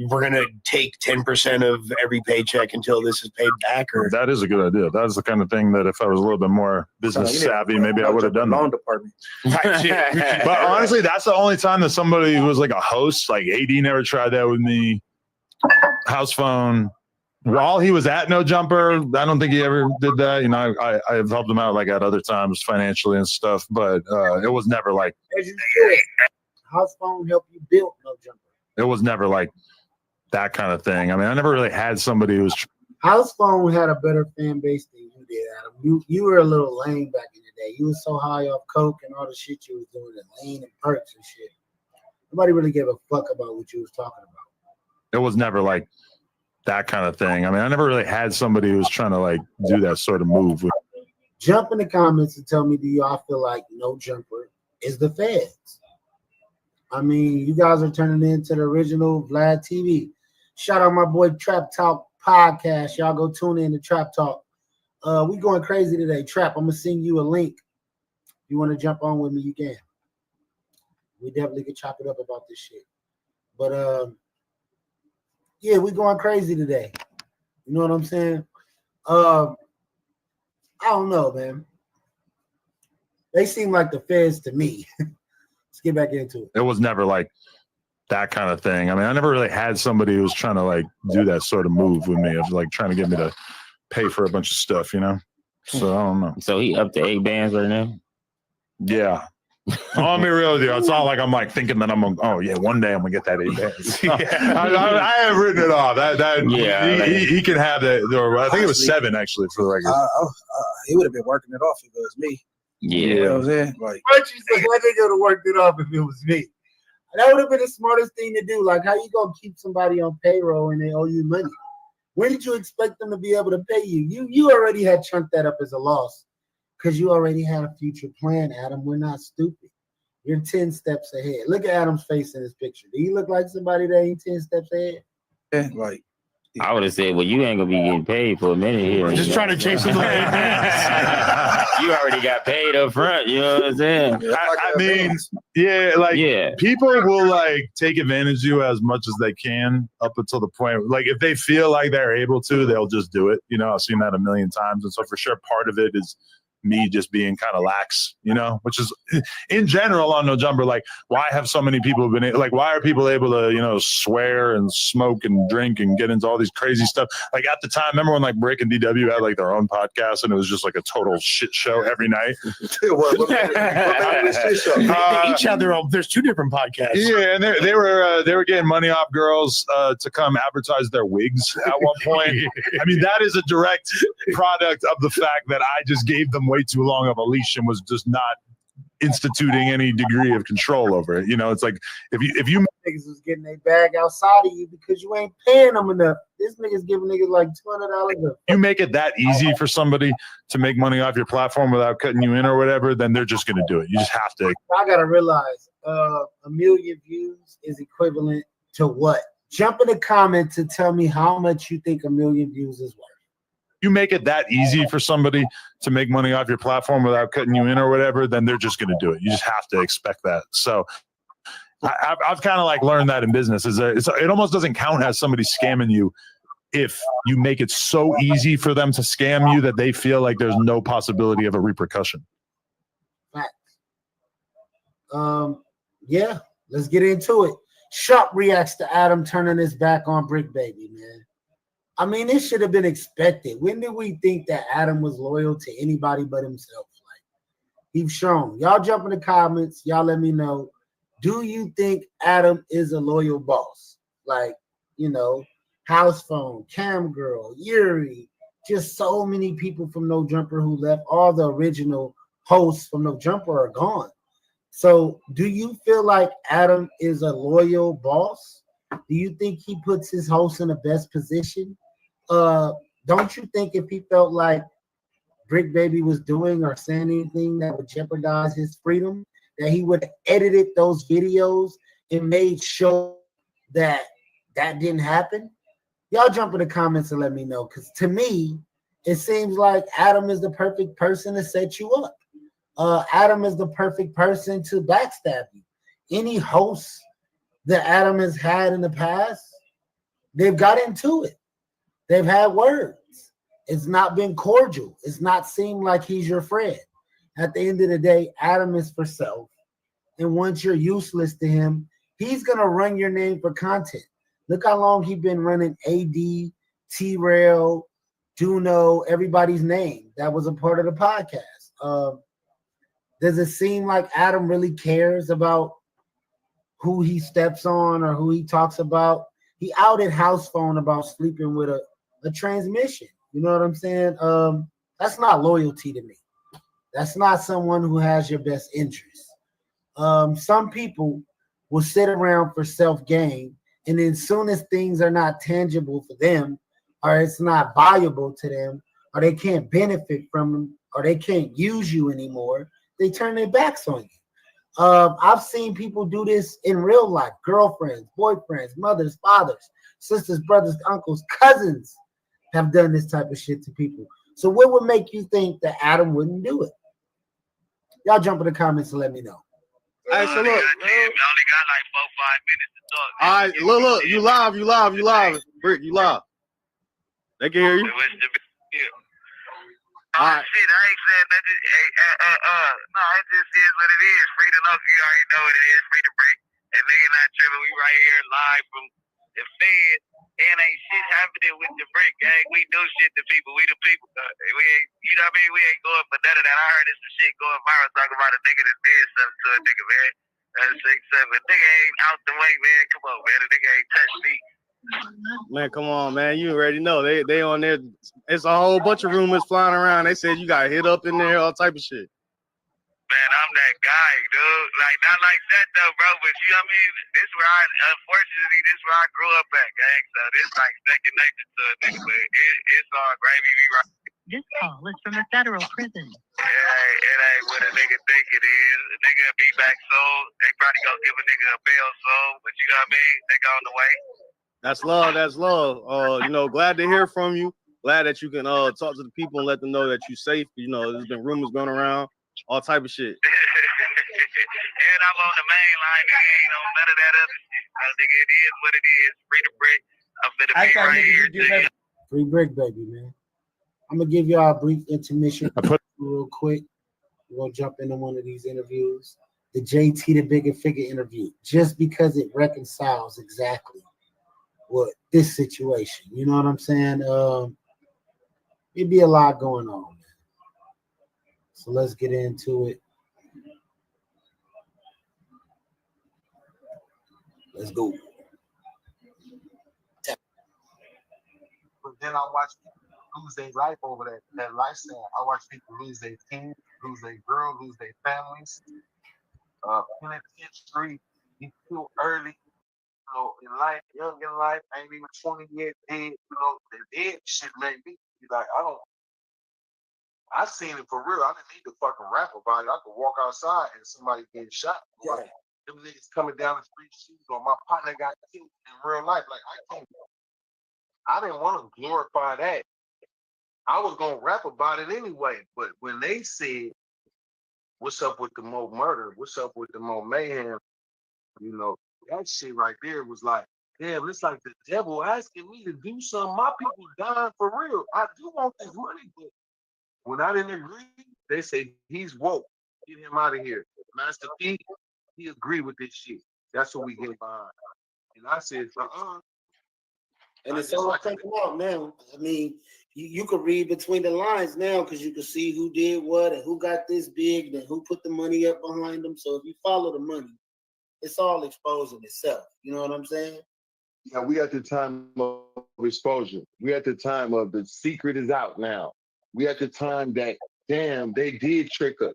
we're gonna take 10% of every paycheck until this is paid back? Or that is a good idea. That is the kind of thing that if I was a little bit more business savvy, maybe I would have done that. Department. Right. But honestly, that's the only time that somebody who was like a host, like AD never tried that with me. House phone. While he was at No Jumper, I don't think he ever did that. You know, I've helped him out like at other times financially and stuff, but it was never like. As you said, House phone help you build No Jumper. It was never like that kind of thing. I mean, I never really had somebody who was. House phone had a better fan base than you did, Adam. You were a little lame back in the day. You were so high off coke and all the shit you was doing, and lean and perks and shit. Nobody really gave a fuck about what you was talking about. It was never like that kind of thing. I mean, I never really had somebody who was trying to like do that sort of move. Jump in the comments and tell me, do y'all feel like No Jumper is the feds? I mean, you guys are turning into the original Vlad TV. Shout out my boy Trap Talk Podcast. Y'all go tune in to Trap Talk. We going crazy today. Trap, I'm gonna send you a link. If you want to jump on with me, you can. We definitely could chop it up about this shit. But yeah, we going crazy today. You know what I'm saying? I don't know, man. They seem like the feds to me. Let's get back into it. It was never like that kind of thing. I mean, I never really had somebody who was trying to like do that sort of move with me, of like trying to get me to pay for a bunch of stuff, you know? So I don't know. So he up to 8 bands right now? Yeah. I'll be real with you. It's not like I'm like thinking that I'm gonna, oh yeah, one day I'm gonna get that 8 bands. I have written it off. He can have that. I think it was 7 actually for the record. He would have been working it off if it was me. Yeah. You know what I'm saying? Like, What you say? That nigga would have worked it off if it was me. That would have been the smartest thing to do. Like, how you gonna keep somebody on payroll and they owe you money? When did you expect them to be able to pay you? You already had chunked that up as a loss because you already had a future plan, Adam. We're not stupid. You're 10 steps ahead. Look at Adam's face in this picture. Do you look like somebody that ain't 10 steps ahead? yeah, like I would have said, well, you ain't gonna be getting paid for a minute here. Just trying to chase some You already got paid up front, you know what I'm saying? I mean, yeah, like people will like take advantage of you as much as they can up until the point, like if they feel like they're able to, they'll just do it. You know, I've seen that a million times. And so for sure, part of it is me just being kind of lax, you know, which is in general on No Jumper. Like, why have so many people been like, why are people able to, you know, swear and smoke and drink and get into all these crazy stuff? Like at the time, remember when like Bricc and DW had like their own podcast and it was just like a total shit show every night? Each have their own. There's 2 different podcasts. Yeah, and they were getting money off girls to come advertise their wigs at one point. I mean, that is a direct product of the fact that I just gave them way too long of a leash and was just not instituting any degree of control over it. You know, it's like if you niggas was getting their bag outside of you because you ain't paying them enough. This nigga's giving niggas like $200. You make it that easy for somebody to make money off your platform without cutting you in or whatever, then they're just gonna do it. You just have to. I gotta realize 1 million views is equivalent to what? Jump in the comments and tell me how much you think 1 million views is worth. You make it that easy for somebody to make money off your platform without cutting you in or whatever, then they're just going to do it. You just have to expect that. So I've kind of like learned that in business it almost doesn't count as somebody scamming you if you make it so easy for them to scam you that they feel like there's no possibility of a repercussion. Facts. Yeah, let's get into it. Sharp reacts to Adam turning his back on Bricc Baby, man. I mean, this should have been expected. When did we think that Adam was loyal to anybody but himself? Like, he's shown. Y'all jump in the comments. Y'all let me know. Do you think Adam is a loyal boss? Like, you know, House Phone, Cam Girl, Yuri, just so many people from No Jumper who left. All the original hosts from No Jumper are gone. So do you feel like Adam is a loyal boss? Do you think he puts his host in the best position? Don't you think if he felt like Bricc Baby was doing or saying anything that would jeopardize his freedom, that he would have edited those videos and made sure that that didn't happen? Y'all jump in the comments and let me know, because to me, it seems like Adam is the perfect person to set you up. Adam is the perfect person to backstab you. Any hosts that Adam has had in the past, they've got into it. They've had words. It's not been cordial. It's not seemed like he's your friend. At the end of the day, Adam is for self. And once you're useless to him, he's going to run your name for content. Look how long he's been running AD, T-Rail, Duno, everybody's name that was a part of the podcast. Does it seem like Adam really cares about who he steps on or who he talks about? He outed House Phone about sleeping with a transmission. You know what I'm saying? That's not loyalty to me. That's not someone who has your best interest. Some people will sit around for self-gain, and then as soon as things are not tangible for them, or it's not valuable to them, or they can't benefit from them, or they can't use you anymore, they turn their backs on you. I've seen people do this in real life. Girlfriends, boyfriends, mothers, fathers, sisters, brothers, uncles, cousins have done this type of shit to people. So what would make you think that Adam wouldn't do it? Y'all jump in the comments and let me know. All right, so look. We only got like 4-5 minutes to talk. All right, look. You live. Bricc, you live. They can hear you. All right. Shit, I ain't saying nothing. No, it just is what it is. Free to love, you already know what it is. Free to break. And nigga not tripping. We right here live from the Fed. And ain't shit happening with the Bricc gang. We do shit to people. We the people. We ain't, you know what I mean? We ain't going for none of that. I heard this shit going viral talking about a nigga that did something to a nigga, man. That's 6-7. Nigga ain't out the way, man. Come on, man. The nigga ain't touched me. Man, come on, man. You already know. They on there. It's a whole bunch of rumors flying around. They said you got hit up in there, all type of shit. Man, I'm that guy, dude. Like, not like that, though, bro. But you know what I mean? Unfortunately, this where I grew up at, gang. So this like second nature to a nigga. But it's all gravy. We right. This call is from a federal prison. It ain't what a nigga think it is. A nigga be back soon. They probably gonna give a nigga a bail soon. But you know what I mean? They go on the way. That's love. That's love. Glad to hear from you. Glad that you can talk to the people and let them know that you're safe. You know, there's been rumors going around, all type of shit. And I'm on the main line. Nigga ain't on none of that other shit. Nigga, it is what it is. Free to Bricc. I'm finna be right here to you. Free Bricc, baby, man. I'm gonna give y'all a brief intermission real quick. We're gonna jump into one of these interviews, the JT the Bigger Figure interview, just because it reconciles exactly what this situation. You know what I'm saying? It'd be a lot going on, man. So let's get into it. Let's go. But then I watch people lose their life over that lifestyle. I watch people lose their kids, lose their girl, lose their families. Penitentiary, you too early, you know, in life, young in life, ain't even 20 years dead, you know, the dead shit made me be like, I seen it for real. I didn't need to fucking rap about it. I could walk outside and somebody getting shot. Like, them niggas coming down the street shooting, or my partner got killed in real life. Like, I didn't want to glorify that. I was gonna rap about it anyway. But when they said, "What's up with the more murder? What's up with the more mayhem?" You know, that shit right there was like, damn, it's like the devil asking me to do something. My people dying for real. I do want this money, but when I didn't agree, they say he's woke. Get him out of here. Master P, he agreed with this shit. That's what we get behind. And I said, And it's all coming out now. I mean, you could read between the lines now because you can see who did what and who got this big and who put the money up behind them. So if you follow the money, it's all exposing itself. You know what I'm saying? Yeah, we at the time of exposure. We at the time of the secret is out now. We at the time that, damn, they did trick us.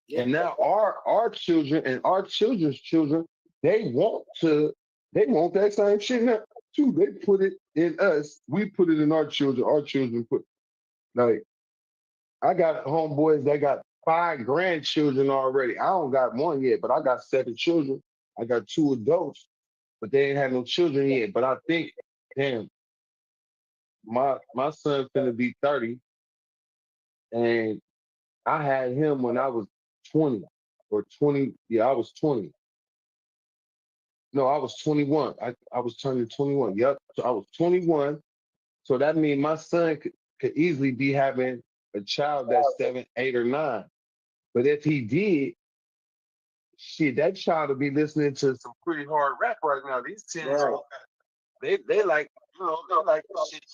Yeah. And now our children and our children's children, they want that same shit now too. They put it in us. We put it in our children. Our children put, like, I got homeboys that got 5 grandchildren already. I don't got one yet, but I got 7 children. I got 2 adults, but they ain't had no children yet. But I think, damn, my son's gonna be 30, and I had him when I was 20 or 20. Yeah, I was 20. No, I was 21. I was turning 21. Yep. So I was 21. So that means my son could easily be having a child that's 7, 8, or 9. But if he did, shit, that child will be listening to some pretty hard rap right now. These 10s, they like, you know, they like shit.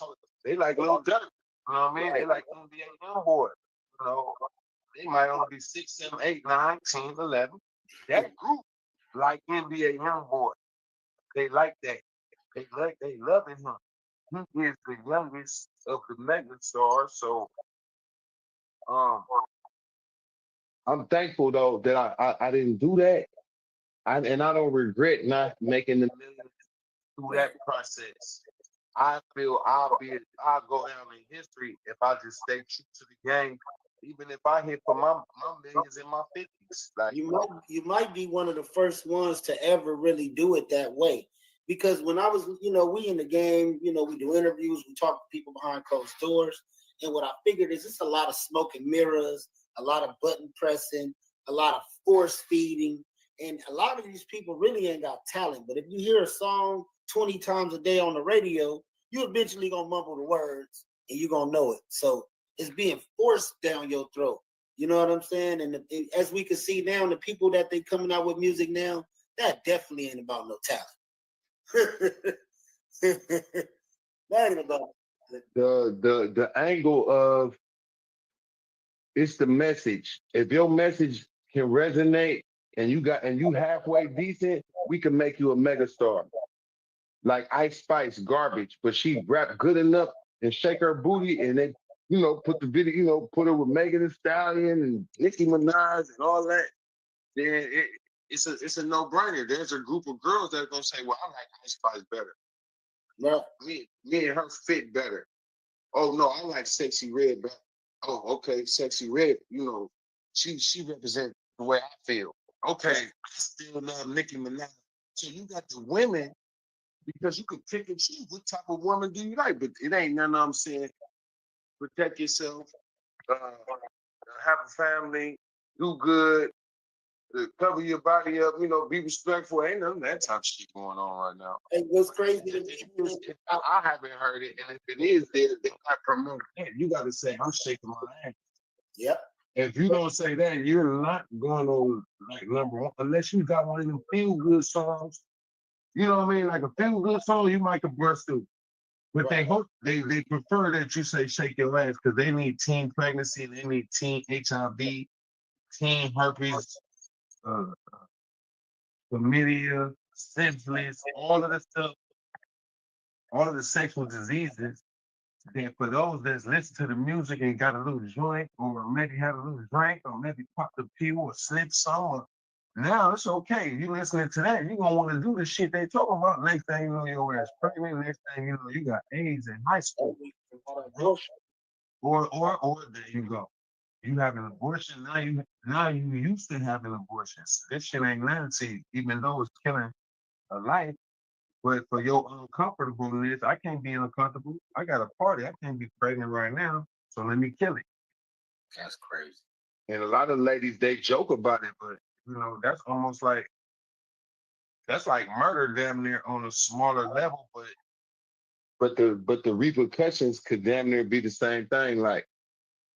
They like Lil Durk. You know what I mean? They like NBA YoungBoy. You know, they might only be 6, 7, 8, 9, 10, 11. That group like NBA YoungBoy. They like that. They loving him. He is the youngest of the mega stars. So I'm thankful though that I didn't do that. And I don't regret not making the millions through that process. I feel I'll go down in history if I just stay true to the game, even if I hit for my millions in my 50s. Like you might be one of the first ones to ever really do it that way. Because when I was, we in the game, we do interviews, we talk to people behind closed doors. And what I figured is it's a lot of smoke and mirrors, a lot of button pressing, a lot of force feeding. And a lot of these people really ain't got talent. But if you hear a song 20 times a day on the radio, you eventually gonna mumble the words and you're gonna know it. So it's being forced down your throat. You know what I'm saying? And as we can see now, the people that they coming out with music now, that definitely ain't about no talent. That ain't about the angle of it's the message. If your message can resonate and you halfway decent, we can make you a megastar. Like Ice Spice, garbage, but she rap good enough and shake her booty, and they, put the video, put her with Megan Thee Stallion and Nicki Minaj and all that. Then it's a no-brainer. There's a group of girls that are gonna say, "Well, I like Ice Spice better. No, me and her fit better. Oh no, I like Sexy Red better. Oh, okay, Sexy Red. She represents the way I feel. Okay, I still love Nicki Minaj. So you got the women because you can pick and choose what type of woman do you like, but it ain't none of them saying protect yourself, have a family, do good, cover your body up, be respectful. Ain't none of that type of shit going on right now. And what's crazy I haven't heard it, and if it is, they're not promoting it. You got to say, I'm shaking my ass. Yep. If you don't say that, you're not going on like number one, unless you got one of them feel good songs. You know what I mean? Like a feel good song, you might can burst through. But they hope they prefer that you say shake your ass because they need teen pregnancy, they need teen HIV, teen herpes, chlamydia, syphilis, all of the stuff, all of the sexual diseases. Then for those that's listen to the music and got a little joint, or maybe had a little drink, or maybe popped a pill or slipped some, now it's okay. You listening to that, you gonna want to do the shit they talking about. Next thing you know, your ass pregnant. Next thing you know, you got AIDS in high school. Or there you go. You have an abortion, now you used to having abortions. This shit ain't nothing to you, even though it's killing a life. But for your uncomfortableness, I can't be uncomfortable. I got a party. I can't be pregnant right now. So let me kill it. That's crazy. And a lot of ladies, they joke about it, but that's almost like That's like murder damn near on a smaller level, but the repercussions could damn near be the same thing. Like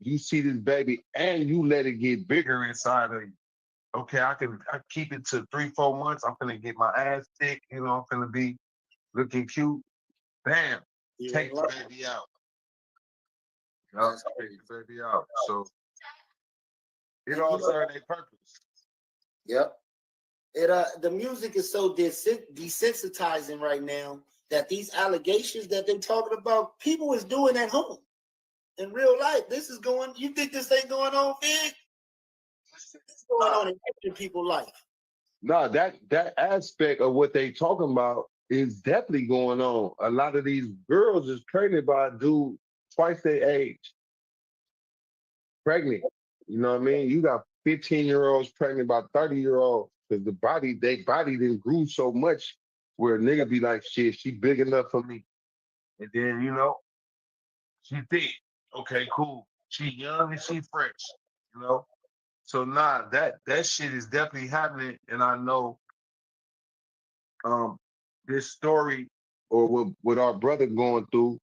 you see this baby and you let it get bigger inside of you. Okay, I keep it to 3-4 months. I'm gonna get my ass thick, you know, I'm gonna be looking cute. Bam, take the baby out. Take the baby out. So it all served a purpose. Yep. The music is so desensitizing right now that these allegations that they're talking about, people is doing at home in real life. This is going. You think this ain't going on, Big? It's going on in people's life. No, that aspect of what they talking about is definitely going on. A lot of these girls is pregnant by a dude twice their age. Pregnant. You know what I mean? You got 15-year-olds pregnant by 30-year-olds because their body didn't grew so much where a nigga be like, shit, she big enough for me. And then, you know, she thick. Okay, cool. She young and she fresh, you know? So nah, that shit is definitely happening. And I know this story or what our brother going through,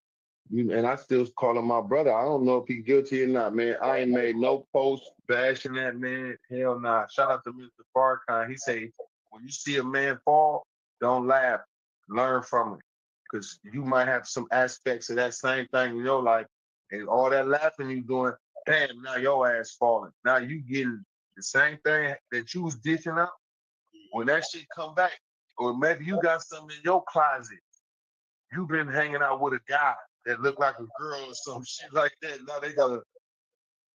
and I still call him my brother. I don't know if he's guilty or not, man. I ain't made no post bashing that man. Hell nah. Shout out to Mr. Farrakhan. He say, when you see a man fall, don't laugh. Learn from it. Because you might have some aspects of that same thing in your life. And all that laughing you doing, damn, now your ass falling. Now you getting the same thing that you was dishing out. When that shit come back, or maybe you got something in your closet. You've been hanging out with a guy that looked like a girl or some shit like that. Now they gotta,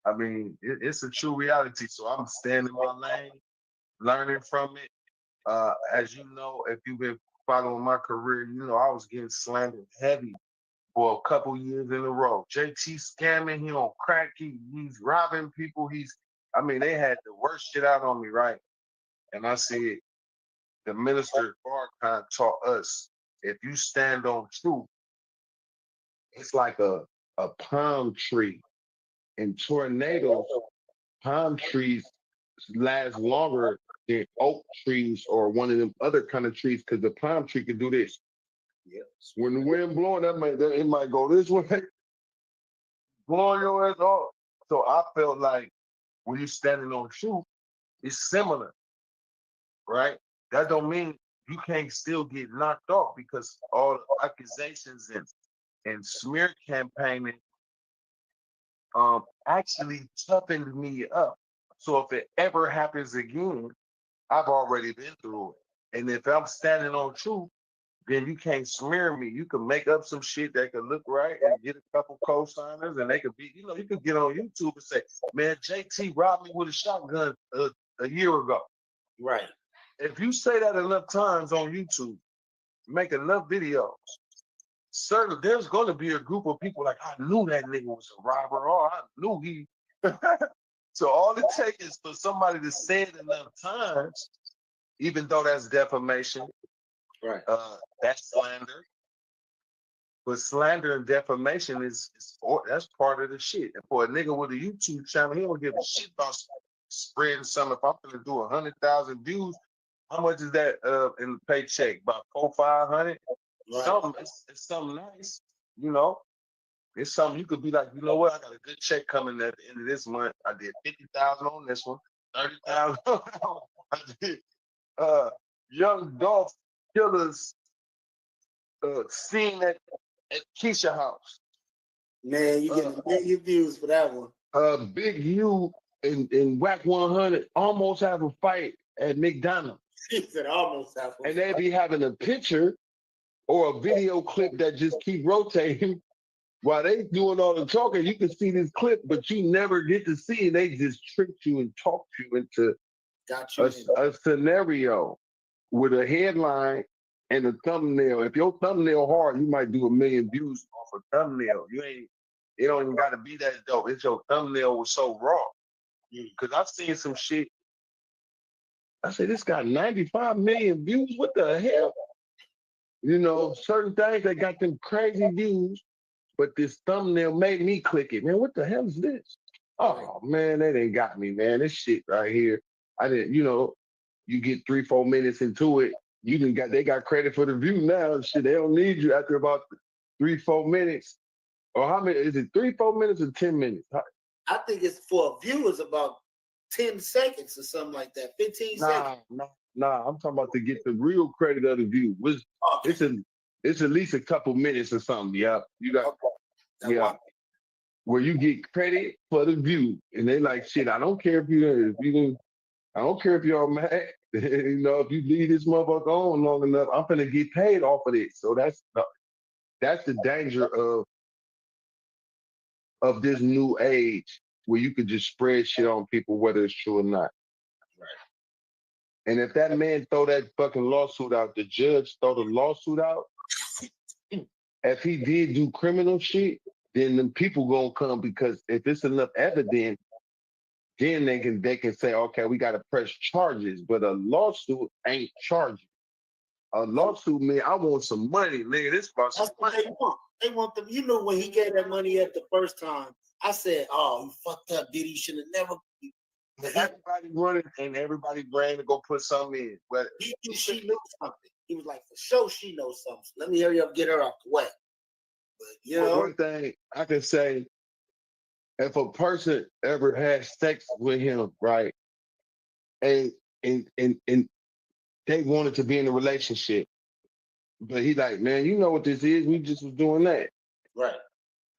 I mean, it's a true reality. So I'm staying in my lane, learning from it. As you know, if you've been following my career, you know I was getting slandered heavy for a couple years in a row. JT scamming, he on crack, he's robbing people. I mean, they had the worst shit out on me, right? And I said, the minister Farrakhan taught us, if you stand on truth, it's like a palm tree. In tornadoes, palm trees last longer than oak trees or one of them other kind of trees because the palm tree can do this. Yes. When the wind blowing, it might go this way, blowing your ass off. So I felt like when you're standing on truth, it's similar, right? That don't mean you can't still get knocked off because all the accusations and smear campaigning actually toughened me up. So if it ever happens again, I've already been through it. And if I'm standing on truth, then you can't smear me. You can make up some shit that could look right and get a couple co-signers, and they could be, you know, you could get on YouTube and say, man, JT robbed me with a shotgun a year ago. Right. If you say that enough times on YouTube, make enough videos, certainly there's going to be a group of people like, I knew that nigga was a robber, or I knew he. So all it takes is for somebody to say it enough times, even though that's defamation, right? That's slander. But slander and defamation that's part of the shit. And for a nigga with a YouTube channel, he don't give a shit about spreading something. If I'm gonna do 100,000 views, how much is that in the paycheck? About 400-500. Right. Something. It's something nice, you know. It's something you could be like, you know what? I got a good check coming at the end of this month. I did 50,000 on this one, 30,000. I did Young Dolph Killer's scene at Keisha house. Man, you getting a million views for that one. Big U and Whack 100 almost have a fight at McDonald's. He said almost have a and they be having a picture or a video clip that just keep rotating while they doing all the talking. You can see this clip, but you never get to see it. They just trick you and talk you into a scenario with a headline and a thumbnail. If your thumbnail hard, you might do 1 million views off a thumbnail. It don't even gotta be that dope. It's your thumbnail was so raw. Cause I've seen some shit. I say this got 95 million views. What the hell? You know, certain things that got them crazy views, but this thumbnail made me click it. Man, what the hell is this? Oh man, that ain't got me, man. This shit right here. I didn't, you know, you get 3-4 minutes into it, They got credit for the view now. Shit, they don't need you after about 3-4 minutes. Or how many is it? 3-4 minutes or 10 minutes? I think it's for a view is about 10 seconds or something like that. 15 seconds. Nah. I'm talking about to get the real credit of the view. It's at least a couple minutes or something. Yeah. You got where you get credit for the view. And they like, shit, I don't care I don't care if you're mad. You know, if you leave this motherfucker on long enough, I'm gonna get paid off of it. So that's the danger of this new age where you could just spread shit on people whether it's true or not. Right. And if that man throw that fucking lawsuit out, the judge throw the lawsuit out, if he did do criminal shit, then the people gonna come because if it's enough evidence, then they can say, okay, we gotta press charges. But a lawsuit ain't charging. A lawsuit, man, I want some money, nigga. This about some money. They want. They want them. You know, when he gave that money at the first time, I said, "Oh, you fucked up, Diddy. You should have never." Everybody running and everybody brain to go put something in. But she knew something. He was like, "For sure, she knows something. Let me hurry up, get her out the way." But you know, one thing I can say, if a person ever had sex with him, right, and they wanted to be in a relationship, but he like, man, you know what this is? We just was doing that. Right.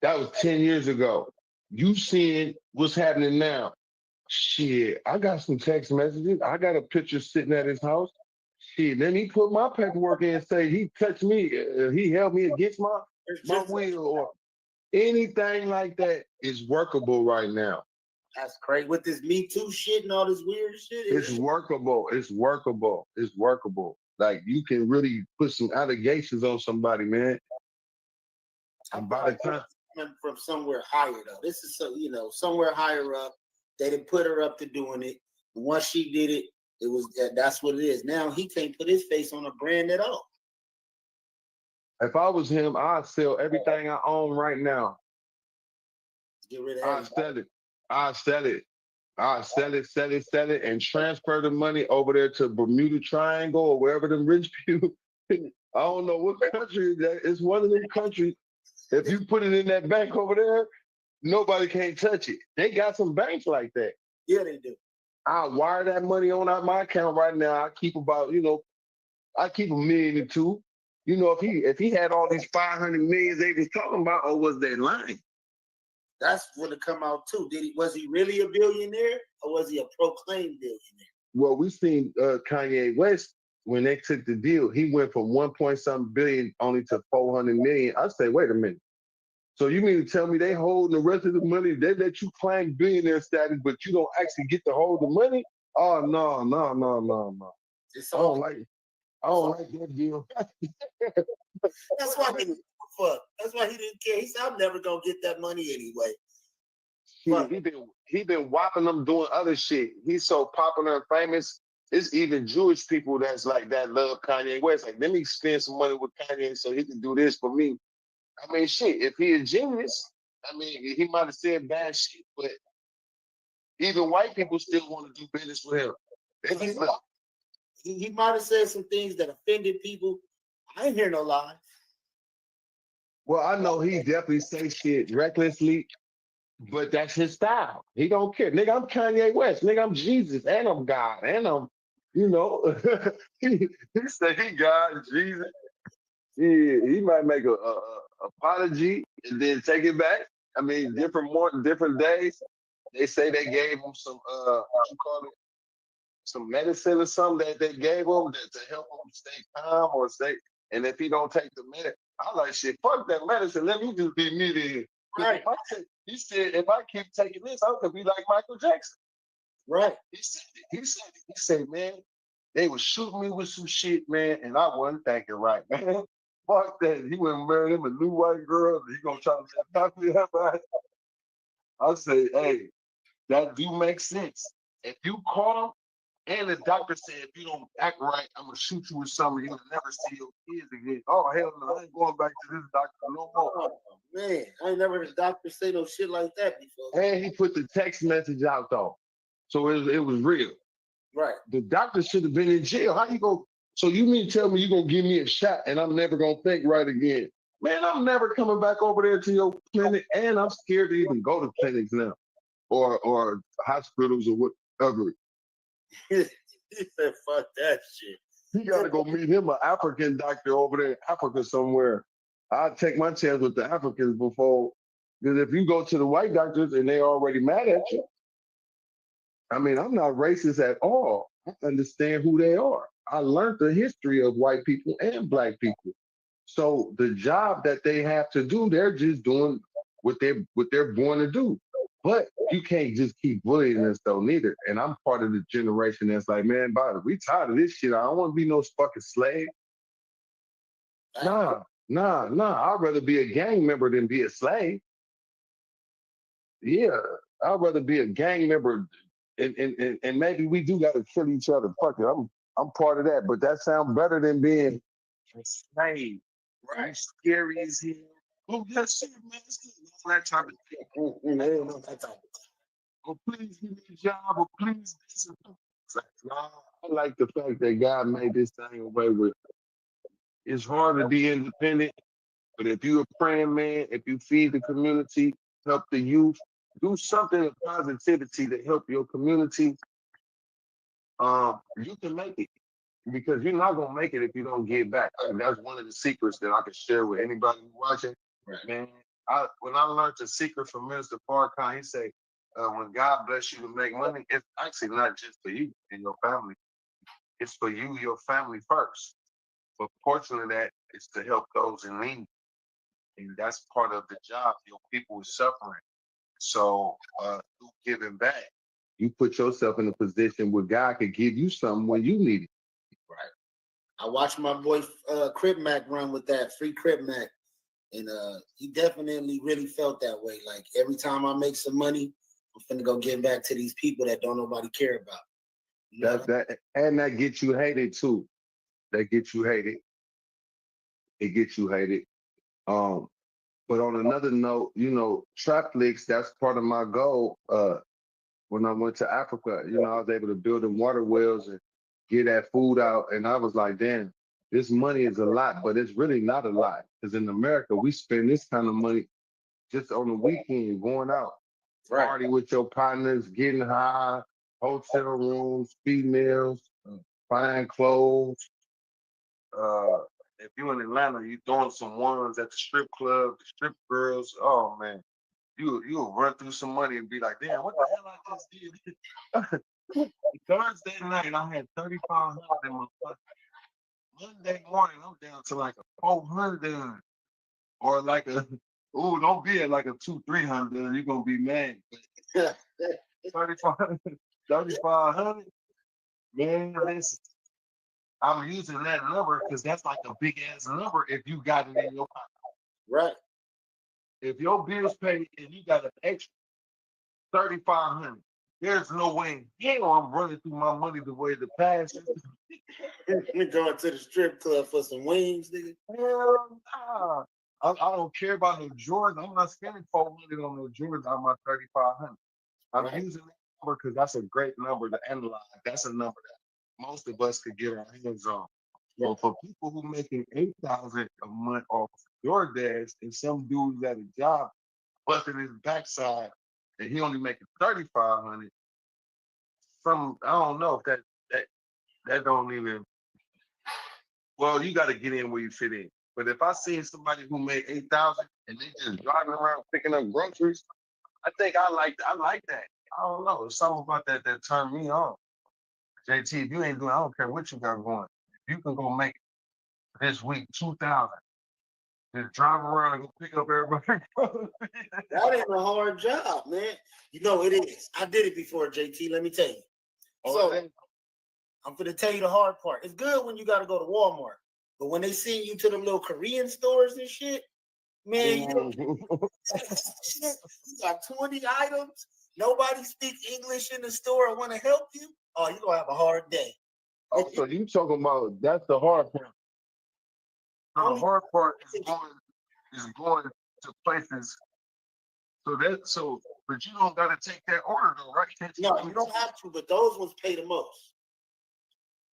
That was 10 years ago. You seeing what's happening now. Shit, I got some text messages. I got a picture sitting at his house. Shit, then he put my paperwork in and say he touched me. He held me against my will or anything like that is workable right now. That's crazy. With this Me Too shit and all this weird shit. It's workable. It's workable. It's workable. Like you can really put some allegations on somebody, man. And by the time from somewhere higher though. This is somewhere higher up. They didn't put her up to doing it. And once she did it, that's what it is. Now he can't put his face on a brand at all. If I was him, I'd sell everything I own right now. Get rid of I'd sell it, sell it, and transfer the money over there to Bermuda Triangle or wherever the rich people. I don't know what country that is. One of them countries. If you put it in that bank over there, nobody can't touch it. They got some banks like that. Yeah, they do. I wire that money on out my account right now. I keep about, I keep $1 million or $2 million. You know, if he had all these 500 million they was talking about, or was they lying? That's when it come out too. Was he really a billionaire or was he a proclaimed billionaire? Well, we seen Kanye West when they took the deal. He went from 1.something billion only to 400 million. I say, wait a minute. So you mean to tell me they holding the rest of the money? They let you claim billionaire status, but you don't actually get to hold the money? Oh no. I don't like that deal. That's why he didn't fuck. That's why he didn't care. He said, I'm never gonna get that money anyway. He been whopping them doing other shit. He's so popular and famous. It's even Jewish people that's like that love Kanye West. Like, let me spend some money with Kanye so he can do this for me. I mean, shit, if he a genius, I mean, he might have said bad shit, but even white people still want to do business with him. He might have said some things that offended people. I ain't hear no lies. Well, I know he definitely say shit recklessly, but that's his style. He don't care. Nigga, I'm Kanye West. Nigga, I'm Jesus, and I'm God, and I'm, he said he God and Jesus. He might make a apology and then take it back. I mean, different days. They say they gave him some some medicine or something that they gave him to help him stay calm or stay. And if he don't take the medicine, I like shit. Fuck that medicine. Let me just be me then. Right. He said if I keep taking this, I'm gonna be like Michael Jackson. Right. He said, man, they was shooting me with some shit, man, and I wasn't thinking right, man. Fuck that. He went and married him a new white girl. He gonna try to talk me up. I say, hey, that do make sense. If you caught him and the doctor said if you don't act right, I'm gonna shoot you with something, you'll never see your kids again. Oh hell no, I ain't going back to this doctor no more. Oh, man, I ain't never heard a doctor say no shit like that before. And he put the text message out though. So it was real. Right. The doctor should have been in jail. How you go So you mean tell me you're gonna give me a shot and I'm never gonna think right again? Man, I'm never coming back over there to your clinic, and I'm scared to even go to clinics now, or hospitals or whatever. He said, "Fuck that shit." He got to go meet him an African doctor over there in Africa somewhere. I'll take my chance with the Africans before, because if you go to the white doctors and they're already mad at you, I mean, I'm not racist at all. I understand who they are. I learned the history of white people and black people. So the job that they have to do, they're just doing what they're born to do. But you can't just keep bullying us though, neither. And I'm part of the generation that's like, man, body, we tired of this shit. I don't want to be no fucking slave. Nah. I'd rather be a gang member than be a slave. Yeah, I'd rather be a gang member, and maybe we do got to kill each other. Fuck it, I'm part of that. But that sounds better than being a slave. Right? Scary as hell. Oh, that's shit, man. All that type of thing. Man, no, that type of thing. Oh, please give me a job. Or please this. It's like, nah, I like the fact that God made this thing away with. It's hard to be independent, but if you're a praying man, if you feed the community, help the youth, do something of positivity to help your community, you can make it. Because you're not gonna make it if you don't give back. And that's one of the secrets that I can share with anybody who's watching. Right. Man, when I learned the secret from Minister Farrakhan, he said, when God bless you to make money, it's actually not just for you and your family. It's for you, your family first. But portion of that is to help those in need. And that's part of the job. Your people is suffering. So through giving back, you put yourself in a position where God could give you something when you need it. Right. I watched my boy Crip Mac run with that free Crip Mac, and he definitely really felt that way. Like every time I make some money, I'm finna go give back to these people that don't nobody care about. You know? That and that gets you hated too. That gets you hated. It gets you hated. But on another note, trap licks, that's part of my goal. When I went to Africa, I was able to build them water wells and get that food out. And I was like, damn, this money is a lot, but it's really not a lot. Because in America, we spend this kind of money just on the weekend, going out, party with your partners, getting high, hotel rooms, females, fine clothes. If you're in Atlanta, you throwing some ones at the strip club, the strip girls. Oh man, you'll run through some money and be like, damn, what the hell I just did? Thursday night, I had 3,500 in my pocket. Monday morning, I'm down to like a 400, or like a don't be at like a 200-300. You're gonna be mad. 3,500. Man, listen. I'm using that number because that's like a big ass number if you got it in your pocket. Right. If your bills paid and you got an extra 3,500, there's no way in hell I'm running through my money the way the past. You're going to the strip club for some wings, nigga. Hell nah. I don't care about no Jordans. I'm not spending 400 on no Jordans on my 3,500. I'm using that number because that's a great number to analyze. That's a number that most of us could get our hands on. But for people who making 8,000 a month off DoorDash, and some dudes at a job busting his backside, and he only making 3,500. I don't know if that don't even. Well, you got to get in where you fit in. But if I see somebody who made 8,000 and they just driving around picking up groceries, I think I like that. I don't know. There's something about that turned me on. JT, if you ain't doing, I don't care what you got going. If you can go make this week 2,000, just drive around and go pick up everybody. That ain't a hard job, man. You know it is. I did it before, JT. Let me tell you. So I'm gonna tell you the hard part. It's good when you gotta go to Walmart, but when they send you to them little Korean stores and shit, man, you got 20 items. Nobody speaks English in the store and want to help you. Oh, you're gonna have a hard day. Oh, so you talking about that's the hard part. The hard part is going to places. But you don't gotta take that order though, right? No, you don't have to, but those ones pay the most.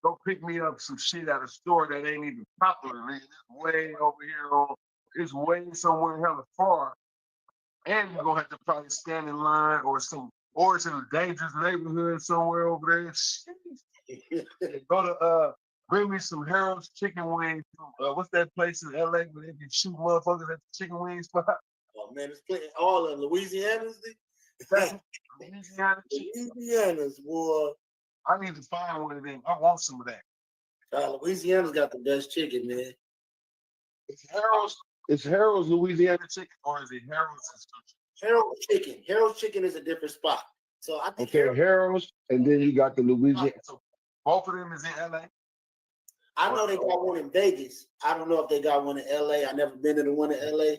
go pick me up some shit at a store that ain't even popular. Man. It's way over here on. It's way somewhere hella far, and you're gonna have to probably stand in line or it's in a dangerous neighborhood somewhere over there. Go to bring me some Harold's chicken wings. What's that place in LA where they can shoot motherfuckers at the chicken wing spot? Oh man, it's playing all in Louisiana's. Louisiana's, boy. I need to find one of them. I want some of that. Louisiana's got the best chicken, man. Is Harold's Louisiana chicken or is it Harold's? Harold's chicken. Harold's chicken is a different spot. So I think Harold's, and then you got the Louisiana. So both of them is in LA. I know they got one in Vegas. I don't know if they got one in LA. I never been to the one in LA,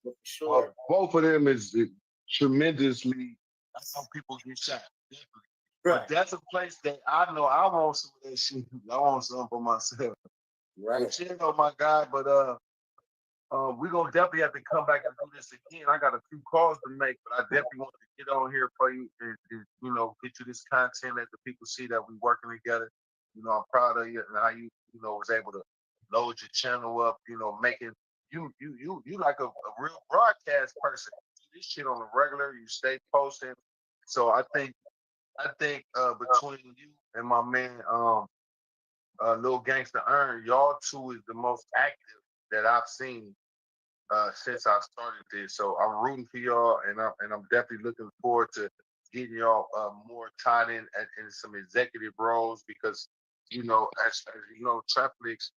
but for sure. Well, both of them is tremendously. That's how people get shot. Definitely. Right. But that's a place that I know I want some of that shit. I want some for myself. Right. But you know, my guy, but we're gonna definitely have to come back and do this again. I got a few calls to make, but I definitely want to get on here for you and get you this content, let the people see that we're working together. You know, I'm proud of you and how you was able to load your channel up, making you like a real broadcast person. You do this shit on the regular, you stay posting. So I think between you and my man Lil Gangsta Earn, y'all two is the most active that I've seen since I started this. So I'm rooting for y'all, and I'm definitely looking forward to getting y'all more tied in some executive roles because as you know, Trapflix,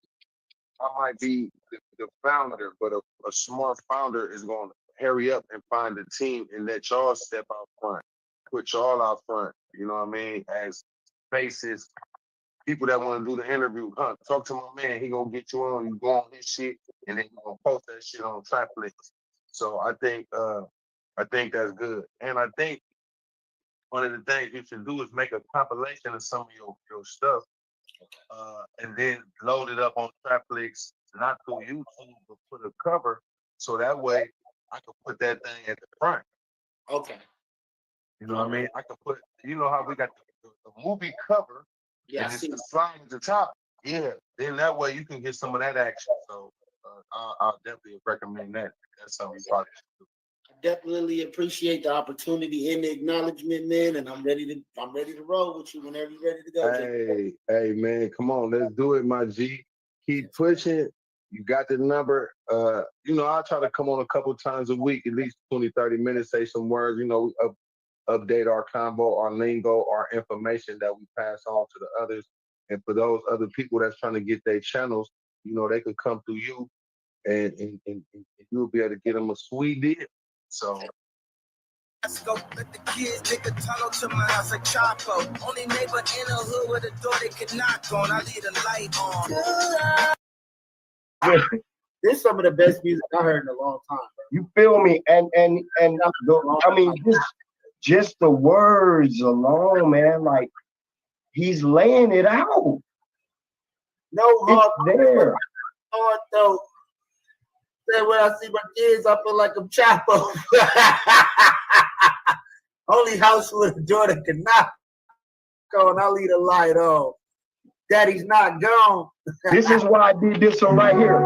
I might be the founder, but a smart founder is going to hurry up and find a team and let y'all step out front, put y'all out front. You know what I mean? As faces, people that want to do the interview, talk to my man. He gonna get you on. You go on his shit, and then you gonna post that shit on Trapflix. So I think that's good, and I think one of the things you should do is make a compilation of some of your stuff, and then load it up on Trapflix, not through YouTube, but put a cover, so that way I can put that thing at the front. Okay. You know what I mean? I can put, how we got the movie cover, yeah, and it's the slide at the top. Yeah, then that way you can get some of that action. So I'll definitely recommend that. That's something you probably should do. Definitely appreciate the opportunity and the acknowledgement, man. And I'm ready to roll with you whenever you're ready to go. Hey, man, come on, let's do it, my G. Keep pushing. You got the number. I'll try to come on a couple times a week, at least 20, 30 minutes, say some words, update our convo, our lingo, our information that we pass on to the others. And for those other people that's trying to get their channels, they can come through you and you'll be able to get them a sweet deal. So let's go let the kids dig a tunnel to my house like Chapo. Only neighbor in the hood with a door they could knock on. I leave the light on. This is some of the best music I heard in a long time, bro. You feel me? And just the words alone, man, like he's laying it out. No hard there. Hard though. Say when I see my kids, I feel like I'm Chapo. Only house with a door that can knock on. I'll leave the light on. Daddy's not gone. This is why I did this one right here.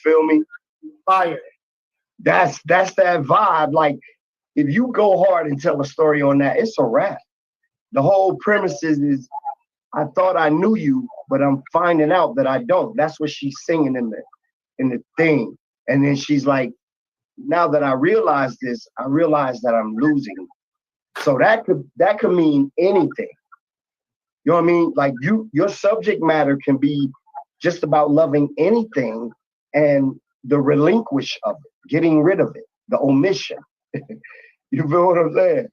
Feel me? Fire. That's that vibe. Like, if you go hard and tell a story on that, it's a wrap. The whole premise is I thought I knew you, but I'm finding out that I don't. That's what she's singing in the thing. And then she's like, now that I realize this, I realize that I'm losing. So that could mean anything. You know what I mean? Like your subject matter can be just about loving anything and the relinquish of it, getting rid of it, the omission. You feel what I'm saying?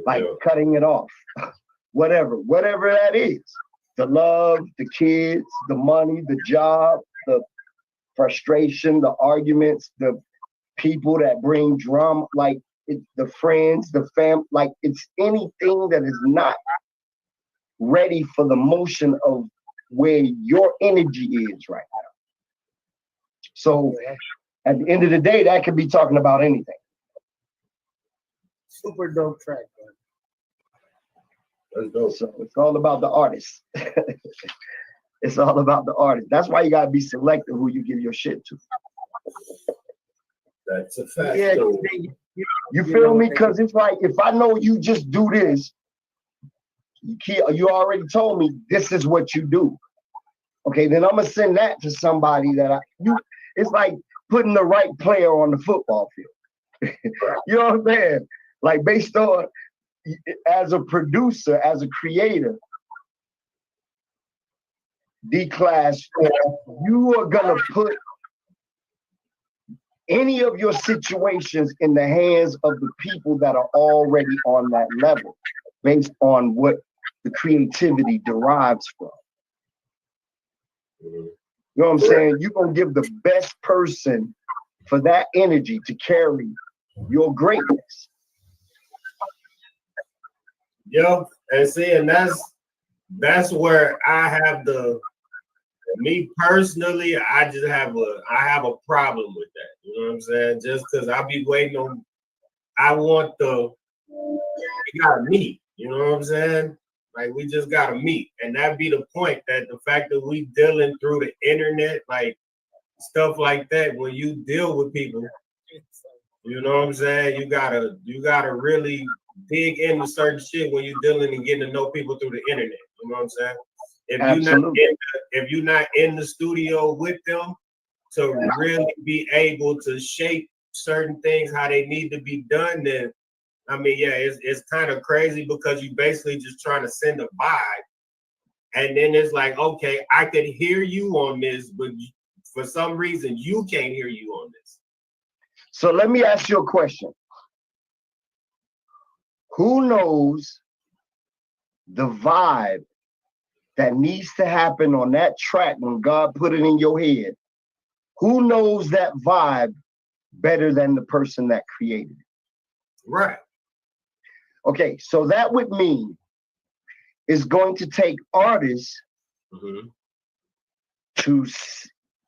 Like cutting it off. Whatever that is. The love, the kids, the money, the job, the frustration, the arguments, the people that bring drama, like it's the friends, the fam, like it's anything that is not ready for the motion of where your energy is right now. So at the end of the day, that could be talking about anything. Super dope track, man. So it's all about the artist. It's all about the artist. That's why you gotta be selective who you give your shit to. That's a fact. Yeah, you feel me? Because it's like, if I know you just do this, you already told me this is what you do. Okay, then I'm gonna send that to somebody that it's like putting the right player on the football field. You know what I'm saying? Like, based on, as a producer, as a creator, D-Class, you are gonna put any of your situations in the hands of the people that are already on that level, based on what the creativity derives from. You know what I'm saying? You're gonna give the best person for that energy to carry your greatness. Yo, and see, and that's where I have me personally, I have a problem with that. You know what I'm saying? Just because I be waiting on, we gotta meet. You know what I'm saying? Like, we just gotta meet, and that be the point. That the fact that we dealing through the internet, like stuff like that, when you deal with people, you know what I'm saying? You gotta really dig into certain shit when you're dealing and getting to know people through the internet. You know what I'm saying? If you're not in the studio with them to really be able to shape certain things how they need to be done, then I mean, yeah, it's kind of crazy, because you basically just trying to send a vibe, and then it's like, okay, I could hear you on this, but for some reason you can't hear you on this. So let me ask you a question. Who knows the vibe that needs to happen on that track when God put it in your head? Who knows that vibe better than the person that created it? Right. Okay, so that would mean it's going to take artists to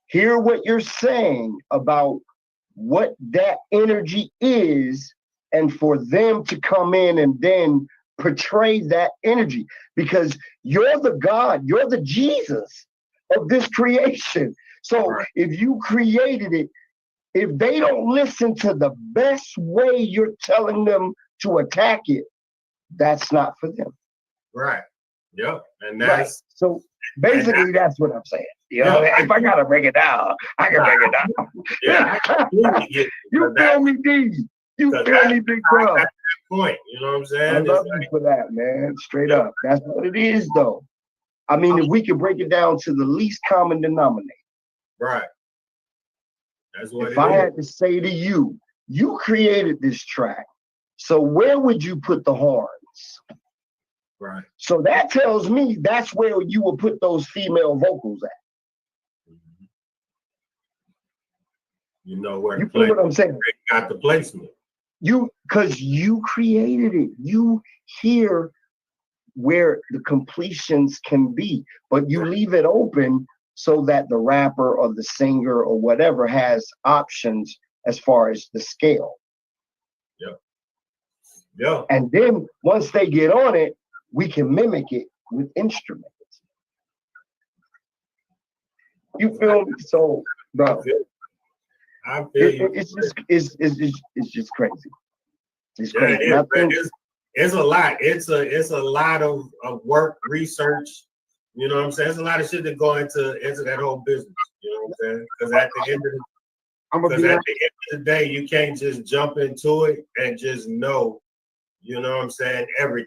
hear what you're saying about what that energy is, and for them to come in and then portray that energy, because you're the God, you're the Jesus of this creation. So if you created it, if they don't listen to the best way you're telling them to attack it, that's not for them. Right. Yep. And that's right. So basically that's what I'm saying. You know, if I gotta break it down, I can break it down. Yeah, you feel me, D? You feel me, big bro? That's the point. You know what I'm saying? I love you for that, man. Straight up. That's what it is, though. I mean, if we can break it down to the least common denominator. Right. That's what if I had to say to you, you created this track. So where would you put the horns? Right. So that tells me that's where you would put those female vocals at. You know where you feel what I'm saying? Got the placement. Because you created it. You hear where the completions can be, but you leave it open so that the rapper or the singer or whatever has options as far as the scale. Yeah. Yeah. And then once they get on it, we can mimic it with instruments. You feel me? So, bro, I feel you. It's just crazy. It's Yeah, crazy. It's a lot. It's a lot of work, research. You know what I'm saying? There's a lot of shit that go into that whole business. You know what I'm saying? Because at the end of the day, you can't just jump into it and just know. You know what I'm saying? Everything.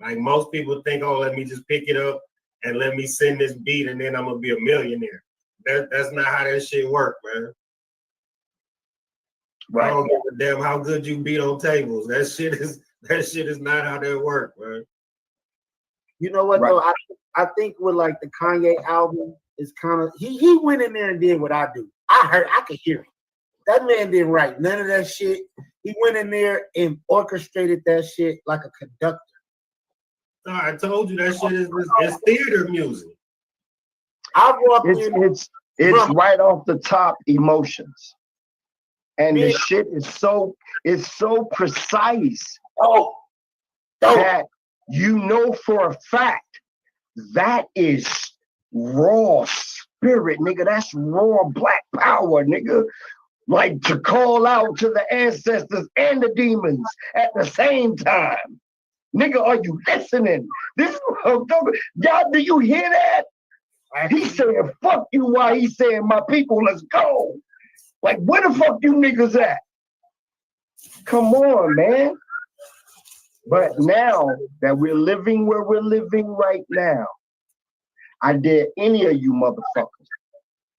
Like most people think, oh, let me just pick it up and let me send this beat and then I'm gonna be a millionaire. That's not how that shit work, man. Right. I don't give a damn how good you beat on tables. That shit is not how that work, man. You know what though? I think with like the Kanye album is kind of he went in there and did what I do. I could hear it. That man didn't write none of that shit. He went in there and orchestrated that shit like a conductor. No, I told you that shit is theater music. I walked it's right off the top emotions. And the shit is so precise that you know for a fact that is raw spirit, nigga. That's raw black power, nigga. Like to call out to the ancestors and the demons at the same time. Nigga, are you listening? This is what I'm talking about. Y'all, do you hear that? He's saying fuck you while he's saying my people, let's go. Like, where the fuck you niggas at? Come on, man. But now that we're living where we're living right now, I dare any of you motherfuckers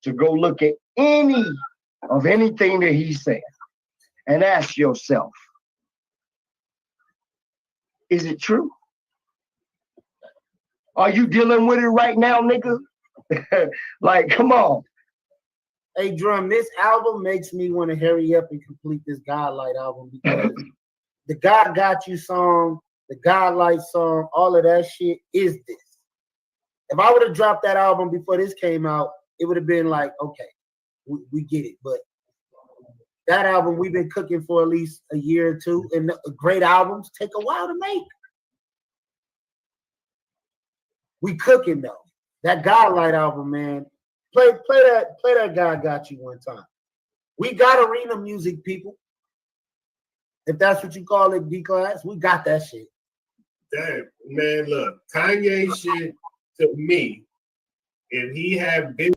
to go look at anything that he's saying and ask yourself, is it true? Are you dealing with it right now, nigga? Like, come on. Hey, Drum, this album makes me want to hurry up and complete this Godlight album because the God Got You song, the Godlight song, all of that shit is this. If I would have dropped that album before this came out, it would have been like, okay, we get it. But that album, we've been cooking for at least a year or two, and great albums take a while to make. We cooking though. That Godlight album, man. Play that God Got You one time. We got arena music, people. If that's what you call it, D-Class, we got that shit. Damn, man, look, Kanye shit to me, if he had been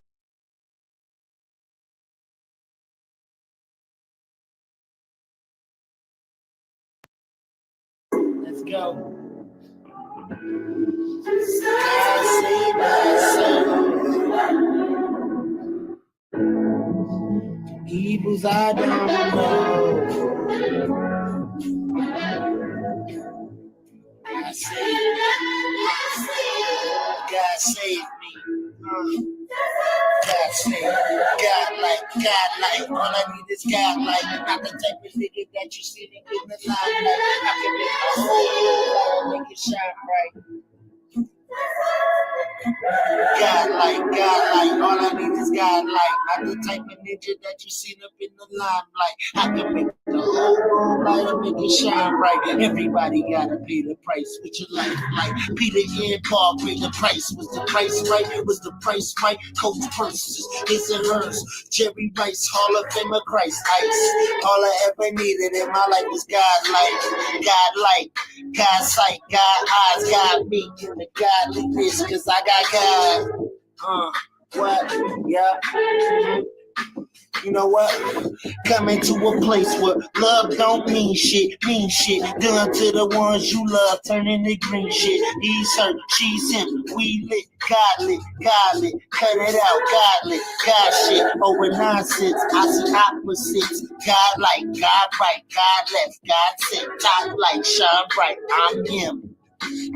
Let's go. Evils I don't know. God save me. God save me. God like. All I need is God like. Not the type of nigga that you see in the limelight. I can make a whole world make it shine bright. God like, all I need is God like. Not the type of ninja that you seen up in the limelight. I can make the whole world light up and it shine bright. Everybody gotta pay the price with your life. Like Peter and Paul paid the price. Was the price right? Was the price right? Coach purses, his and hers. Jerry Rice, Hall of Famer Christ Ice. All I ever needed in my life was God like, God sight, God eyes, God me in the godliness, cause I got God. What? Yeah. You know what? Coming to a place where love don't mean shit. Done to the ones you love, turning to green shit. He's her, she's him. We lit, God lit, God lit. Cut it out, God lit, God shit. Over nonsense, I see opposites. God like, God right, God left, God said. Top like, shine bright, I'm him.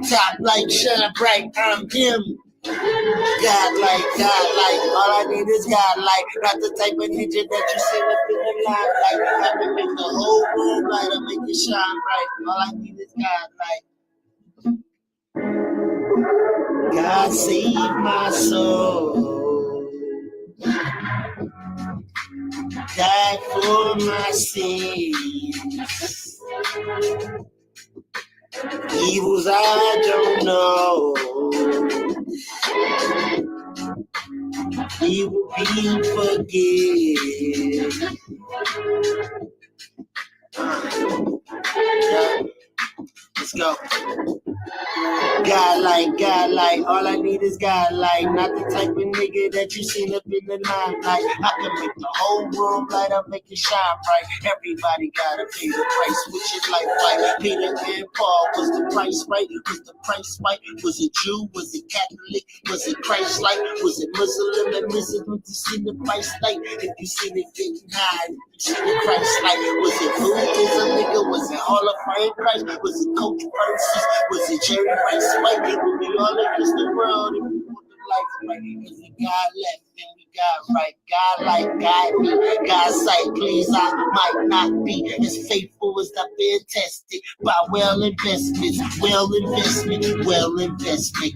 Top like, shine bright, I'm him. God like, all I need is God like, not the type of ninja that you see up in the limelight. I can make the whole room light up, make it shine bright. All I need is God like. God save my soul, died for my sins. Evils I don't know, He will be forgiven. Yeah. Let's go. God like, all I need is God like, not the type of nigga that you seen up in the limelight. I can make the whole room light up, make it shine bright. Everybody gotta pay the price, which is like fight. Peter and Paul, was the price right? Was the price right? Was it Jew? Was it Catholic? Was it Christ-like? Was it Muslim and Muslim? You seen the price light? If you seen it getting high, you seen the Christ-like. Was it Buddhism, nigga? Was it Hall of Fame Christ? Was it Coach Persis? Was it Jerry Rice? White people, we all against the world. If we want the life right, because the God left and we got right. God like, God me, God's sight, please, I might not be as faithful as I've been tested by well investment.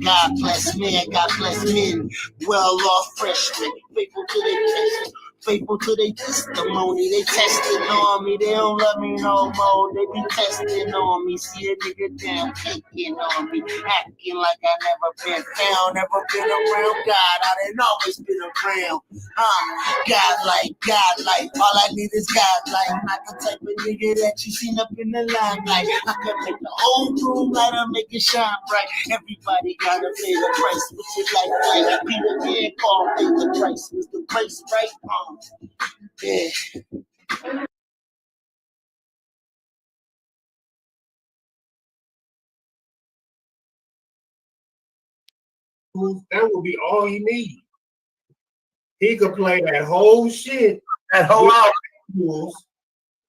God bless man, God bless men, well off freshmen, faithful to their test. Faithful to their testimony, they testing on me, they don't love me no more, they be testing on me, see a nigga down, kicking on me, acting like I never been found, never been around God, I done always been around, God like, all I need is God like, not the type of nigga that you seen up in the limelight, I can make the whole room light up, make it shine bright, everybody gotta pay the price, which is like, Peter and Paul paid the price, was the price right? Yeah. That would be all he needs. He could play that whole shit, that whole album,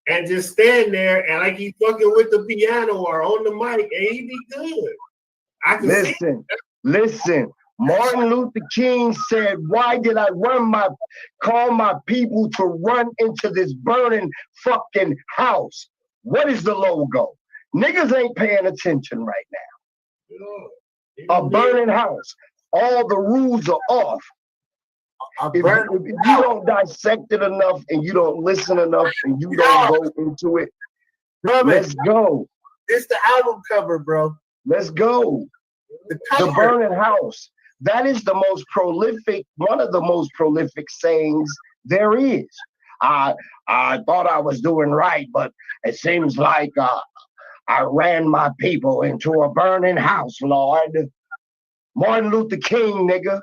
and just stand there and like he's fucking with the piano or on the mic, and he'd be good. I can Listen. Martin Luther King said, "Why did I call my people to run into this burning fucking house?" What is the logo? Niggas ain't paying attention right now. A burning house. All the rules are off. If you don't dissect it enough and you don't listen enough and you don't go into it, let's go. It's the album cover, bro. Let's go. The burning house. That is the most prolific, one of the most prolific sayings there is. I thought I was doing right, but it seems like I ran my people into a burning house, Lord. Martin Luther King, nigga.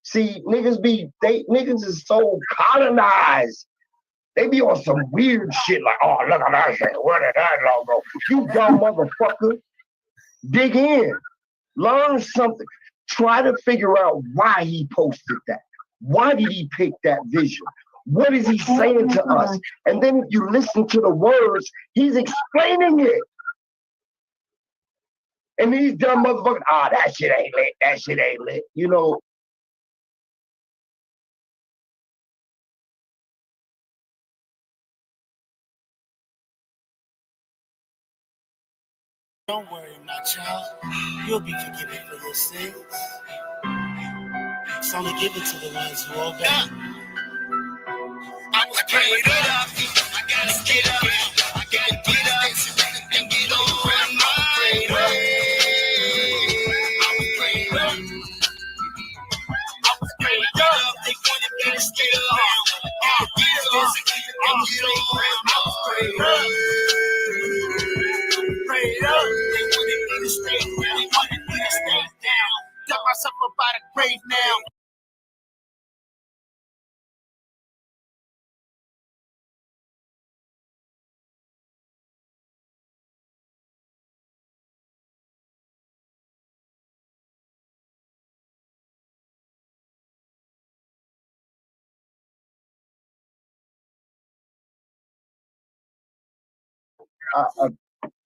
See, niggas is so colonized. They be on some weird shit like, oh, look at that shit. Where did that logo? You dumb motherfucker. Dig in. Learn something. Try to figure out why he posted that. Why did he pick that vision? What is he saying to us? And then if you listen to the words, he's explaining it. And these dumb motherfuckers, that shit ain't lit. That shit ain't lit. You know. Don't worry, my child. You'll be forgiven for your sins. It's only given to the ones who obey. I was prayed up. I gotta get up. I gotta get up and get on. I'm prayed up. I was prayed up. I was prayed up. They wanted me to stay up. I was prayed up. Prayed up. They wanted me to stay down. They wanted me to stay down. Dug myself up out of grave now.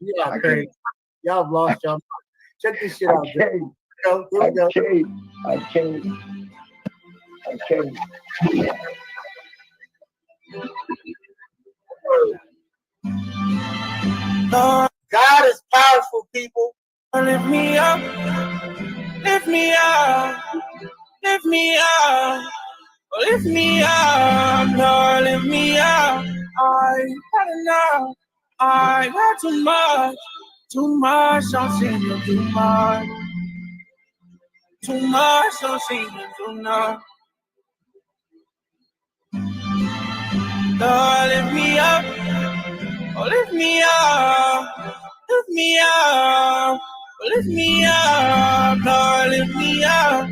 Yeah, I crazy. can't. Y'all have lost y'all. Check this shit out. Here we go. I can't. God is powerful, people. Lift me up, lift me up, lift me up, lift me up, Lord, lift me up. I got enough, I got too much, I'm singing too much, I'm singing too much. Lord, lift me up, oh, lift me up, lift me up, lift me up, Lord, lift me up.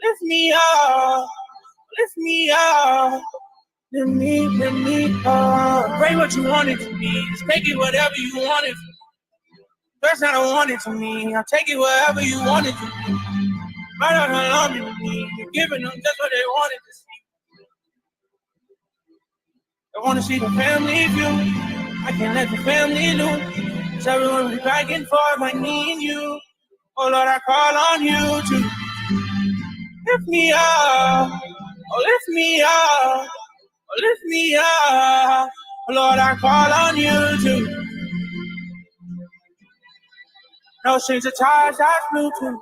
Lift me up, lift me up, lift me up. Pray what you want it to be, just make it whatever you want it. That's not I want it to me, I'll take it wherever you want it to be. I don't love me to me, you're giving them just what they wanted to see. They want to see the family view, I can't let the family lose. So everyone be back and forth like me and you. Oh Lord, I call on you to lift me up, oh lift me up. Lift me up, Lord, I call on you to. No strings attached, that's Bluetooth.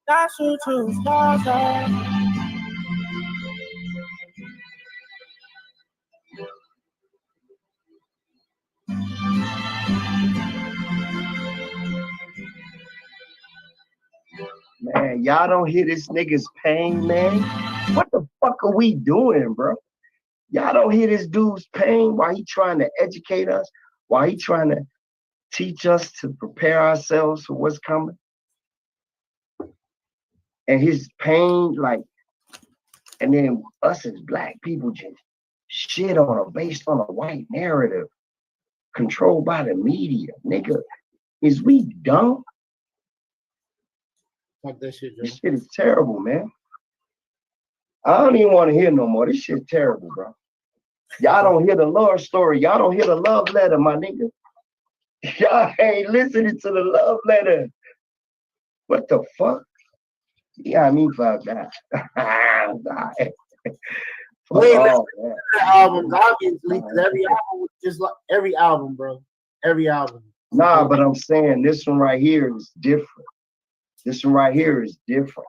That's Bluetooth, that's Man, y'all don't hear this nigga's pain, man. What the fuck are we doing, bro? Y'all don't hear this dude's pain while he trying to educate us, while he trying to teach us to prepare ourselves for what's coming. And his pain, like, and then us as black people just shit on him based on a white narrative controlled by the media. Nigga, is we dumb? Fuck that shit, Joe. This shit is terrible, man. I don't even want to hear no more. This shit's terrible, bro. Y'all don't hear the love story. Y'all don't hear the love letter, my nigga. Y'all ain't listening to the love letter. What the fuck? Yeah, I mean, fuck that. Wait, listen to the albums, obviously, because every album was just like every album, bro. Every album. Nah, but I'm saying this one right here is different. This one right here is different.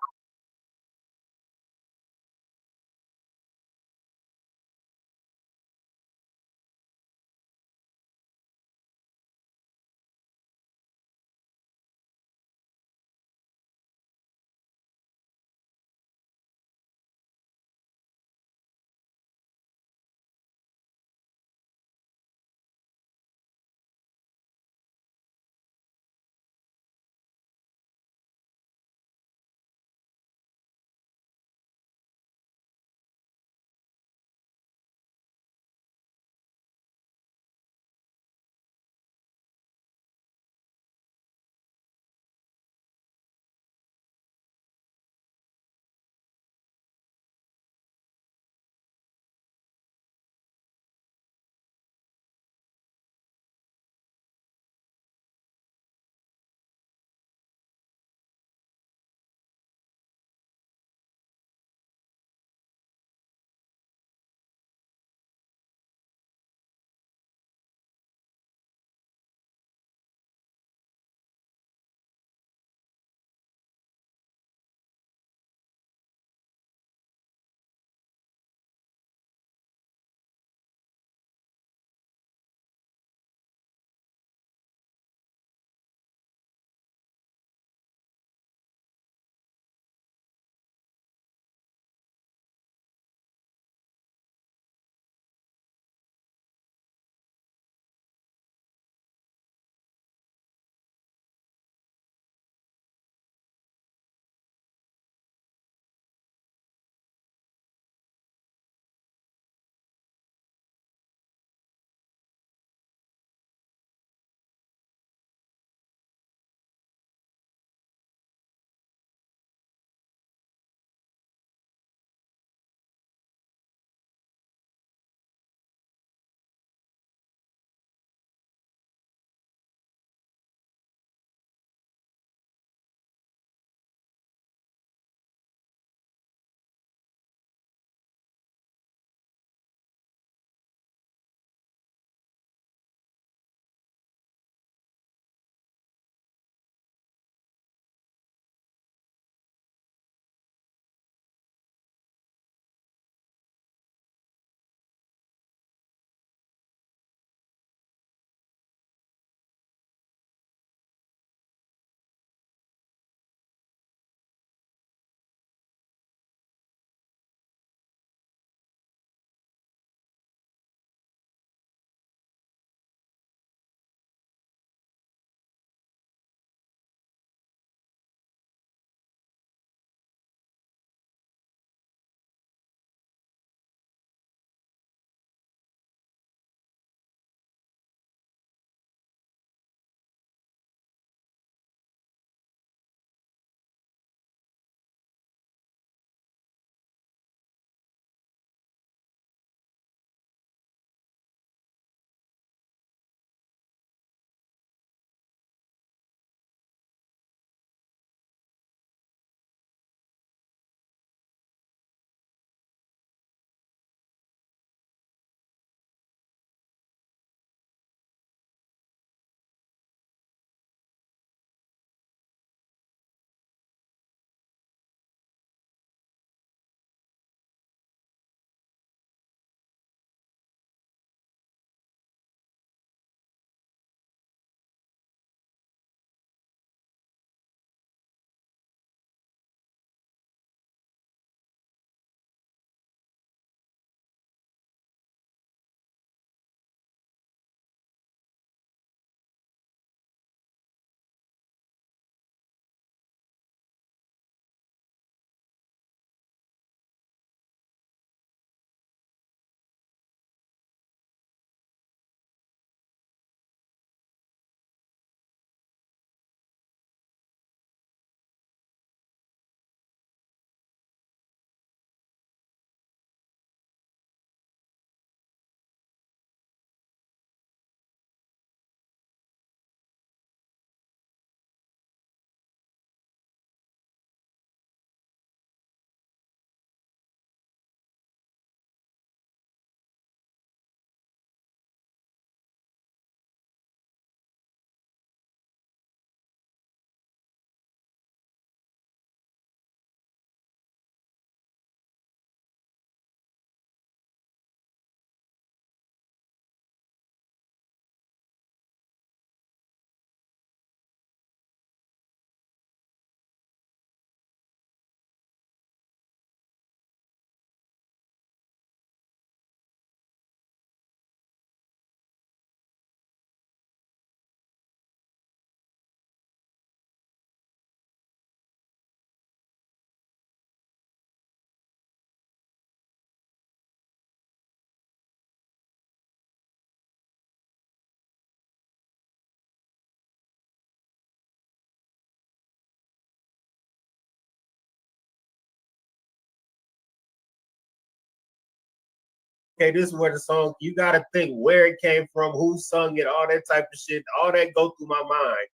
okay, this is where the song, you gotta think where it came from, who sung it, all that type of shit. All that go through my mind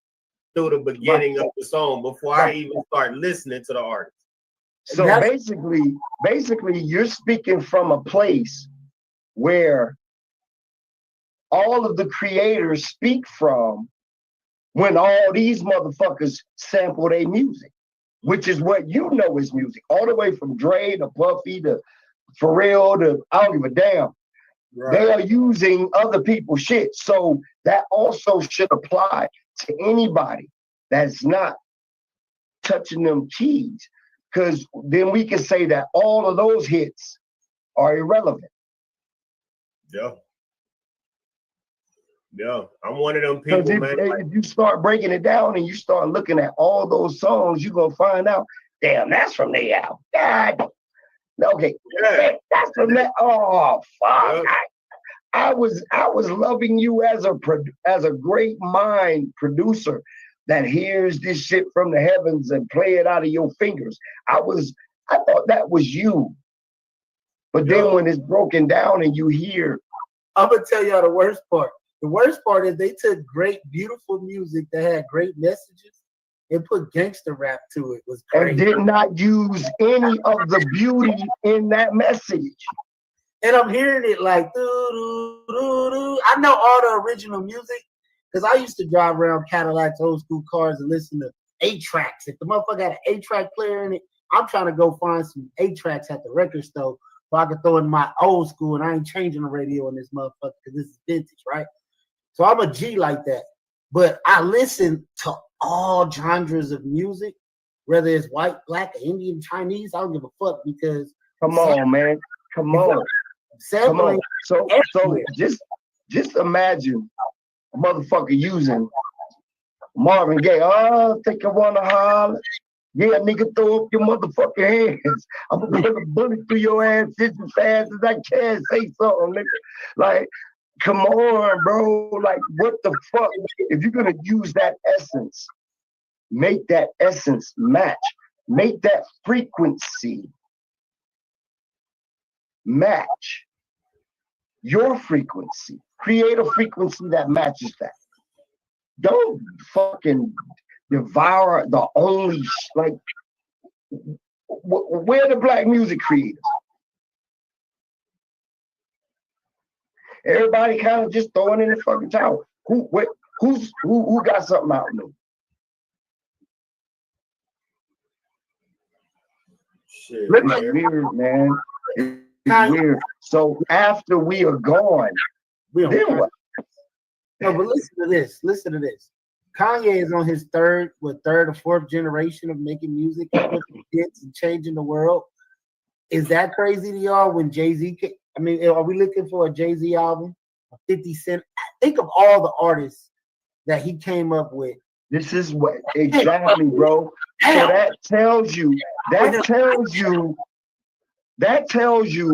through the beginning of the song before I even start listening to the artist. So basically, you're speaking from a place where all of the creators speak from when all these motherfuckers sample their music, which is what you know is music, all the way from Dre to Puffy to Pharrell to I don't give a damn. Right. They are using other people's shit. So that also should apply to anybody that's not touching them keys. Because then we can say that all of those hits are irrelevant. Yeah. Yeah, I'm one of them people, man. If you start breaking it down and you start looking at all those songs, you're going to find out, damn, that's from the album. God. Okay, yeah. That's from that. Oh, fuck. Yeah. I was loving you as a great mind producer that hears this shit from the heavens and play it out of your fingers. I thought that was you. But then when it's broken down and you hear. I'm going to tell y'all the worst part. The worst part is they took great, beautiful music that had great messages and put gangster rap to it. Was crazy. And did not use any of the beauty in that message. And I'm hearing it like, doo-doo-doo-doo. I know all the original music because I used to drive around Cadillacs, old school cars, and listen to 8-tracks. If the motherfucker had an 8-track player in it, I'm trying to go find some 8-tracks at the record store so I could throw in my old school, and I ain't changing the radio on this motherfucker because this is vintage, right? So I'm a G like that. But I listen to all genres of music, whether it's white, black, Indian, Chinese. I don't give a fuck because come on, man. Come on. Sampling. So just imagine a motherfucker using Marvin Gaye. Oh, think I wanna holler. Yeah, nigga, throw up your motherfucking hands. I'm gonna put a bullet through your ass just as fast as I can. Say something, nigga. Like, come on, bro. Like, what the fuck? If you're gonna use that essence, make that essence match. Make that frequency match your frequency. Create a frequency that matches that. Don't fucking devour the only, like, where the black music creators? Everybody kind of just throwing in the fucking towel. Who got something out new? Shit, it's weird, man. It's weird. So after we are gone, then what? No, but listen to this. Listen to this. Kanye is on his third or fourth generation of making music and hits and changing the world. Is that crazy to y'all when Jay-Z came? I mean, are we looking for a Jay-Z album? A 50 Cent? Think of all the artists that he came up with. This is what exactly, bro. So that tells you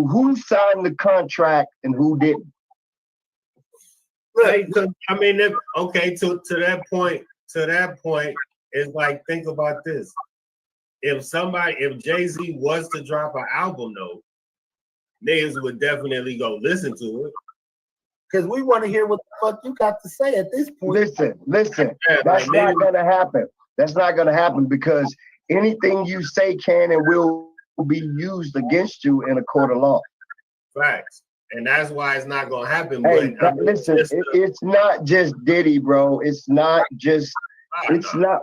who signed the contract and who didn't. I mean, to that point, it's like, think about this. If Jay-Z was to drop an album, though, niggas would definitely go listen to it. Because we want to hear what the fuck you got to say at this point. Listen. That's not going to happen. That's not going to happen because anything you say can and will be used against you in a court of law. Facts. And that's why it's not going to happen. Hey, but listen, it's not just Diddy, bro. It's not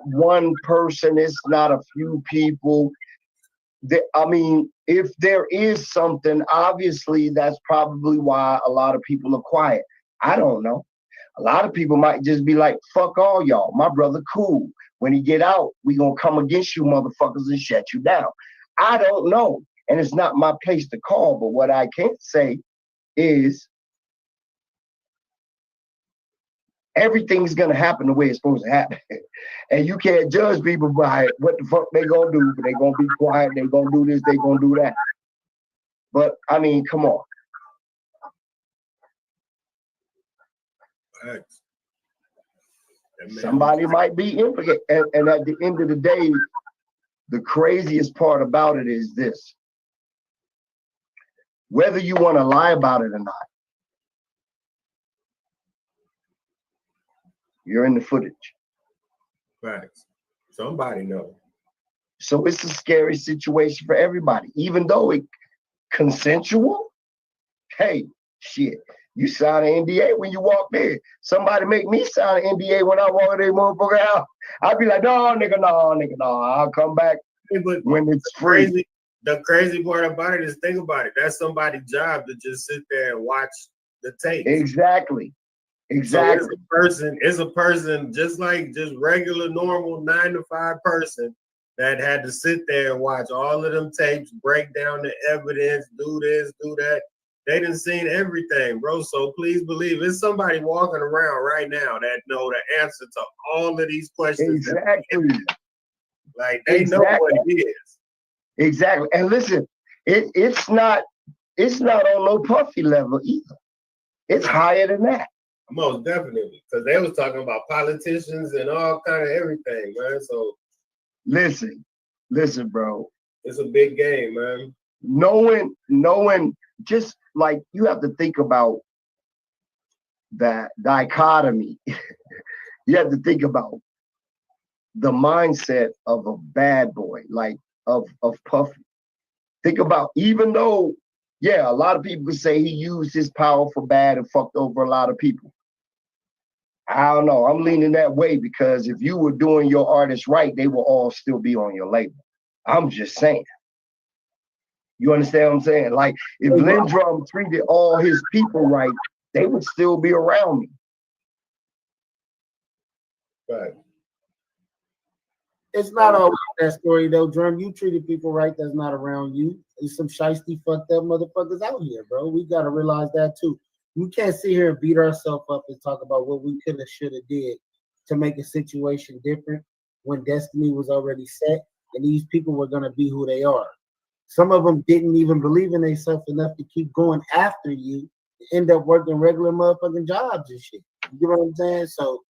one person. It's not a few people. I mean, if there is something, obviously that's probably why a lot of people are quiet. I don't know. A lot of people might just be like, fuck all y'all. My brother cool. When he get out, we gonna come against you motherfuckers and shut you down. I don't know. And it's not my place to call, but what I can say is everything's gonna happen the way it's supposed to happen. And you can't judge people by what the fuck they gonna do. They gonna be quiet, they gonna do this, they gonna do that. But I mean, come on. Somebody might be implicated. And at the end of the day, the craziest part about it is this. whether you want to lie about it or not. You're in the footage. Facts. Somebody know. So it's a scary situation for everybody, even though it consensual. Hey, shit, you sign an NDA when you walk in. Somebody make me sign an NDA when I walk in their motherfucker out. I'd be like, no, nigga, no. I'll come back when it's free. The crazy part about it is, think about it. That's somebody's job to just sit there and watch the tape. Exactly. So it's a person just like just regular, normal 9-to-5 person that had to sit there and watch all of them tapes, break down the evidence, do this, do that. They done seen everything, bro. So please believe it's somebody walking around right now that know the answer to all of these questions. Exactly. Like they know what it is. Exactly. And listen, it's not on no puffy level either. It's higher than that. Most definitely, because they was talking about politicians and all kind of everything, man. So listen, bro. It's a big game, man. Knowing, just like you have to think about that dichotomy. You have to think about the mindset of a bad boy, like of Puffy. Think about, even though, yeah, a lot of people say he used his power for bad and fucked over a lot of people. I don't know. I'm leaning that way because if you were doing your artists right, they will all still be on your label. I'm just saying. You understand what I'm saying? Like, if Lindrum treated all his people right, they would still be around me. Right. It's not always that story though, Drum. You treated people right that's not around you. There's some shiesty fucked up motherfuckers out here, bro. We gotta realize that too. We can't sit here and beat ourselves up and talk about what we could have, should have did to make a situation different when destiny was already set and these people were gonna be who they are. Some of them didn't even believe in themselves enough to keep going after you, end up working regular motherfucking jobs and shit. You get what I'm saying? So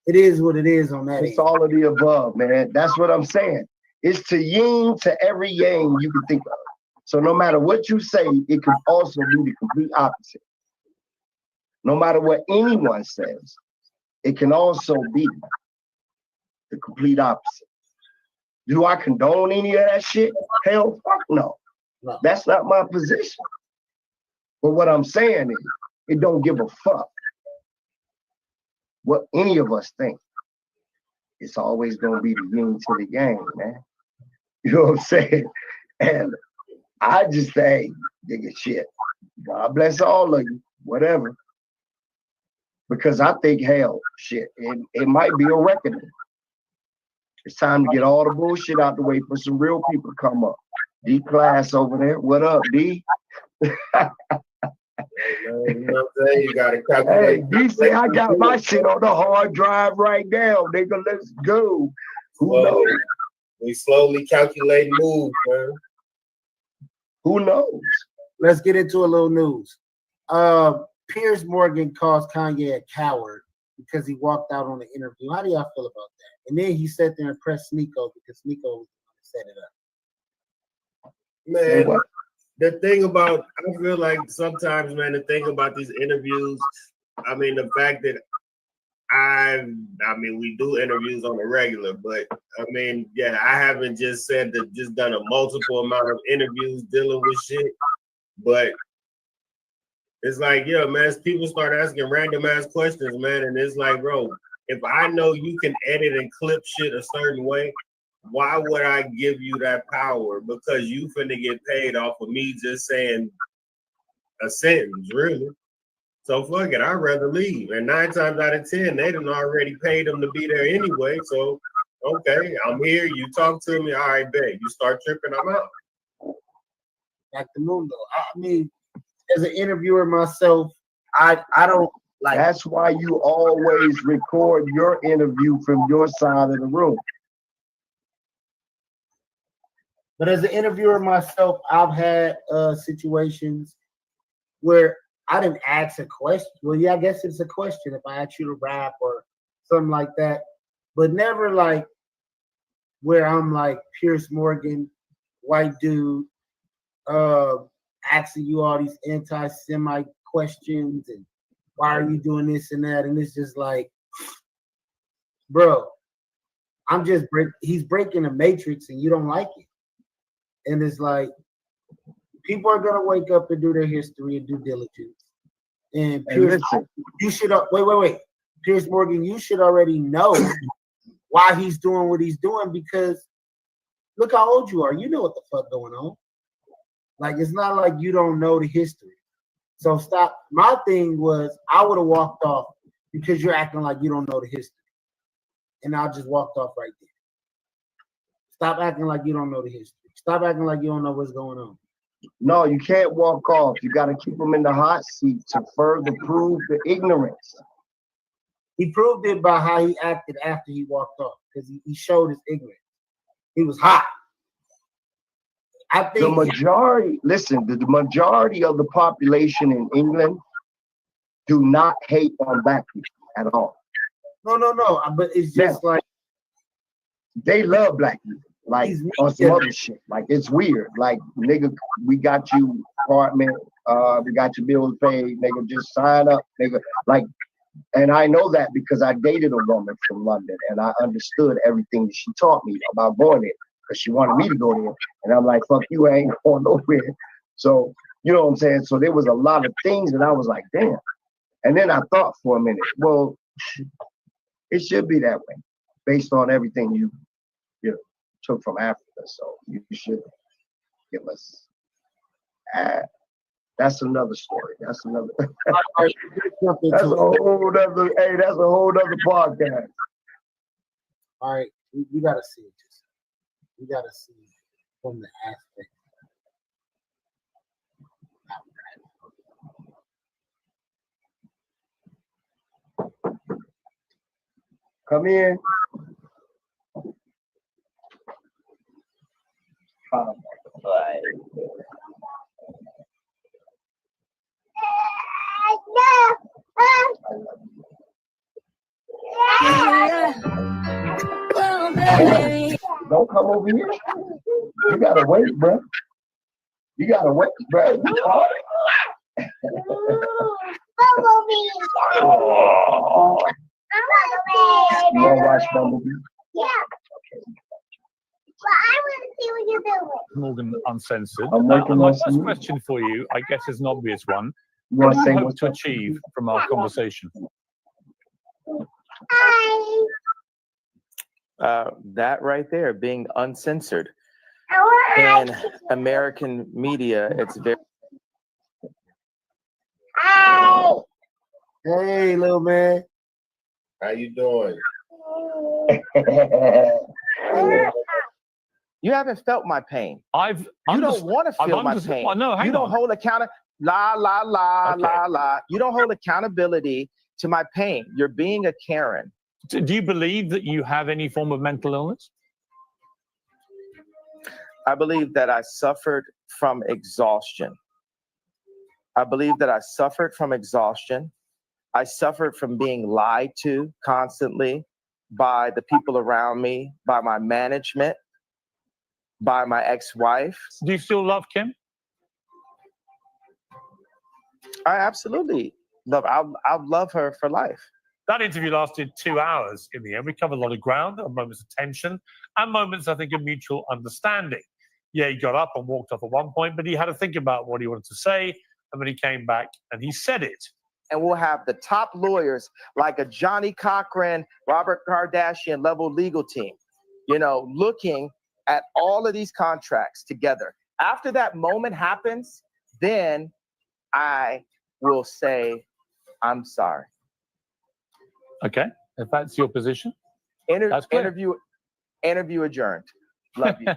it is what it is on that. It's all of the above, man. That's what I'm saying. It's to yin to every yang you can think of. So no matter what you say, it could also be the complete opposite. No matter what anyone says, it can also be the complete opposite. Do I condone any of that shit? Hell, fuck no. That's not my position. But what I'm saying is, it don't give a fuck what any of us think. It's always gonna be the yin to the yang, man. You know what I'm saying? And I just say, nigga, shit. God bless all of you, whatever. Because I think, hell, shit, it might be a reckoning. It's time to get all the bullshit out the way for some real people to come up. D Class over there. What up, D? You know what I'm saying? You gotta calculate. Hey, D say I got my shit on the hard drive right now, nigga. Let's go. Who knows? We slowly calculate moves, man. Who knows? Let's get into a little news. Piers Morgan calls Kanye a coward because he walked out on the interview. How do y'all feel about that? And then he sat there and pressed Sneeko because Sneeko was the one that set it up. Man, the thing about, I feel like sometimes, man, the thing about these interviews, I mean, the fact that we do interviews on the regular, but I mean, yeah, I haven't just done a multiple amount of interviews dealing with shit, but it's like, yeah, man, people start asking random ass questions, man, and it's like, bro, if I know you can edit and clip shit a certain way, why would I give you that power? Because you finna get paid off of me just saying a sentence, really. So fuck it, I'd rather leave. And 9 times out of 10, they done already paid them to be there anyway. So, okay, I'm here, you talk to me, all right, bet. You start tripping, I'm out. Like the moon, though. I mean, as an interviewer myself, I don't like. That's why you always record your interview from your side of the room. But as an interviewer myself, I've had situations where I didn't ask a question. Well, yeah, I guess it's a question if I ask you to rap or something like that, but never like where I'm like Piers Morgan, white dude, asking you all these anti-Semite questions and why are you doing this and that? And it's just like, bro, he's breaking the matrix and you don't like it. And it's like, people are gonna wake up and do their history and due diligence. And Piers, you should wait. Piers Morgan, you should already know why he's doing what he's doing, because look how old you are. You know what the fuck going on. Like, it's not like you don't know the history. So stop. My thing was, I would have walked off because you're acting like you don't know the history. And I just walked off right there. Stop acting like you don't know the history. Stop acting like you don't know what's going on. No, you can't walk off. You got to keep them in the hot seat to further prove the ignorance. He proved it by how he acted after he walked off, because he showed his ignorance. He was hot. I think the majority of the population in England do not hate on black people at all. No. But it's just like they love black people. Like on some other shit. Like, it's weird. Like, nigga, we got you apartment, we got your bills paid, nigga, just sign up, nigga. Like, and I know that because I dated a woman from London and I understood everything that she taught me about going there, because she wanted me to go there. And I'm like, fuck you, I ain't going nowhere. So, you know what I'm saying? So there was a lot of things that I was like, damn. And then I thought for a minute, well, it should be that way based on everything you took from Africa. So you should give us that's another story. That's another that's a whole other podcast. All right, we gotta see it. We gotta see from the aspect. Come in. Don't come over here. You gotta wait, bro. You gotta wait, bro. Bumblebee. You wanna watch Bumblebee? Yeah. Well, I want to see what you're doing. Morgan Uncensored. My first question for you, I guess, is an obvious one. You What do you hope to achieve from our conversation? That right there, being uncensored. In American media, it's very... Hey, little man. How you doing? You haven't felt my pain. You don't want to feel my pain. You don't hold You don't hold accountability to my pain. You're being a Karen. Do you believe that you have any form of mental illness? I believe that I suffered from exhaustion. I suffered from being lied to constantly by the people around me, by my management, by my ex-wife. Do you still love Kim? I absolutely love. I'll love her for life. That interview lasted 2 hours in the end. We covered a lot of ground, moments of tension, and moments, I think, of mutual understanding. Yeah, he got up and walked off at one point, but he had to think about what he wanted to say, and then he came back and he said it. And we'll have the top lawyers like a Johnny Cochran, Robert Kardashian level legal team, looking at all of these contracts together. After that moment happens, then I will say, I'm sorry. Okay, if that's your position. Interview adjourned. Love you.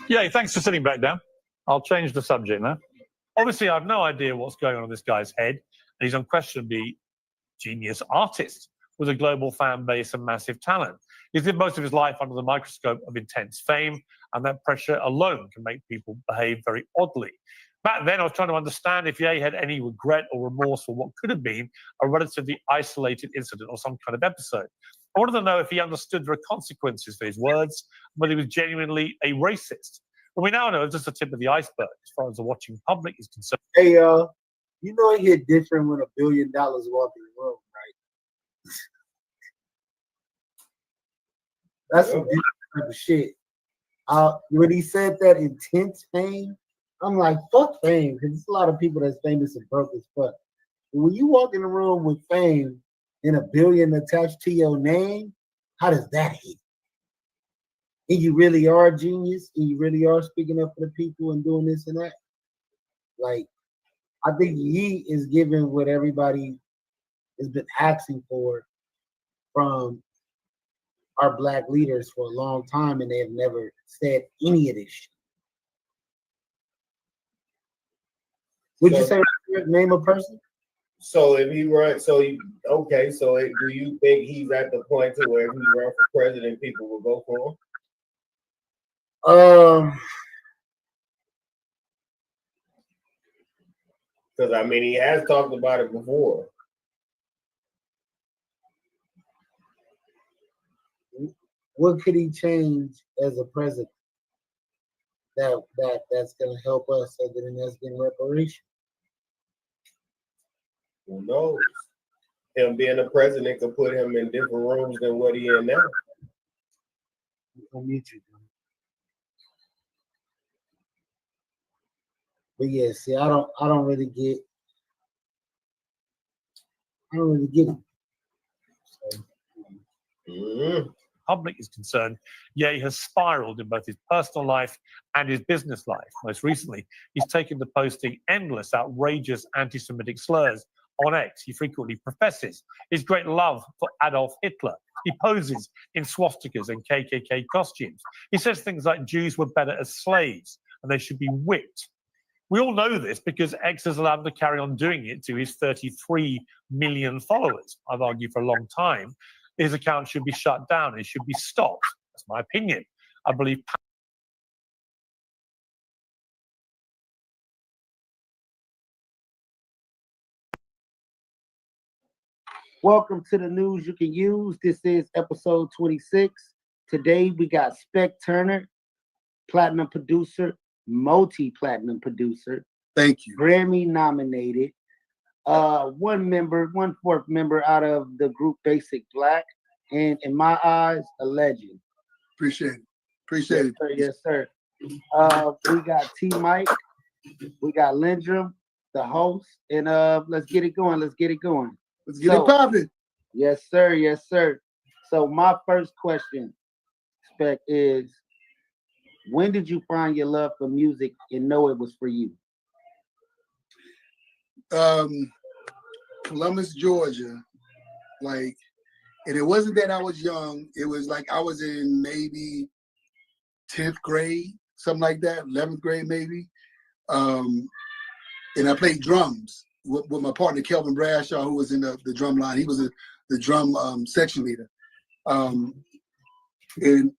Yeah, thanks for sitting back down. I'll change the subject now. Obviously, I have no idea what's going on in this guy's head. And he's unquestionably genius artist with a global fan base and massive talent. He's lived most of his life under the microscope of intense fame, and that pressure alone can make people behave very oddly. Back then, I was trying to understand if Ye had any regret or remorse for what could have been a relatively isolated incident or some kind of episode. I wanted to know if he understood the consequences for his words, whether he was genuinely a racist. Well, we now know it's just the tip of the iceberg as far as the watching public is concerned. Hey, y'all, you know it hit different when $1 billion walk in the room, right? That's some different type of shit. When he said that intense fame, I'm like, fuck fame, because there's a lot of people that's famous and broke as fuck. But when you walk in the room with fame and $1 billion attached to your name, how does that hit? And you really are a genius, and you really are speaking up for the people and doing this and that. Like, I think he is giving what everybody has been asking for from our black leaders for a long time, and they have never said any of this shit. Would you say name a person? So if he runs, do you think he's at the point to where if he runs for president, people will go for him? Because I mean, he has talked about it before. What could he change as a president that's going to help us other than us getting reparations? Who knows? Him being a president could put him in different rooms than what he in now. I'll meet you. But yeah, see, I don't really get it. So, public is concerned, Ye has spiraled in both his personal life and his business life. Most recently, he's taken to posting endless, outrageous anti-Semitic slurs on X. He frequently professes his great love for Adolf Hitler. He poses in swastikas and KKK costumes. He says things like Jews were better as slaves and they should be whipped. We all know this because X has allowed him to carry on doing it to his 33 million followers. I've argued for a long time his account should be shut down. It should be stopped. That's my opinion. I believe. Welcome to the news you can use. This is episode 26. Today we got Spec Turner, platinum producer, multi-platinum producer. Thank you. Grammy nominated. One fourth member out of the group Basic Black, and in my eyes, a legend. Appreciate it. Yes, sir. We got T Mike, we got Lindrum, the host, and let's get it going. Let's get it popping. Yes, sir. So my first question, Spec, is when did you find your love for music and know it was for you? Columbus, Georgia, and it wasn't that I was young. It was like I was in maybe 10th grade, something like that, 11th grade maybe. And I played drums with my partner, Kelvin Bradshaw, who was in the drum line. He was the drum section leader. And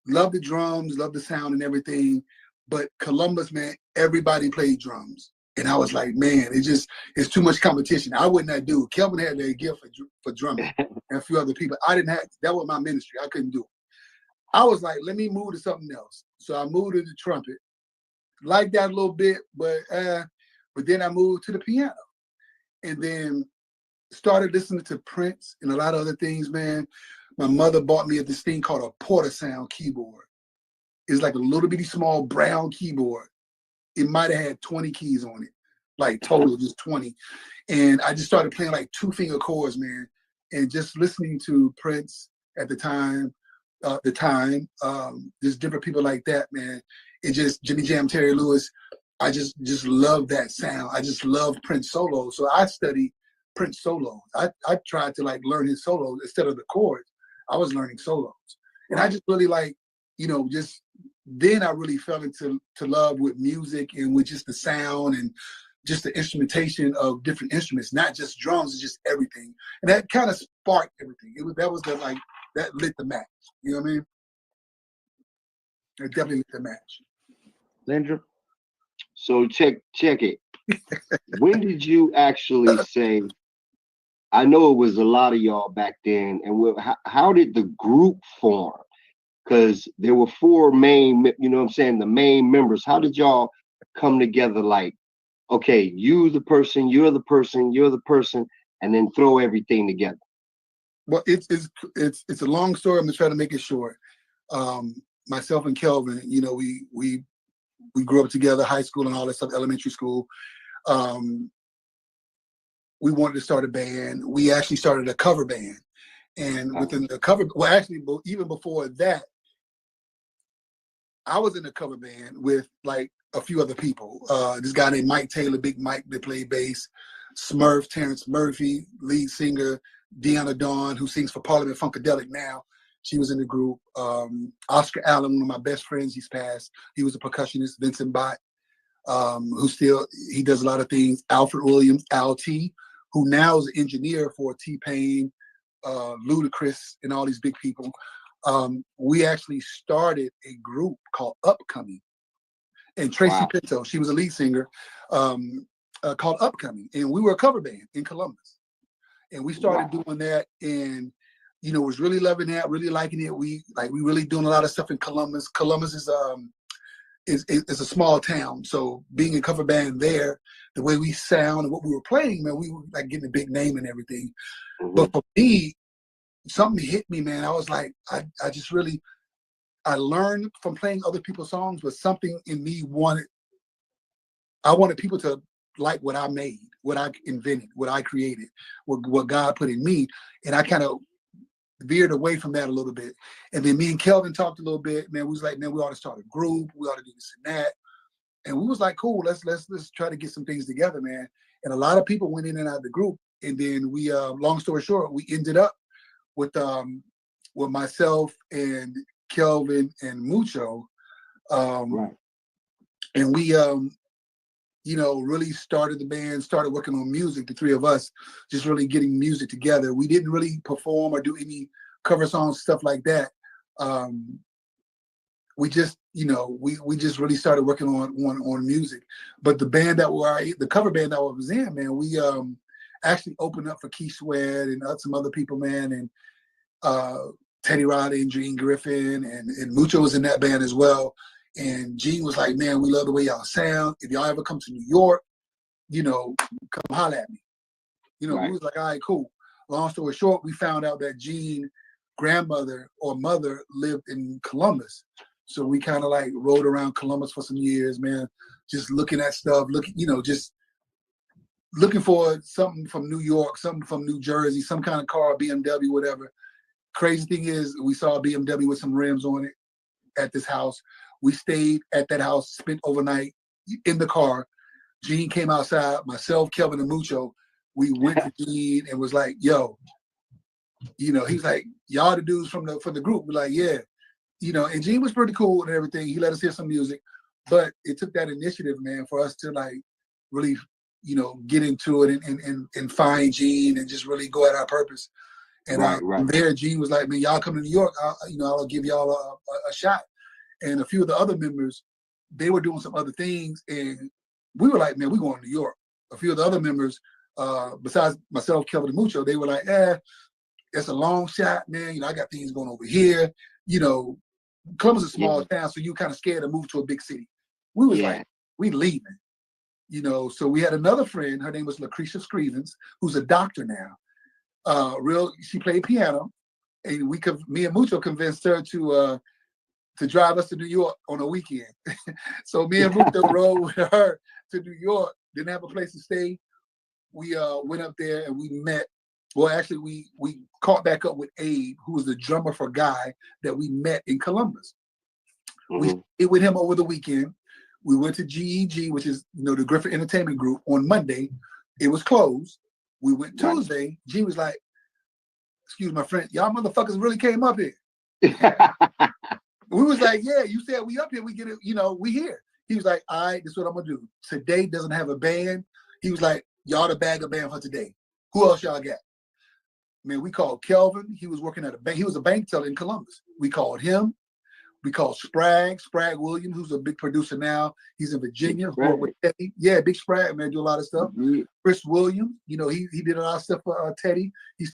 loved the drums, loved the sound and everything. But Columbus, man, everybody played drums. And I was like, man, it's too much competition. I would not do it. Kelvin had that gift for drumming and a few other people. I didn't have, that was my ministry. I couldn't do it. I was like, let me move to something else. So I moved to the trumpet. Like that a little bit, but then I moved to the piano. And then started listening to Prince and a lot of other things, man. My mother bought me this thing called a Portasound keyboard. It's like a little bitty small brown keyboard. It might have had 20 keys on it, like total, just 20. And I just started playing like 2-finger chords, man. And just listening to Prince at the time, just different people like that, man. It just, Jimmy Jam, Terry Lewis, I just love that sound. I just love Prince solo. So I studied Prince solo. I tried to like learn his solos instead of the chords. I was learning solos. And I just really like, just then I really fell into love with music and with just the sound and just the instrumentation of different instruments, not just drums, it's just everything. And that kind of sparked everything. That lit the match. You know what I mean? It definitely lit the match. Lindrum? So check it. When did you actually say, I know it was a lot of y'all back then. And how did the group form? Because there were four main, you know what I'm saying, the main members. How did y'all come together? Like, okay, you the person, you're the person, you're the person, and then throw everything together. Well, it's a long story. I'm gonna try to make it short. Myself and Kelvin, you know, we grew up together, high school and all that stuff, elementary school. We wanted to start a band. We actually started a cover band, and within the cover, well, actually, even before that, I was in a cover band with like a few other people. This guy named Mike Taylor, Big Mike, that played bass. Smurf, Terrence Murphy, lead singer. Deanna Dawn, who sings for Parliament Funkadelic now. She was in the group. Oscar Allen, one of my best friends, he's passed. He was a percussionist. Vincent Bott, he does a lot of things. Alfred Williams, Al T, who now is an engineer for T-Pain, Ludacris, and all these big people. We actually started a group called Upcoming. And Tracy Pinto, she was a lead singer, called Upcoming. And we were a cover band in Columbus. And we started doing that, and you know, was really loving that, really liking it. We really doing a lot of stuff in Columbus. Columbus is a small town, so being a cover band there, the way we sound and what we were playing, man, we were like getting a big name and everything. But for me, something hit me, man. I was like, I learned from playing other people's songs, but something in me wanted people to like what I made, what I invented, what I created, what God put in me. And I kind of veered away from that a little bit. And then me and Kelvin talked a little bit, man. We was like, man, we ought to start a group. We ought to do this and that. And we was like, cool, let's try to get some things together, man. And a lot of people went in and out of the group. And then we, long story short, we ended up with myself and Kelvin and Mucho. And we, you know, really started the band, started working on music, the three of us, just really getting music together. We didn't really perform or do any cover songs, stuff like that. We just, you know, we just really started working on music. But the band the cover band that I was in, man, we actually opened up for Keith Sweat and some other people, man, and Teddy Riley and Gene Griffin, and Mucho was in that band as well. And Gene was like, man, we love the way y'all sound. If y'all ever come to New York, you know, come holler at me. You know, we was like, all right, cool. Long story short, we found out that Gene's grandmother or mother lived in Columbus. So we kind of like rode around Columbus for some years, man, just looking at stuff, just looking for something from New York, something from New Jersey, some kind of car, BMW, whatever. Crazy thing is, we saw a BMW with some rims on it at this house. We stayed at that house, spent overnight in the car. Gene came outside, myself, Kelvin, and Mucho. We went to Gene and was like, yo, you know, he's like, y'all the dudes from the group. We're like, yeah. You know, and Gene was pretty cool and everything. He let us hear some music. But it took that initiative, man, for us to like really, you know, get into it and find Gene and just really go at our purpose. And from there, Gene was like, man, y'all come to New York, I'll give y'all a shot. And a few of the other members, they were doing some other things, and we were like, man, we're going to New York. A few of the other members, besides myself, Kelvin, and Mucho, they were like, it's a long shot, man. You know, I got things going over here. You know, Columbus is a small town, so you kind of scared to move to a big city. We was like, we leaving. You know, so we had another friend, her name was Lucretia Screevens, who's a doctor now. She played piano, and me and Mucho convinced her to drive us to New York on a weekend. So me and Mucho rode with her to New York, didn't have a place to stay. We went up there and we met. Well, actually, we caught back up with Abe, who was the drummer for Guy that we met in Columbus. We stayed with him over the weekend. We went to GEG, which is, you know, the Griffin Entertainment Group, on Monday. It was closed. We went Tuesday. G was like, excuse my friend, y'all motherfuckers really came up here. We was like, yeah, you said we up here, we get it, you know, we here. He was like, all right, this is what I'm gonna do. Today doesn't have a band. He was like, y'all to bag a band for today. Who else y'all got? Man, we called Kelvin. He was working at a bank. He was a bank teller in Columbus. We called him. We call Spragg Williams, who's a big producer now. He's in Virginia. Worked with Teddy. Yeah, Big Spragg, man, do a lot of stuff. Chris Williams, you know, he did a lot of stuff for Teddy. He's